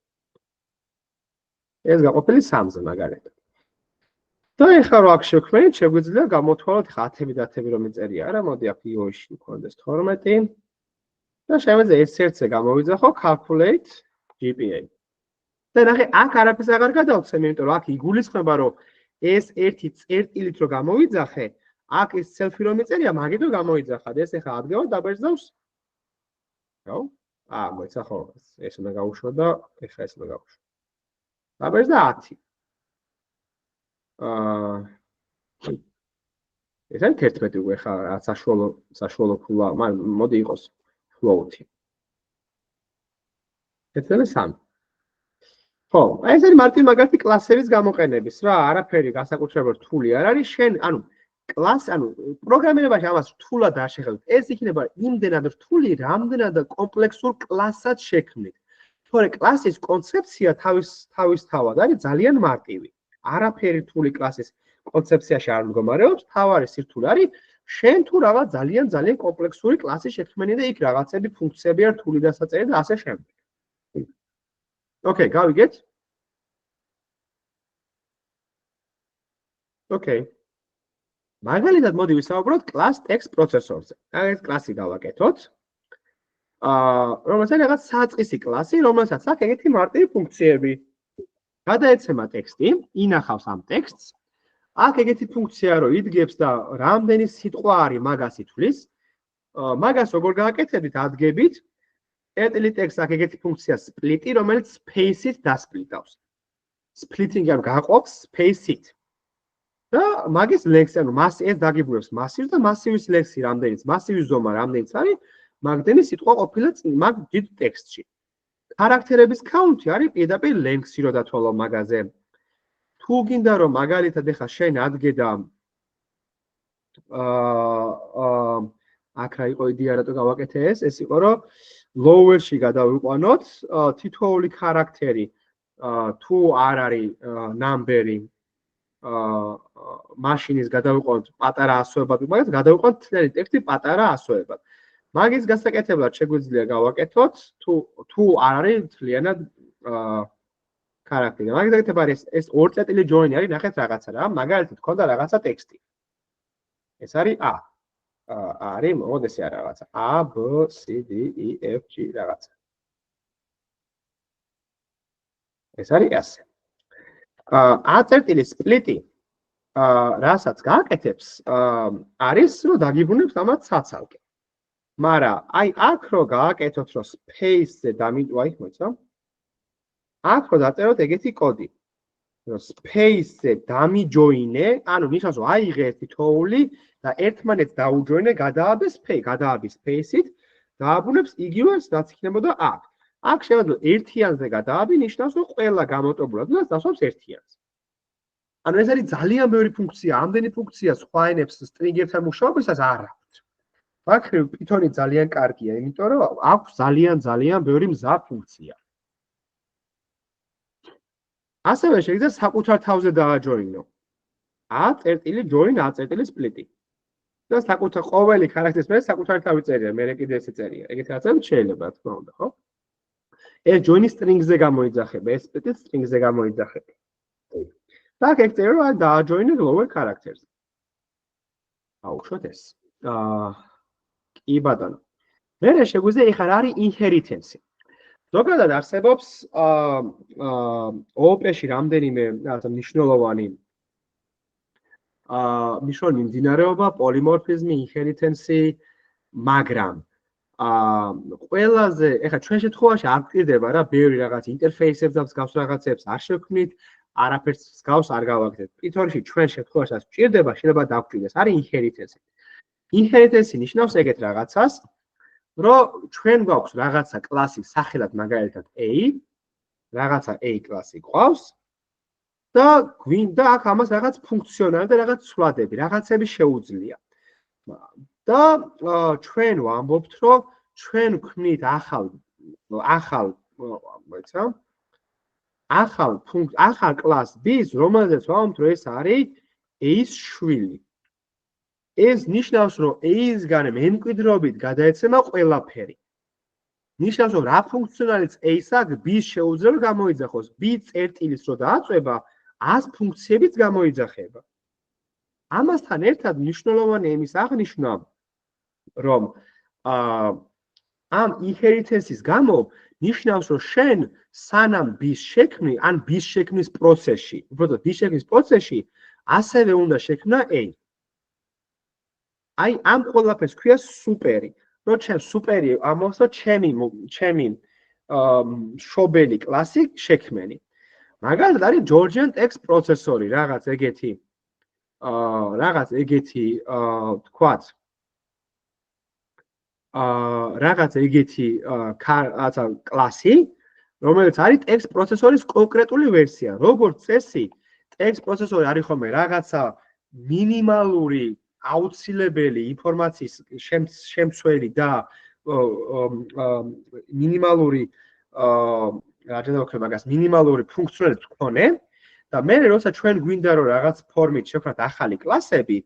ეს გაყოფილი 3-ზე მაგალითად. და ეხლა რო აქ შევქმნით, შეგვიძლია გამოთვალოთ 10 რომ იწერია რა, მოდი აქ io-ში მქონდეს 12 და შემიძლია S1-ზე გამოვიძახო calculate GPA. და ნახე, აქ არაფერს აღარ გადავცემ, იმიტომ რომ აქ იგულისხმება რომ ეს ერთი წერტილით რო გამოვიძახე, აქ ეს self-ი რომ იწერია, მაგით რო გამოიძახად, ეს ეხლა ადგილად დაბერძნავს. რა? მოიცა ხო, ეს უნდა გავუშვა და ეხლა ეს უნდა გავუშვა. დაბერძნა 10. ეს არის 11 უკვე ხა საშუალო ქულა, მოდი იყოს float-ი. 13. ხო, ეს არის მარტივ მაგალითი კლასების გამოყენების რა, არაფერი განსაკუთრებულად რთული არ არის, შენ, ანუ პროგრამირებაში ამას რთულად არ შეხედოთ. ეს იქნება იმდენად რთული, რამდენად კომპლექსურ კლასად შექმნით. თორე კლასის კონცეფცია თავისთავად არის ძალიან მარტივი. არაფერი რთული კლასის კონცეფციაში არ მდგომარეობს, თავარი სირთულე არის, შენ თუ რაღაც ძალიან კომპლექსური კლასი შექმენი და იქ რაღაცები ფუნქციები არ რთული დასაწერი და ასე შემდეგ. ოკეი, გავიგეთ? ოკეი. მაგალითად მოდი ვისაუბროთ class text processor-ზე. ეს კლასი გავაკეთოთ. რომელსაც რაღაც საწყისი კლასი, რომელსაც აქვს ეგეთი მარტივი ფუნქციები. გადაეცემა ტექსტი, ინახავს ამ ტექსტს. აქ ეგეთი ფუნქცია რომ იდგებს და რამდენი სიტყვა არის მაგას ითვლის. მაგას როგორ გააკეთებთ? ადგებით წერტილი ტექსტს აქ ეგეთი ფუნქცია split-ი, რომელიც space-ით დასპლიტავს. splitting am გაყოფს space-ით. და მაგის ლექსი, ანუ მასი ეს დაგიბრუნებს მასივს და მასივის ლექსი რამდენიც, მასივის ზომა რამდენიც არის, მაგდენი სიტყვა ყოფილა მაგ დიდ ტექსტში. Характерების counti არის პირდაპირ ლენქსი რო დათვალო მაგაზე. თუ გინდა რომ მაგალითად ეხა შენ ადგედა აქ რა იყო იდეა რატო გავაკეთე ეს იყო რომ lower-ში გადავიყვანოთ თითოეული характერი თუ არ არის number-ი მაშინის გადავიყვანოთ პატარა ასოებად, მაგას გადავიყვანოთ თლიანი ტექსტი პატარა ასოებად. მაგის გასაკეთებლად შეგვიძლია გავაკეთოთ თუ არ არის თლიანად характერი. მაგის გასაკეთებლად ეს ორ წერტილი join არის, ნახეთ რაღაცა რა, მაგალითად ქონდა რაღაცა ტექსტი. ეს არის A. არის მოდეს რა რაღაცა A B C D E F G რაღაცა. ეს არის ასე. A წერტილი სპლიტი რასაც გააკეთებს არის რომ დაგიბრუნებს ამათ საცალკე. მაგრამ აი აქ რო გააკეთოთ რომ space-ზე დამიტვაი მოიცა აქ რო დაწეროთ ეგეთი კოდი რომ space-ზე დამიჯოინე ანუ ნიშნავს რომ აიღე თითოეული და ერთმანეთს დაუჯოინე გადააბი space-ით დააბრუნებს იგივეს რაც იქნებოდა აქ აქ შეიძლება ერთიანზე გადააბი ნიშნავს რომ ყველა გამოტობულად და დასვამს ერთიანს ანუ ეს არის ძალიან ბევრი ფუნქცია ამდენი ფუნქცია სხვა ენებს string-ერთან მუშაობისას არ აქვს მაგრამ Python-ი ძალიან კარგია, იმიტომ რომ აქვს ძალიან ბევრი მზა ფუნქცია. ასევე შეიძლება საკუთარ თავზე დააჯოინო. A წერტილი join A წერტილი split-ი. და საკუთარ ყოველი ხარაქტერის მე საკუთარი თავი წერია, მე კიდე ესე წერია. ეგეთ რაღაცები შეიძლება, თქმა უნდა, ხო? ეს join-ი string-ზე გამოიძახება, ეს split-ი string-ზე გამოიძახება. და აქ წერია რომ დააჯოინე lower characters. აუშვათ ეს. კი ბატონო. მე შეგვიძლია ეხლა რა არის inheritance. ზოგადად არსებობს OOP-ში რამდენიმე მნიშვნელოვანი მიმდინარეობა, პოლიმორფიზმი, inheritance, მაგრამ ყველაზე ეხლა ჩვენ შემთხვევაში არ გვჭირდება რა, ბევრი რაღაც ინტერფეისებს და მსგავს რაღაცებს არ შევქმნით, არაფერს მსგავს არ გავაკეთებთ. Python-ში ჩვენ შემთხვევაში გვჭირდება, შეიძლება დავგვჭირდეს, არის inheritance. Inheritance ნიშნავს ეგეთ რაღაცას, რომ ჩვენ გვაქვს რაღაცა კლასი სახელად მაგალითად A, რაღაცა A კლასი გვყავს და გვინდა აქ ამას რაღაც ფუნქციონალი და რაღაც ცვლადები, რაღაცები შეუძლია. და ჩვენ ვამბობთ, რომ ჩვენ ვქმნით ახალ კლას B-ს, რომელზეც ვამბობთ, რომ ეს არის A-ის შვილი. ეს ნიშნავს, რომ A-ისგან მემკვიდრობით გადაეცემა ყველაფერი. ნიშნავს, რომ რა ფუნქციონალიც A-ს აქვს, B-ს შეუძლია გამოიძახოს. B წერტილის რო დააწვება, 100 ფუნქციებიც გამოიძახება. ამასთან ერთად მნიშვნელოვანი იმის აღნიშვნა, რომ ამ inheritance-ის გამო ნიშნავს, რომ შენ სანამ B-ს შექმნი, ან B-ს შექმნის პროცესში, უბრალოდ B-ს შექმნის პროცესში, ასევე უნდა შექმნა A. აი ამ ყველაფერს ქვია სუპერი. რო ჩემ სუპერი ამოსო ჩემი შობელი კლასი შექმენი. მაგალითად არის Georgian text processor-ი, რაღაც ეგეთი კლასი, რომელიც არის text processor-ის კონკრეტული ვერსია. როგორც წესი, text processor-ი არის ხოლმე რაღაცა მინიმალური აუცილებელი ინფორმაციის შემცველი და მინიმალური მინიმალური ფუნქციონალების მქონე და მე როცა ჩვენ გვინდა რომ რაღაც ფორმით შევქმნათ ახალი კლასები,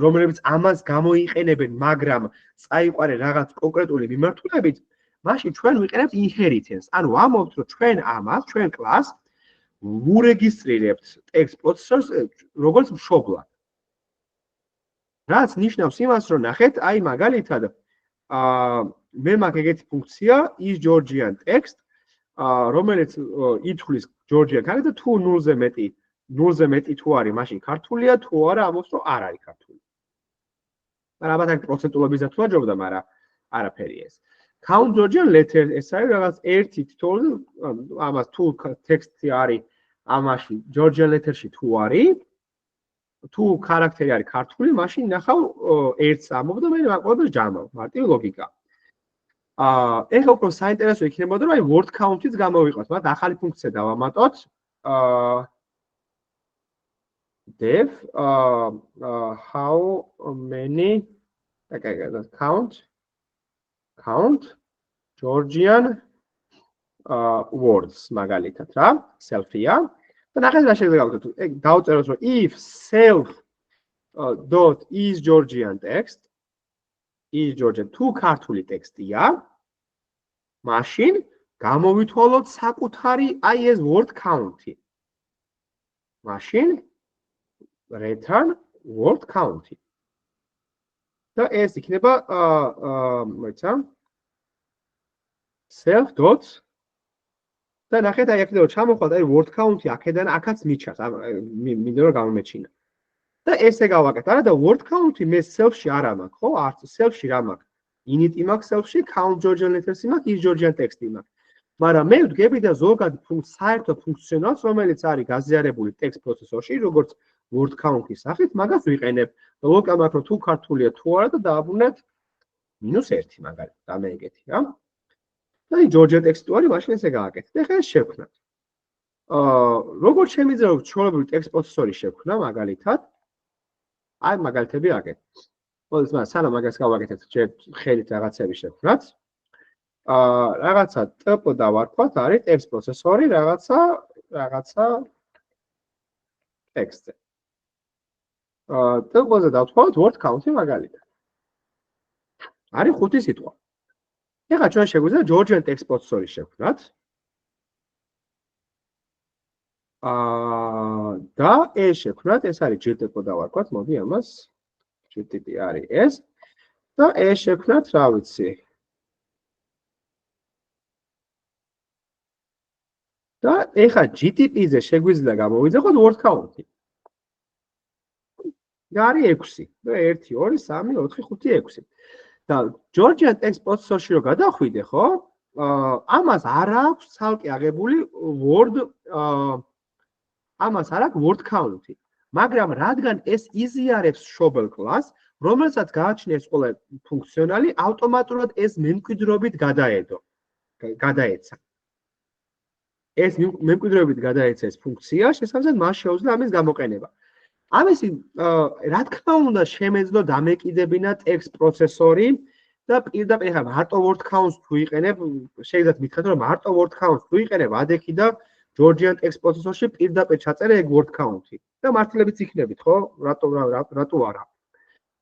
რომლებიც ამას გამოიყენებენ, მაგრამ წაიყვანენ რაღაც კონკრეტული მიმართულებით, მაშინ ჩვენ ვიყენებთ inheritance. ანუ ამბობთ, რომ ჩვენ კლასს ვურეგისტრირებთ text processor-ს როგორც მშობლად. რაც ნიშნავს იმას, რომ ნახეთ, აი მაგალითად, მე მაქვს ეგეთი ფუნქცია is Georgian text, რომელიც ითვლის Georgian character და თუ 0-ზე მეტი თუ არის, მაშინ ქართულია, თუ არა, ამბობს, რომ არ არის ქართული. მაგრამ ალბათ აქ პროცენტულობის დათვლა ჯობდა, მაგრამ არაფერი ეს. Count Georgian letter ეს არის რაღაც ერთი თითოეული, ამას თუ ტექსტი არის ამაში Georgian letter-ში თუ არის, თუ ხარაქტერი არის ქართული, მაშინ ნახავ ერთს ამობ და მე მაყურებს ჯამავ. მარტივი ლოგიკა. ეხლა უფრო საინტერესო იქნებოდა, რომ აი word count-იც გამოვიყოთ, მაგრამ ახალი ფუნქცია დავამატოთ. Dev how many count Georgian words მაგალითად რა, self-ია. და ნახეთ რა შეიძლება გავაკეთოთ. ეგ დავწეროთ რომ if self dot is Georgian text is Georgian თუ ქართული ტექსტია, მაშინ გამოვითვალოთ საკუთარი აი ეს word count-ი. მაშინ return word count-ი. და ეს იქნება მოიცა self dot და ნახეთ აი აქედან ჩამოხვალ აი word count-ი აქედან აქაც მიჩას მინდა რომ გამომეჩინა და ესე გავაკეთე არა და word count-ი მე self-ში არ მაქვს ხო არც self-ში რა მაქვს init-ი მაქვს self-ში count Georgian letters-ი მაქვს is Georgian text-ი მაქვს მაგრამ მე ვდგები და ზოგად საერთო ფუნქციონალს რომელიც არის გაზიარებული text პროცესორში როგორც word count-ის სახით მაგას ვიყენებ და ლოკალ მაქრო თუ ქართულია თუ არა და დააბრუნეთ -1 მაგალითად და მე ეგეთი რა და Georgian text-ი არის მაშინ ესე გააკეთეთ ეხლა ეს შევქნათ როგორც შემიძლია რომ ჩვეულებრივი text პროცესორი შევქნა მაგალითად აი მაგალითები აკეთეთ ყოველთვის მაგრამ სანამ მაგას გავაკეთეთ ჯერ ხელით რაღაცები შევქნათ რაღაცა ტპ დავარქვათ არის text პროცესორი რაღაცა text-ზე ტპ-ზე დავთვალოთ word count-ი მაგალითად არის 5 სიტყვა ეხლა ჩვენ შეგვიძლია Georgian text processor-ი შევქნათ. და ეს შევქნათ, ეს არის GTP დავარქვათ, მოდი ამას. GTP არის ეს. და ეს შევქნათ, რა ვიცი. და ეხლა GTP-ზე შეგვიძლია გამოვიძახოთ word count-ი. და არის 6. და 1 2 3 4 5 6. და Georgian text processor-ში რო გადახვიდე, ხო? ამას არ აქვს ცალკე აღებული word ამას არ აქვს word count-ი. მაგრამ რადგან ეს იზიარებს შობელ კლასს, რომელსაც გააჩნიეს ყველა ფუნქციონალი, ავტომატურად ეს მემკვიდრეობით გადაეცა. ეს მემკვიდრეობით გადაეცა ეს ფუნქცია, შესაბამისად მას შეუძლია ამის გამოყენება. ამისი რა თქმა უნდა შემეძლო დამეკიდებინა text processor-ი და პირდაპირ ახლა მარტო word count-ს თუ იყენებ, შეიძლება მითხრათ რომ მარტო word count-ს თუ იყენებ ADK და Georgian text processor-ში პირდაპირ ჩაწერე ეგ word count-ი და მართლებიც იქნებით, ხო? რატო არა?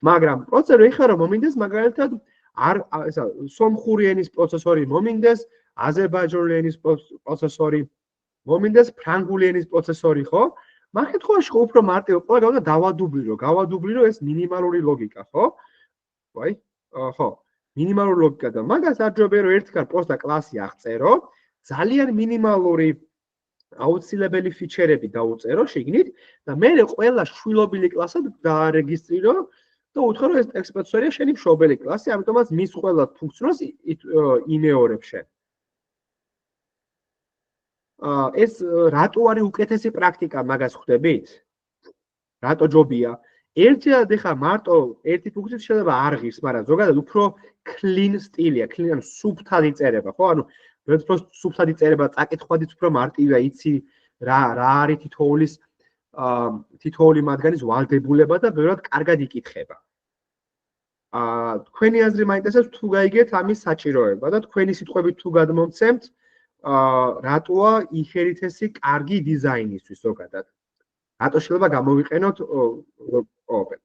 მაგრამ პროცესორი ეხლა რომ მომინდეს მაგალითად ესა სომხური ენის პროცესორი მომინდეს, აზერბაიჯანული ენის პროცესორი მომინდეს, ფრანგული ენის პროცესორი, ხო? მაგ შემთხვევაში ხო უფრო მარტივი ყველა გავდა გავადუბლირო ეს მინიმალური ლოგიკა, ხო? ვაი, ხო. მინიმალური ლოგიკა და მაგას არჯობია რომ ერთგან პროსტა კლასი აღწერო, ძალიან მინიმალური აუცილებელი ფიჩერები დაუწერო შიგნით და მე ყველა შვილობილი კლასად დაარეგისტრირო და უთხრა რომ ეს text processor-ია შენი მშობელი კლასი, ამიტომაც მის ყველა ფუნქციონალს იმეორებ შენ. ეს რატო არის უკეთესი პრაქტიკა მაგას ხვდებით? რატო ჯობია? ერთად ეხა მარტო ერთი ფუნქცია შეიძლება არ ღირს, მაგრამ ზოგადად უფრო clean სტილია, clean ანუ სუფთად იწერება, ხო? ანუ უფრო სუფთად იწერება, წაკითხვადიც უფრო მარტივია, იცი რა არის თითოეული მათგანის ვალდებულება და ბევრად კარგად იკითხება. თქვენი აზრი მაინტერესებს თუ გაიგეთ ამის საჭიროება და თქვენი სიტყვებით თუ გადმომცემთ რატოა ინჰერიტენსი კარგი დიზაინისთვის ზოგადად. რატო შეიძლება გამოვიყენოთ ოპენ.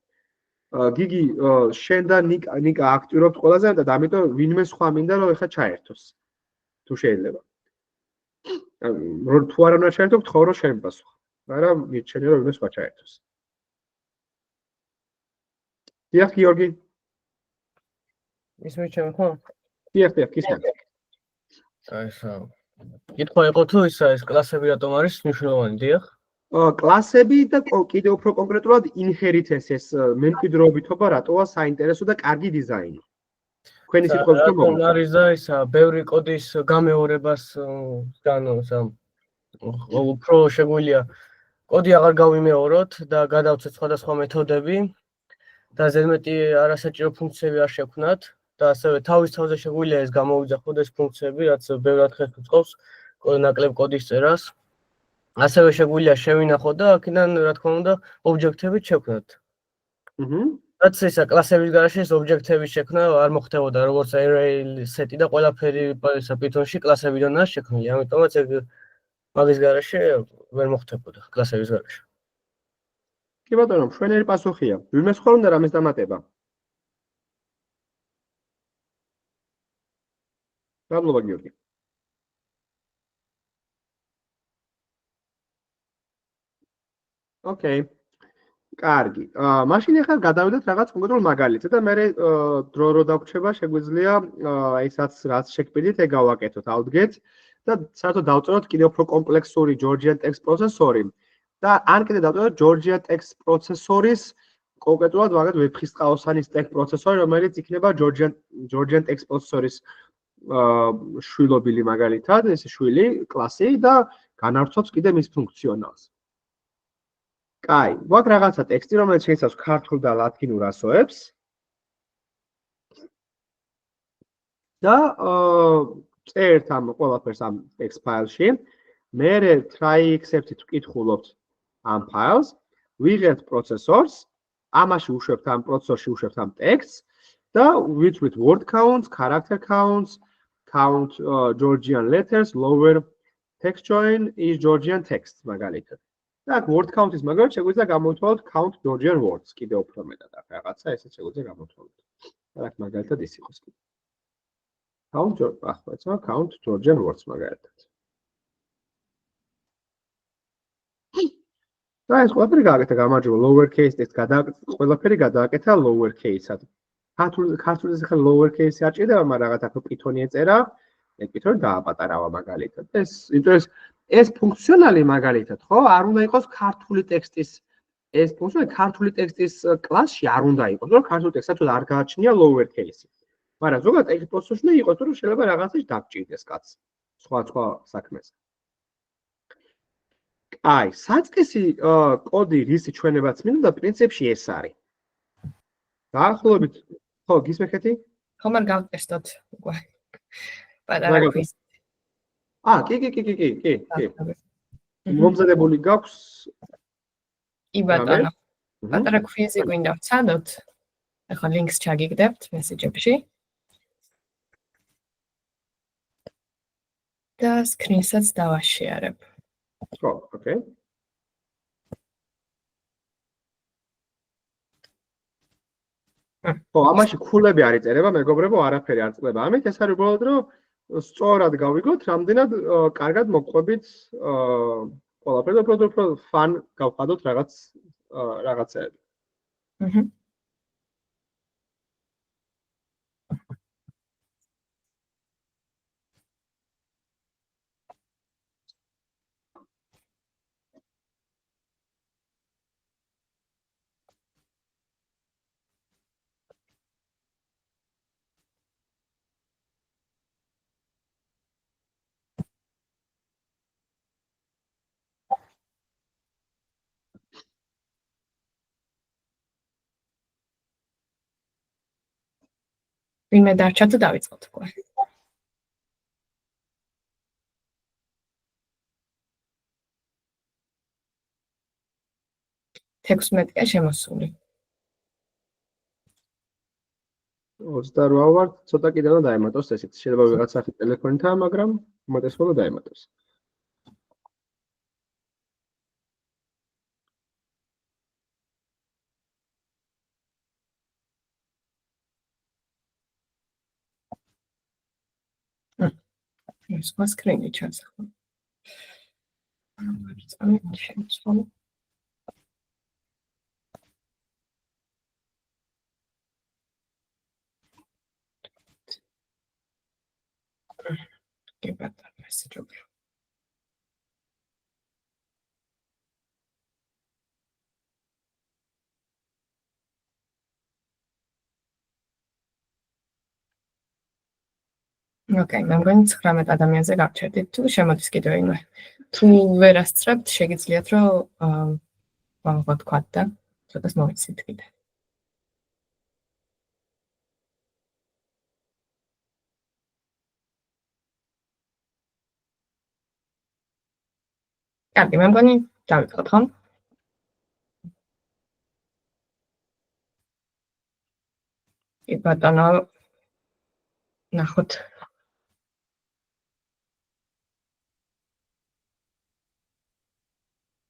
გიგი შენ და ნიკა აქტიურობთ ყველაზე და ამიტომ ვინმე სხვა მინდა რომ ეხა ჩაერთოს. თუ შეიძლება. თუ არ უნდა ჩაერთო, გთხოვ რომ შენ პასუხ. მაგრამ მიჩნევა რომ ვინმე სხვა ჩაერთოს. დიახ, გიორგი. ის მეჩემ ხო? დიახ, ისე. აი ხა. კითხვა იყო თუ ეს კლასები რატომ არის მნიშვნელოვანი, დიახ? კლასები და კიდევ უფრო კონკრეტულად inheritance ეს მემკვიდრეობითობა რატოა საინტერესო და კარგი დიზაინი. თქვენი სიტყვებით რომ არის და ისა ბევრი კოდის გამეორებას განოს ამ უფრო შეგვიძლია კოდი აღარ გავიმეოროთ და გადავცეთ სხვადასხვა მეთოდები და ზედმეტი არასაჭირო ფუნქციები არ შექმნათ და ასევე თავის თავზე შეგვიძლია ეს გამოვიძახოთ ეს ფუნქციები, რაც ბევრად ხერხს უწყობს ნაკლებ კოდის წერას. ასევე შეგვიძლია შევინახოთ და აქედან რა თქმა უნდა ობიექტები შექმნათ. რაც ისა კლასების გარშე ეს ობიექტების შექმნა არ მოხდებოდა როგორც array set-ი და ყველაფერი Python-ში კლასებიდანაა შექმნილი. ამიტომაც ეგ მაგის გარშე ვერ მოხდებოდა კლასების გარშე. კი ბატონო, მშვენიერი პასუხია. ვინმე სხვა უნდა რამეს დამატება? მადლობა გიორგი. ოკეი. კარგი. მაშინ ახლა გადავიდეთ რაღაც კონკრეტულ მაგალითზე და მე დრო რო დაგვრჩება, შეგვიძლია რაც შეგვიძლია ეგ გავაკეთოთ, ავდგეთ და საერთოდ დავწეროთ კიდევ უფრო კომპლექსური Georgian text პროცესორი და ან კიდე დავწეროთ Georgian text პროცესორის კონკრეტულად მაგათ ვეფხისტყაოსანის text პროცესორი, რომელიც იქნება Georgian text პროცესორის შვილობილი მაგალითად, ეს შვილი კლასი და განავრცობს კიდე მის ფუნქციონალს. კაი, ვაკ რაღაცა ტექსტი, რომელიც შეიცავს ქართულ და ლათინურ ასოებს. და წერთ ამ ყველაფერს ამ text ფაილში. მერე try-except-ით ვკითხულობთ ამ ფაილს, ვიღებთ პროცესორს, ამაში უშვებთ ამ პროცესორში უშვებთ ამ ტექსტს და ვიწვით word counts, character counts, count Georgian letters, lower text join is Georgian text მაგალითად. და აქ word count-ის მაგალითად შეგვიძლია გამოვთვალოთ count Georgian words კიდევ უფრო მეტად აქ რაღაცა ესეც შეგვიძლია გამოვთვალოთ. აქ მაგალითად ის იყოს კიდე. count Georgian words მაგალითად. და ეს ყველაფერი გააკეთა გამარჯობა lower case text ყველაფერი გადააკეთა lower case-ად. ქართულზე ხა lower case-ი არ ჭირდება, მაგრამ რაღაც აქ Python-ი ეწერა, ეგ Python-ი დააპატარავა მაგალითად. ეს ფუნქციონალი მაგალითად, ხო, არ უნდა იყოს ქართული ტექსტის ეს ფუნქციონალი ქართული ტექსტის კლასში არ უნდა იყოს, რომ ქართული ტექსტად არ გააჩნია lower case-ი. მაგრამ ზოგადად ეგ პროცესი უნდა იყოს, რომ შეიძლება რაღაცაში დაგჭირდეს კაც სხვა საქმეს. აი, საწყისი კოდი რისი ჩვენებაც მინდა და პრინციპში ეს არის. დაახლოებით, ხო, გისმენთ? ხომ არ გავტესტოთ უკვე. პატარა კვიზი. კი. მომზადებული გაქვს? კი ბატონო. პატარა კვიზი გვინდა ვცადოთ. ახლა ლინკს ჩაგიგდებთ მესეჯებში. და სკრინსაც დავაშეარებ. ხო, ოკეი. ხო, ამაში ქულები არ იწერება, მეგობრებო, არაფერი არ წდება. ამით ეს არის უბრალოდ რომ სწორად გავიგოთ, რამდენად კარგად მოგყვებით ყველაფერს, უფრო fun გავხადოთ რაღაცეები. ვინმე დარჩა თუ დავიწყოთ უკვე. თექვსმეტია შემოსული. 28 ვარ, ცოტა კიდევ უნდა დაემატოს ესეც. შეიძლება ვიღაც სახით ტელეფონითაა, მაგრამ უმეტესობა დაემატოს. ეს მას კრინი ჩანს ახლა. წამით შემოსული. კი ბატონო, მესეჯები. ოკეი, მე მგონი 19 ადამიანზე გავჩერდით თუ შემოდის კიდევ ვინმე. თუ ვერ ასწრებთ, შეგიძლიათ რომ მაგათ თქვათ და ცოტას მოიცით კიდე. კარგი, მე მგონი დავიწყოთ, ხო? კი ბატონო, ნახოთ.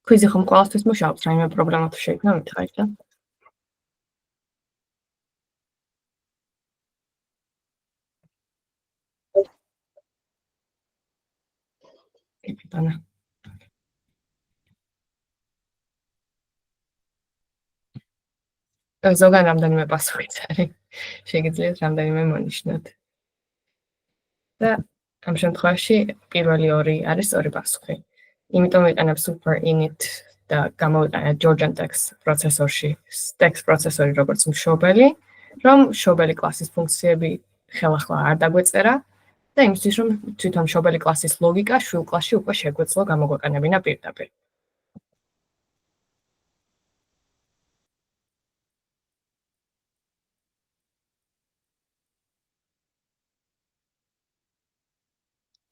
კვიზი ხომ ყოველთვის მუშაობს, რაიმე პრობლემა თუ შეიქმნა, მითხარით და. კი ბატონო. ზოგან რამდენიმე პასუხიც არის. შეგიძლიათ რამდენიმე მონიშნოთ. და ამ შემთხვევაში პირველი ორი არის სწორი პასუხი. იმიტომ ვიყენებ super init და გამოვიყენებ Georgian text პროცესორში, text პროცესორი როგორც მშობელი, რომ მშობელი კლასის ფუნქციები ხელახლა არ დაგვეწერა და იმისთვის რომ თვითონ მშობელი კლასის ლოგიკა შვილ კლასში უკვე შეგვეძლო გამოგვეყენებინა პირდაპირ.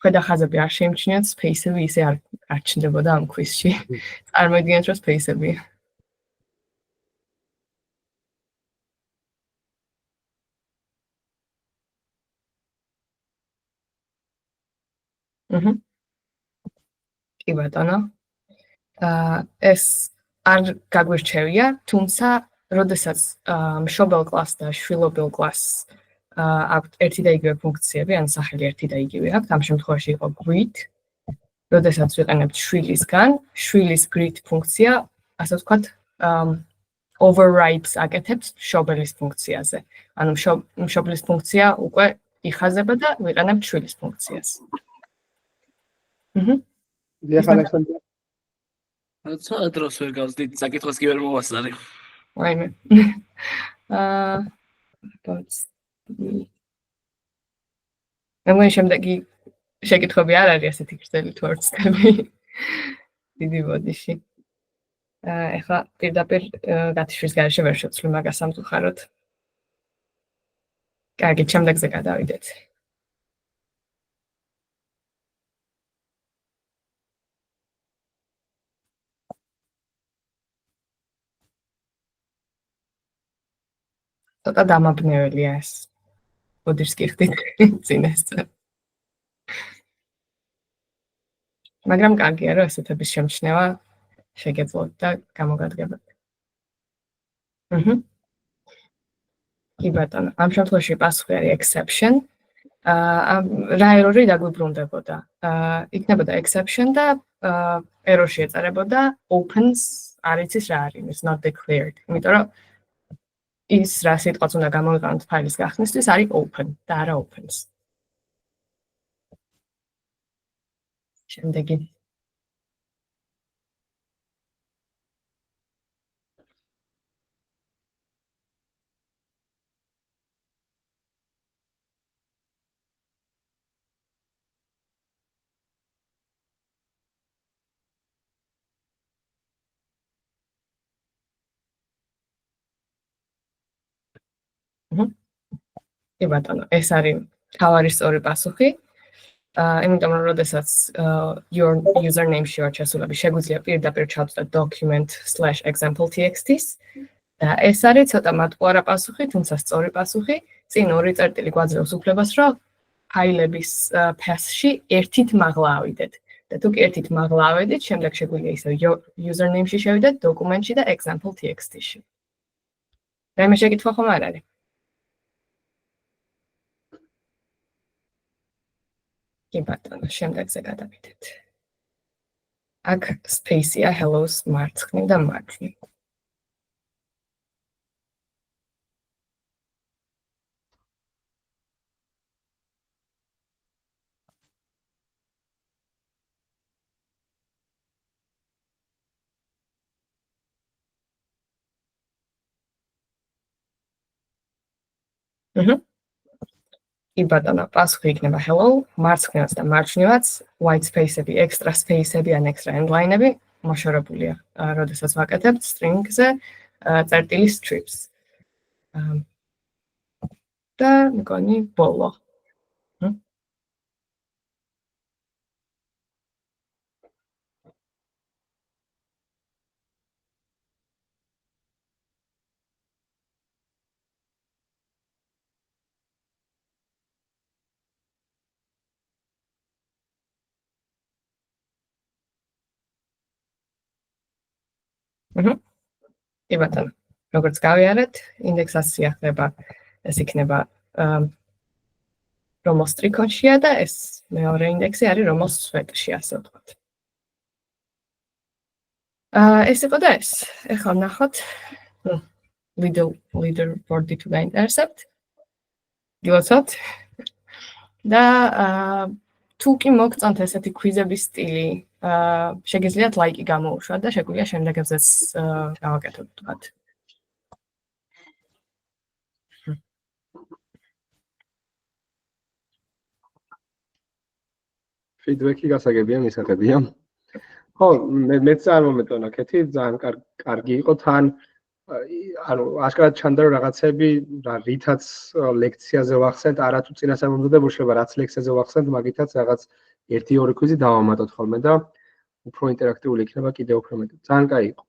ქვედა ხაზები არ შეიმჩნიოთ, space-ები ისე არ ჩნდებოდა ამ კვიზში. წარმოიდგინეთ, რომ space-ებია. კი ბატონო. ეს არ გაგვირჩევია, თუმცა როდესაც მშობელ კლასს და შვილობილ კლასს აქვთ ერთი და იგივე ფუნქციები, ან სახელი ერთი და იგივე აქვთ, ამ შემთხვევაში იყო greet, როდესაც ვიყენებთ შვილისგან, შვილის greet ფუნქცია, ასე ვთქვათ, overrides აკეთებს მშობელის ფუნქციაზე. ანუ მშობლის ფუნქცია უკვე იხაზება და ვიყენებთ შვილის ფუნქციას. დიახ, ალექსანდრე. ცოტა დროს ვერ გავსდით, საკითხს კი ვერ მოვასწარი. რაიმე. მე მგონი შემდეგი შეკითხვები არ არის ასეთი გრძელი თუ არ ვწდები. დიდი ბოდიში. ეხლა პირდაპირ გათიშვის გარეშე ვერ შევცვლი მაგას სამწუხაროდ. კარგი, შემდეგზე გადავიდეთ. ცოტა დამაბნეველია ეს. ბოდიშს კი ხდით წინასწარ. მაგრამ კარგია, რომ ესეთების შემჩნევა შეგეძლოთ და გამოგადგებათ. კი ბატონო, ამ შემთხვევაში პასუხი არის exception. რა ერორი დაგვიბრუნდებოდა? იქნებოდა exception და error-ში ეწერებოდა opens არ იცის რა არის, is not declared. იმიტომ რომ ის რა სიტყვაც უნდა გამოვიყენოთ ფაილის გახსნისთვის არის open და არა opens. შემდეგი. კი ბატონო, ეს არის თავარი სწორი პასუხი. იმიტომ რომ როდესაც your username-ში ვარ ჩასულები, შეგვიძლია პირდაპირ ჩავწეროთ document/example.txt-ს და ეს არის ცოტა მატყუარა პასუხი, თუმცა სწორი პასუხი. წინ ორი წერტილი გვაძლევს უფლებას, რომ ფაილების path-ში ერთით მაღლა ავიდეთ. და თუ კი ერთით მაღლა ავედით, შემდეგ შეგვიძლია ისე username-ში შევიდეთ, document-ში და example.txt-ში. რაიმე შეკითხვა ხომ არ არის? კი ბატონო, შემდეგზე გადავიდეთ. აქ space-ია hello-ს მარცხნივ და მარჯვნივ. კი ბატონო, პასუხი იქნება hello, მარცხნივაც და მარჯვნივაც, white space-ები, extra space-ები ან extra endline-ები მოშორებულია. როდესაც ვაკეთებთ string-ზე წერტილი strips. და მგონი ბოლო. კი ბატონო, როგორც გავიარეთ, ინდექსაცია ხდება, ეს იქნება რომოს ტრიქონშია და ეს მეორე ინდექსი არის რომოს სვეტში, ასე ვთქვათ. ეს იყო და ეს. ეხლა ვნახოთ leaderboard-ი თუ გაინტერესებთ. გილოცავთ. და თუ კი მოგწონთ ესეთი კვიზების სტილი, შეგიძლიათ ლაიკი გამოუშვათ და შეგვიძლია შემდეგებზეც გავაკეთოთ თქვათ. ფიდბექი გასაგებია, მისაღებია. ხო, მე წარმომეტყველა კეთი, ძალიან კარგი იყო თან ანუ აშკარად ჩანდა რომ რაღაცები რითაც ლექციაზე ვახსენთ, არათუ წინასწარმომდებულ შეიძლება რაც ლექციაზე ვახსენთ, მაგითაც რაღაც 1-2 კვიზი დავამატოთ ხოლმე და უფრო ინტერაქტიული იქნება კიდევ უფრო მეტი. ძალიან კაი იყო.